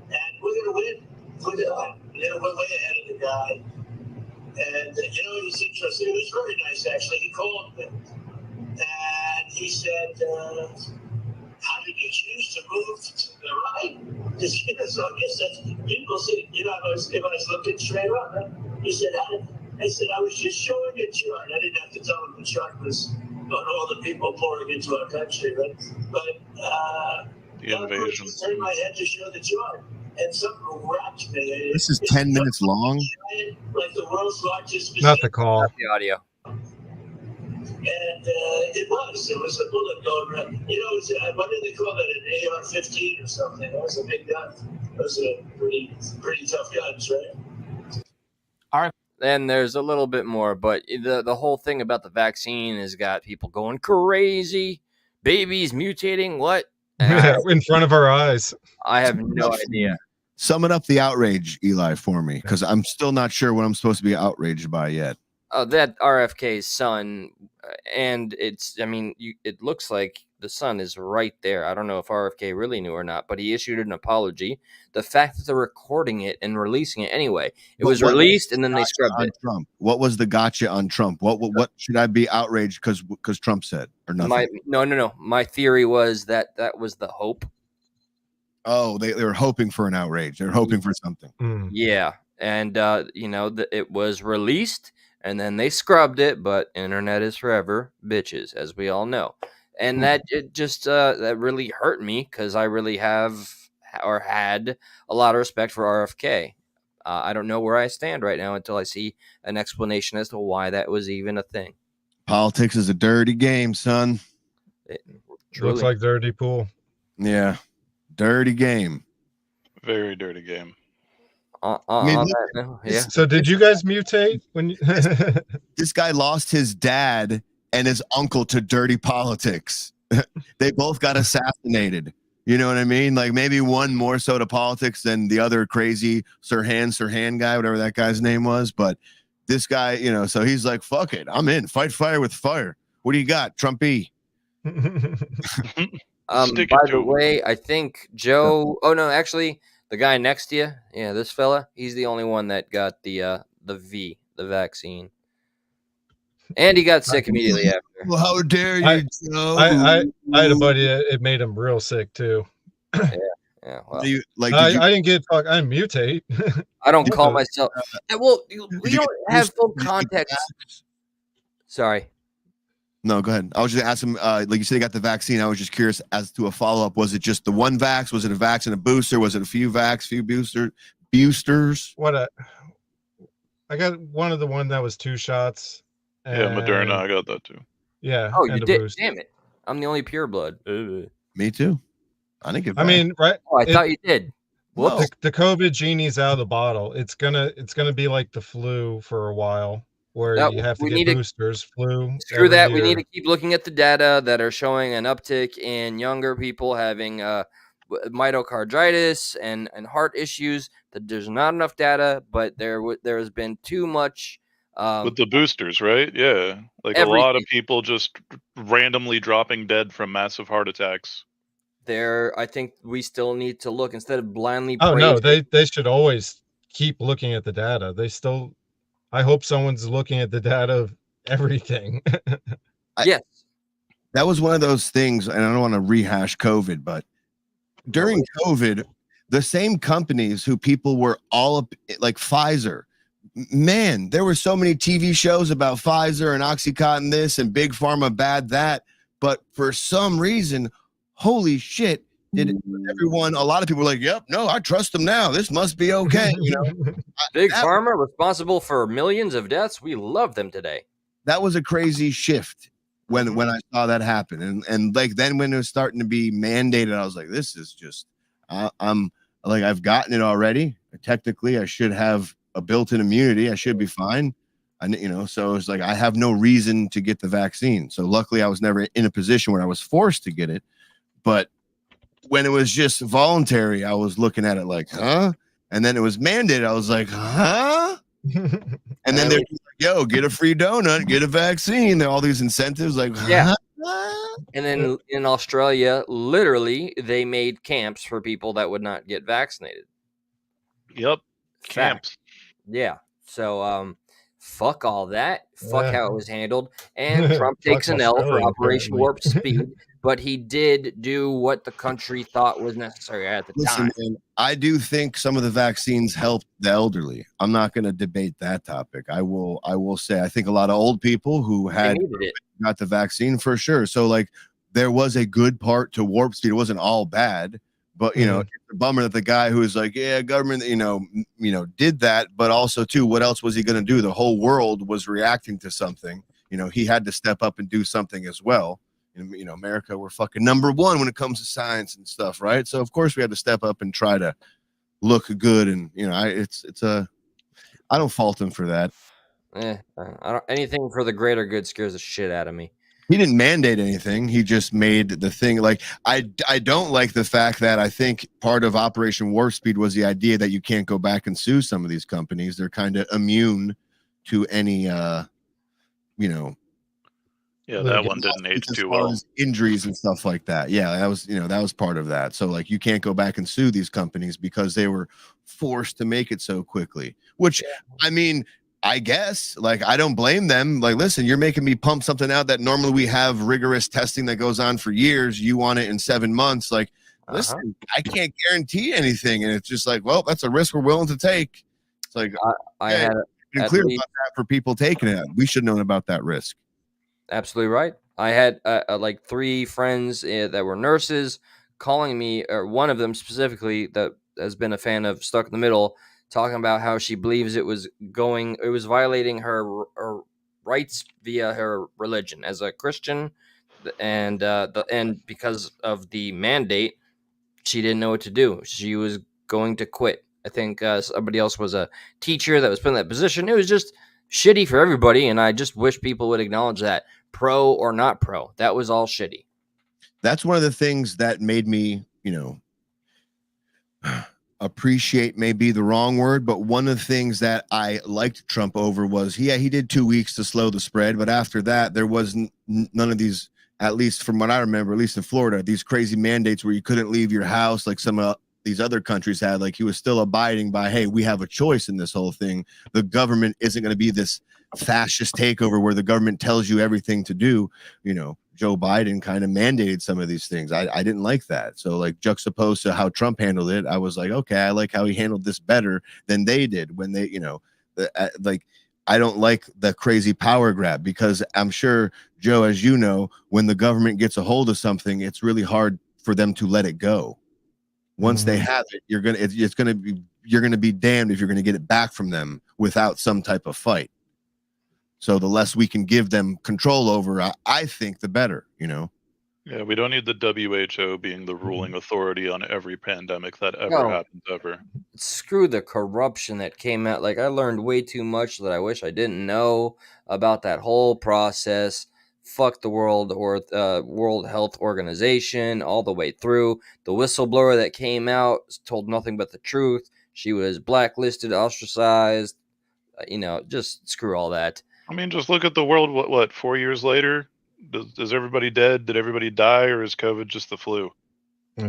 And we're going to win. We're way ahead of the guy. And, it was interesting. It was very nice, actually. He called me. And he said, how did you choose to move to the right? So I guess that's, people say, if I was looking straight up, he said, I said, I was just showing a chart. I didn't have to tell him the chart was on all the people pouring into our country, right? But the invasion. I turned my head to show the chart. And something wrapped me. This is 10 minutes long. Like the world's largest. Not the call. Not the audio. And it was a bullet going around. What did they call that? An AR-15 or something? That was a big gun. Those are pretty tough guns, right? And there's a little bit more, but the whole thing about the vaccine has got people going crazy. Babies mutating, what? In front of our eyes. I have no idea. Sum up the outrage, Eli, for me, because I'm still not sure what I'm supposed to be outraged by yet. That RFK's son, and it looks like the son is right there. I don't know if RFK really knew or not, but he issued an apology. The fact that they're recording it and releasing it anyway, it was released and then they scrubbed it. Trump. What was the gotcha on Trump? What should I be outraged because Trump said or nothing? No. My theory was that was the hope. Oh, they were hoping for an outrage. They're hoping for something. Yeah, and it was released. And then they scrubbed it, but internet is forever, bitches, as we all know. And that that really hurt me because I really have or had a lot of respect for RFK. I don't know where I stand right now until I see an explanation as to why that was even a thing. Politics is a dirty game, son. Looks like dirty pool. Yeah, dirty game. Very dirty game. So did you guys mutate when this guy lost his dad and his uncle to dirty politics. They both got assassinated. You know what I mean? Like maybe one more so to politics than the other crazy Sirhan guy, whatever that guy's name was. But this guy, you know, so he's like, fuck it. I'm in. Fight fire with fire. What do you got, Trumpy? By the way, I think Joe. Oh no, actually, the guy next to you, yeah, this fella, he's the only one that got the vaccine, and he got sick immediately after. Well, how dare you, Joe? I had a buddy that it made him real sick too. Yeah. Well, I didn't get talk. I mutate. I don't call myself. Well, we don't have full context. Sorry. No, go ahead. I was just asking, like you said, you got the vaccine. I was just curious as to a follow-up. Was it just the one vax? Was it a vax and a booster? Was it a few vax, few boosters? I got one of the one that was 2 shots. Yeah, Moderna. I got that too. Yeah. Oh, you and a did? boost. Damn it! I'm the only pure blood. Me too. I didn't get. I mean, right? Oh, I thought you did. Well, the COVID genie's out of the bottle. It's gonna be like the flu for a while, where you have to get boosters. Flu. Screw that. Year. We need to keep looking at the data that are showing an uptick in younger people having myocarditis and heart issues. That there's not enough data, but there has been too much. With the boosters, right? Yeah. Like a lot of people just randomly dropping dead from massive heart attacks. I think we still need to look instead of blindly. Oh no, they should always keep looking at the data. I hope someone's looking at the data of everything. Yes. That was one of those things, and I don't want to rehash COVID, but during COVID, the same companies who people were all up, like Pfizer, man, there were so many TV shows about Pfizer and Oxycontin this and Big Pharma bad that, but for some reason, holy shit, a lot of people were like, yep, no, I trust them now. This must be okay. You know, Big Pharma responsible for millions of deaths. We love them today. That was a crazy shift when I saw that happen. And like then when it was starting to be mandated, I was like, this is just I'm like, I've gotten it already. Technically, I should have a built-in immunity. I should be fine. So it's like I have no reason to get the vaccine. So luckily I was never in a position where I was forced to get it. But when it was just voluntary, I was looking at it like, huh? And then it was mandated. I was like, huh? And then they're like, yo, get a free donut, get a vaccine. There are all these incentives like, yeah. Huh? And then in Australia, literally, they made camps for people that would not get vaccinated. Yep. Camps. Yeah. So, fuck all that. Fuck how it was handled. And Trump takes an L for Operation Warp Speed. But he did do what the country thought was necessary at the time. Man, I do think some of the vaccines helped the elderly. I'm not going to debate that topic. I will say I think a lot of old people who got the vaccine for sure. So like there was a good part to Warp Speed. It wasn't all bad, but you know, it's a bummer that the guy who was like, yeah, government, did that, but also too, what else was he going to do? The whole world was reacting to something. He had to step up and do something as well. America, we're fucking number one when it comes to science and stuff, right? So of course we had to step up and try to look good, and I don't fault him for that. Anything for the greater good scares the shit out of me. He didn't mandate anything. He just made the thing. Like I don't like the fact that I think part of Operation Warp Speed was the idea that you can't go back and sue some of these companies. They're kind of immune to any Yeah, that one didn't age too well. Injuries and stuff like that. Yeah, that was part of that. So like you can't go back and sue these companies because they were forced to make it so quickly. Which I mean, I guess like I don't blame them. Like, listen, you're making me pump something out that normally we have rigorous testing that goes on for years. You want it in 7 months. Like, listen, I can't guarantee anything. And it's just like, well, that's a risk we're willing to take. It's like I had been clear about that for people taking it. We should have known about that risk. Absolutely right. I had like 3 friends that were nurses calling me, or one of them specifically that has been a fan of Stuck in the Middle, talking about how she believes it was violating her rights via her religion as a Christian, and because of the mandate, she didn't know what to do. She was going to quit. I think somebody else was a teacher that was put in that position. It was just shitty for everybody, and I just wish people would acknowledge that. pro or not pro. That was all shitty. That's one of the things that made me, appreciate may be the wrong word, but one of the things that I liked Trump over was he did 2 weeks to slow the spread, but after that there was none of these, at least from what I remember, at least in Florida, these crazy mandates where you couldn't leave your house like some of these other countries had. Like, he was still abiding by, hey, we have a choice in this whole thing. The government isn't going to be this fascist takeover where the government tells you everything to do. Joe Biden kind of mandated some of these things. I didn't like that. So, like, juxtaposed to how Trump handled it, I was like, okay, I like how he handled this better than they did when they, like, I don't like the crazy power grab, because I'm sure, Joe, as you know, when the government gets a hold of something, it's really hard for them to let it go. Once they have it, you're going to be damned if you're going to get it back from them without some type of fight. So the less we can give them control over, I think the better, Yeah, we don't need the WHO being the ruling authority on every pandemic that ever No. happens ever. Screw the corruption that came out. Like, I learned way too much that I wish I didn't know about that whole process. Fuck the World Health Organization all the way through. The whistleblower that came out told nothing but the truth. She was blacklisted, ostracized. Just screw all that. I mean, just look at the world. What 4 years later? Is everybody dead? Did everybody die, or is COVID just the flu? Yeah,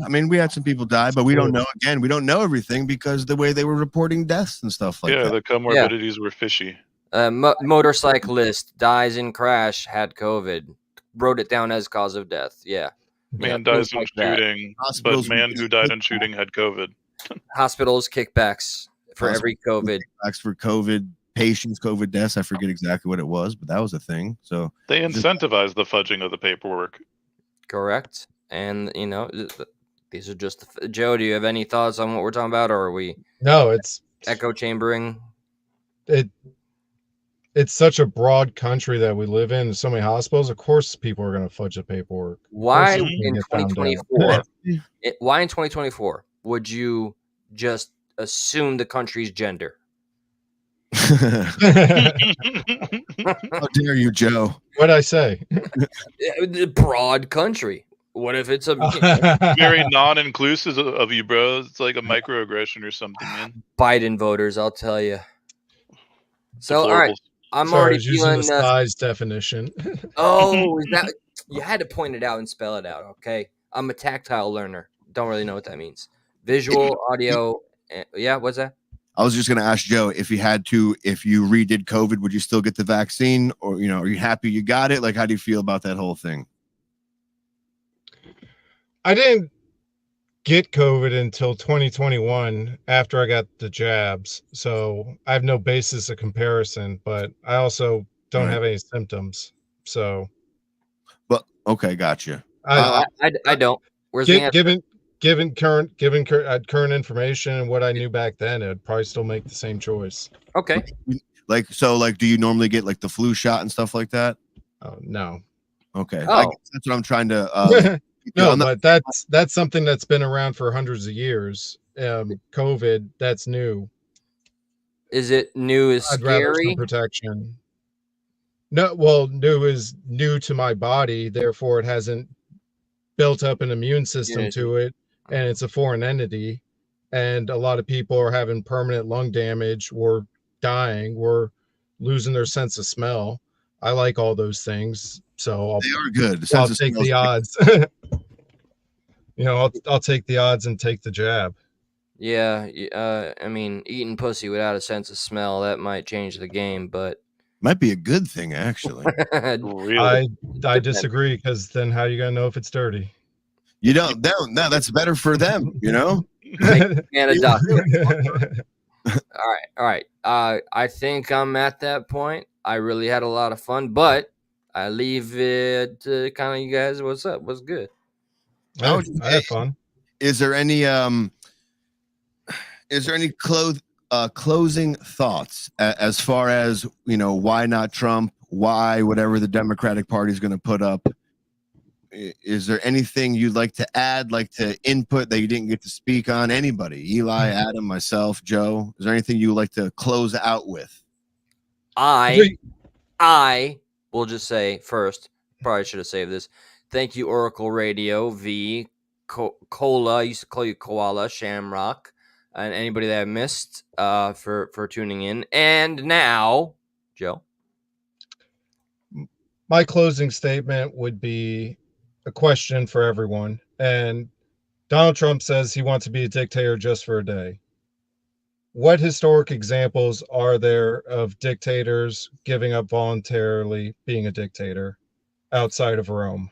I mean, we had some people die, but we don't know. Again, we don't know everything because the way they were reporting deaths and stuff like that. The comorbidities were fishy. Motorcyclist dies in crash, had COVID, wrote it down as cause of death. Yeah. Man dies in shooting, but man who died in shooting had COVID. Hospitals kickbacks for every COVID. Kickbacks for COVID patients, COVID deaths. I forget exactly what it was, but that was a thing. So they incentivized the fudging of the paperwork. Correct. And these are just Joe. Do you have any thoughts on what we're talking about, or are we? No, it's echo chambering. It's such a broad country that we live in. So many hospitals. Of course, people are going to fudge the paperwork. Why in 2024? Why in 2024 would you just assume the country's gender? How dare you, Joe? What'd I say? Broad country. What if it's a very non-inclusive of you, bro? It's like a microaggression or something, man. Biden voters, I'll tell you. So, all right, I'm already using the size definition. Oh, is that you had to point it out and spell it out? Okay, I'm a tactile learner. Don't really know what that means. Visual, audio. Yeah, what's that? I was just going to ask Joe if you redid COVID, would you still get the vaccine, or are you happy you got it? Like, how do you feel about that whole thing? I didn't get COVID until 2021 after I got the jabs. So I have no basis of comparison, but I also don't have any symptoms. So, but okay, gotcha. I don't. Where's given current information and what I knew back then, it'd probably still make the same choice. Okay. Like, do you normally get like the flu shot and stuff like that? No. Okay. I guess that's what I'm trying to. No, but that's something that's been around for hundreds of years. COVID, that's new. Is it new? Is I'd rather scary? some protection. No, well, new is new to my body, therefore it hasn't built up an immune system to it, and it's a foreign entity. And a lot of people are having permanent lung damage, or dying, or losing their sense of smell. I like all those things, so they are good. I'll take the odds. I'll take the odds and take the jab. Yeah, I mean, eating pussy without a sense of smell, that might change the game, but might be a good thing, actually. I disagree, because then how are you gonna know if it's dirty? You don't. No, that's better for them. All right. I think I'm at that point. I really had a lot of fun, but I leave it to kind of you guys. What's up? What's good? I had fun. Is there any closing thoughts as far as why not Trump? Why whatever the Democratic Party is going to put up? Is there anything you'd like to add, like to input that you didn't get to speak on? Anybody? Eli, Adam, myself, Joe. Is there anything you would like to close out with? I we'll just say first, probably should have saved this. Thank you, Oracle Radio, V, Cola, I used to call you Koala, Shamrock, and anybody that I missed for tuning in. And now, Joe. My closing statement would be a question for everyone. And Donald Trump says he wants to be a dictator just for a day. What historic examples are there of dictators giving up voluntarily being a dictator outside of Rome?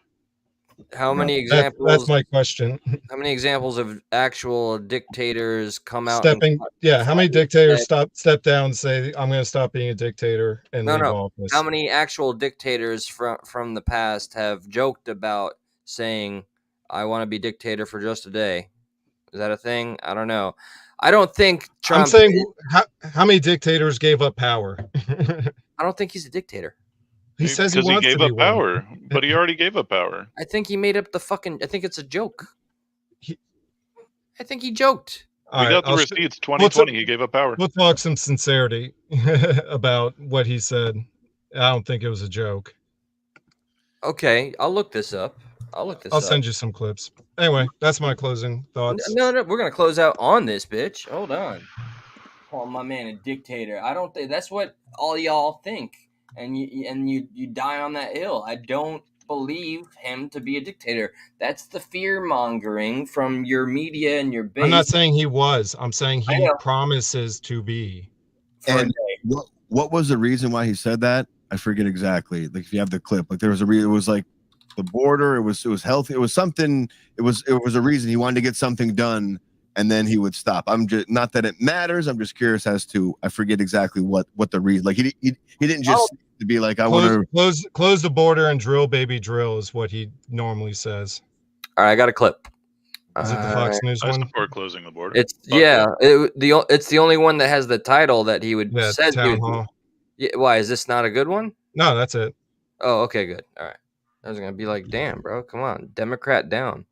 How many examples? That's my question. How many examples of actual dictators come out? How many dictators step down and say, I'm going to stop being a dictator and leave office? How many actual dictators from the past have joked about saying, I want to be dictator for just a day? Is that a thing? I don't know. I don't think Trump. I'm saying, how many dictators gave up power? I don't think he's a dictator. He says he wants gave to be up power, but he already gave up power. I think he made up I think it's a joke. I think he joked. We got the receipts. 2020, he gave up power. We'll talk some sincerity about what he said. I don't think it was a joke. Okay, I'll look this up. I'll send you some clips. Anyway, that's my closing thoughts. No, we're gonna close out on this, bitch. Hold on. Call my man a dictator. I don't think that's what all y'all think, and you die on that hill. I don't believe him to be a dictator. That's the fear mongering from your media and your base. I'm not saying he was. I'm saying he promises to be. And what was the reason why he said that? I forget exactly. Like if you have the clip, like there was a reason. It was like the border. It was healthy. It was something. It was a reason he wanted to get something done, and then he would stop. I'm just not that it matters. I'm just curious as to I forget exactly what the reason. Like he didn't just to be like I want to close the border and drill, baby, drill is what he normally says. All right, I got a clip. Is it the Fox News one? I support closing the border. It's it's the only one that has the title that he would says. Town hall. Yeah, why is this not a good one? No, that's it. Oh, okay, good. All right. I was gonna be like, damn, bro, come on, Democrat down.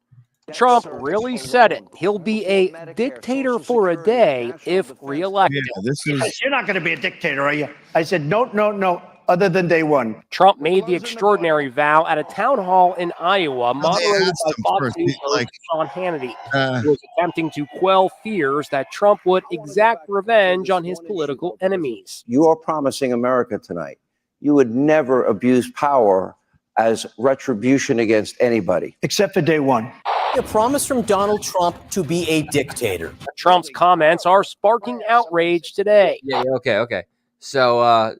Trump really said it. He'll be a dictator for a day if reelected. Yeah, You're not going to be a dictator, are you? I said, no, other than day one. Trump made the extraordinary vow at a town hall in Iowa, moderated by Fox News host Sean Hannity, who was attempting to quell fears that Trump would exact revenge on his political enemies. You are promising America tonight you would never abuse power as retribution against anybody. Except for day one. A promise from Donald Trump to be a dictator. Trump's comments are sparking outrage today. Yeah, okay. So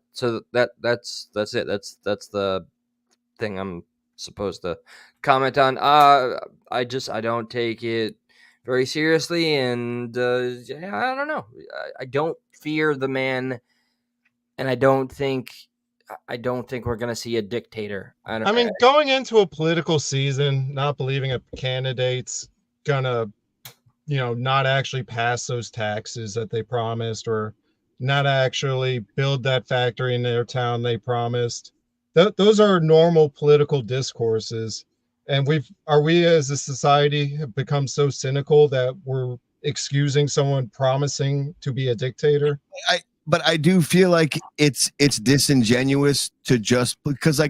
that's it. That's the thing I'm supposed to comment on. I don't take it very seriously, and I don't know. I don't fear the man, and I don't think we're gonna see a dictator. I mean, going into a political season, not believing a candidate's gonna, not actually pass those taxes that they promised, or not actually build that factory in their town they promised. Those are normal political discourses, and we as a society have become so cynical that we're excusing someone promising to be a dictator. But I do feel like it's disingenuous to just because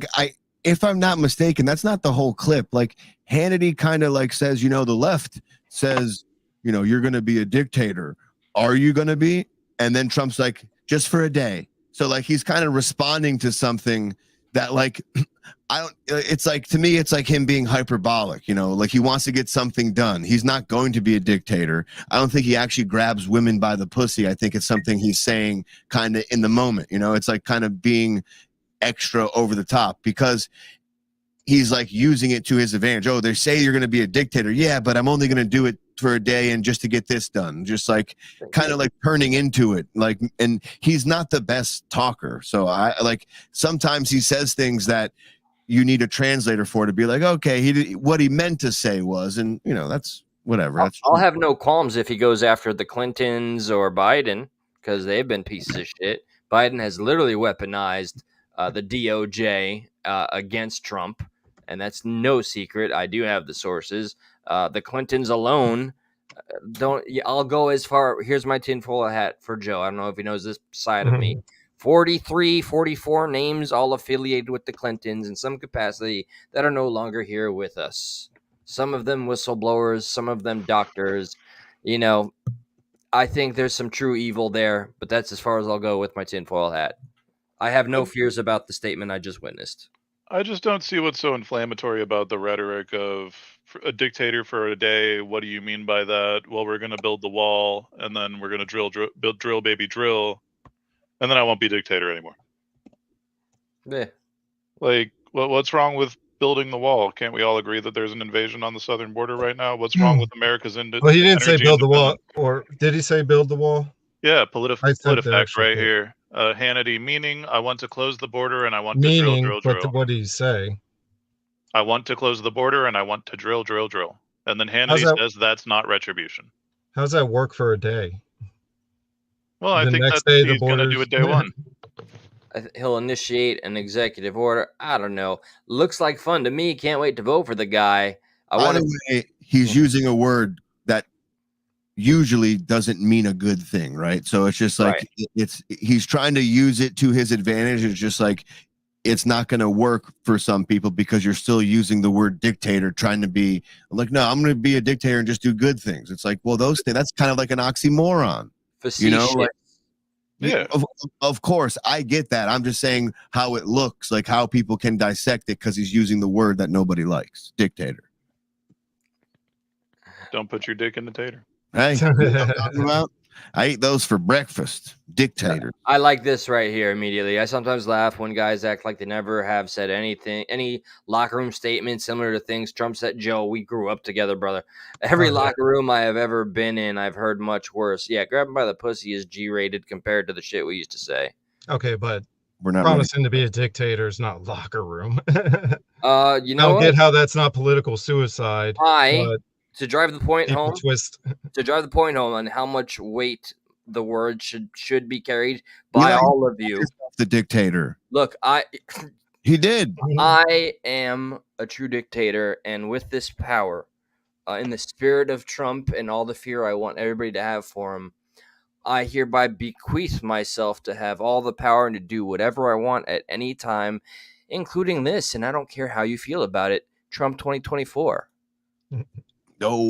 if I'm not mistaken, that's not the whole clip. Like Hannity kind of like says, the left says, you're going to be a dictator. Are you going to be? And then Trump's like, just for a day. So like he's kind of responding to something that like it's like to me it's like him being hyperbolic, like he wants to get something done. He's not going to be a dictator. I don't think he actually grabs women by the pussy. I think it's something he's saying kind of in the moment, it's like kind of being extra over the top because he's like using it to his advantage. Oh, they say you're going to be a dictator. Yeah, but I'm only going to do it for a day and just to get this done. Just like kind of like turning into it. Like, and he's not the best talker. So I like sometimes he says things that you need a translator for to be like, okay, what he meant to say was, and that's whatever. I'll have no qualms if he goes after the Clintons or Biden because they've been pieces of shit. Biden has literally weaponized the DOJ against Trump, and that's no secret. I do have the sources. The Clintons alone I'll go as far. Here's my tinfoil hat for Joe. I don't know if he knows this side of me, 43, 44 names all affiliated with the Clintons in some capacity that are no longer here with us. Some of them whistleblowers, some of them doctors. You know, I think there's some true evil there, but that's as far as I'll go with my tinfoil hat. I have no fears about the statement I just witnessed. I just don't see what's so inflammatory about the rhetoric of a dictator for a day. What do you mean by that? Well, we're going to build the wall, and then we're going to drill, baby, drill, and then I won't be dictator anymore. Yeah. Like, what's wrong with building the wall? Can't we all agree that there's an invasion on the southern border right now? What's wrong with America's Well, he didn't say energy build the wall, independence? or did he say build the wall? Yeah, I sent the PolitiFact actual right quote. here. Hannity, meaning I want to close the border and I want to Meaning, drill. what did he say? I want to close the border and I want to drill. And then How's Hannity that- says that's not retribution. How's that work for a day? Well, I The think next that day the he's going to do borders- it day one. He'll initiate an executive order. I don't know. Looks like fun to me. Can't wait to vote for the guy. By the way, he's using a word that usually doesn't mean a good thing, right? So it's just like he's trying to use it to his advantage. It's just like it's not going to work for some people because you're still using the word dictator, trying to be like, no, I'm going to be a dictator and just do good things. It's like, well, those things, that's kind of like an oxymoron, you know? Like, yeah, of course, I get that. I'm just saying how it looks, like how people can dissect it because he's using the word that nobody likes, dictator. Don't put your dick in the tater. Hey, you know what I'm talking about? I ate those for breakfast. Dictator. I like this right here immediately. I sometimes laugh when guys act like they never have said anything, any locker room statement similar to things Trump said. Joe, we grew up together, brother. Every locker room I have ever been in, I've heard much worse. Yeah, grabbing by the pussy is G-rated compared to the shit we used to say. Okay, but we're not promising to be a dictator is not locker room. You know I what? get how that's not political suicide. but To drive the point people home, twist. to drive the point home on how much weight the word should be carried by all of you. The dictator. Look, He did. I am a true dictator, and with this power, in the spirit of Trump and all the fear I want everybody to have for him, I hereby bequeath myself to have all the power and to do whatever I want at any time, including this, and I don't care how you feel about it. Trump 2024. No.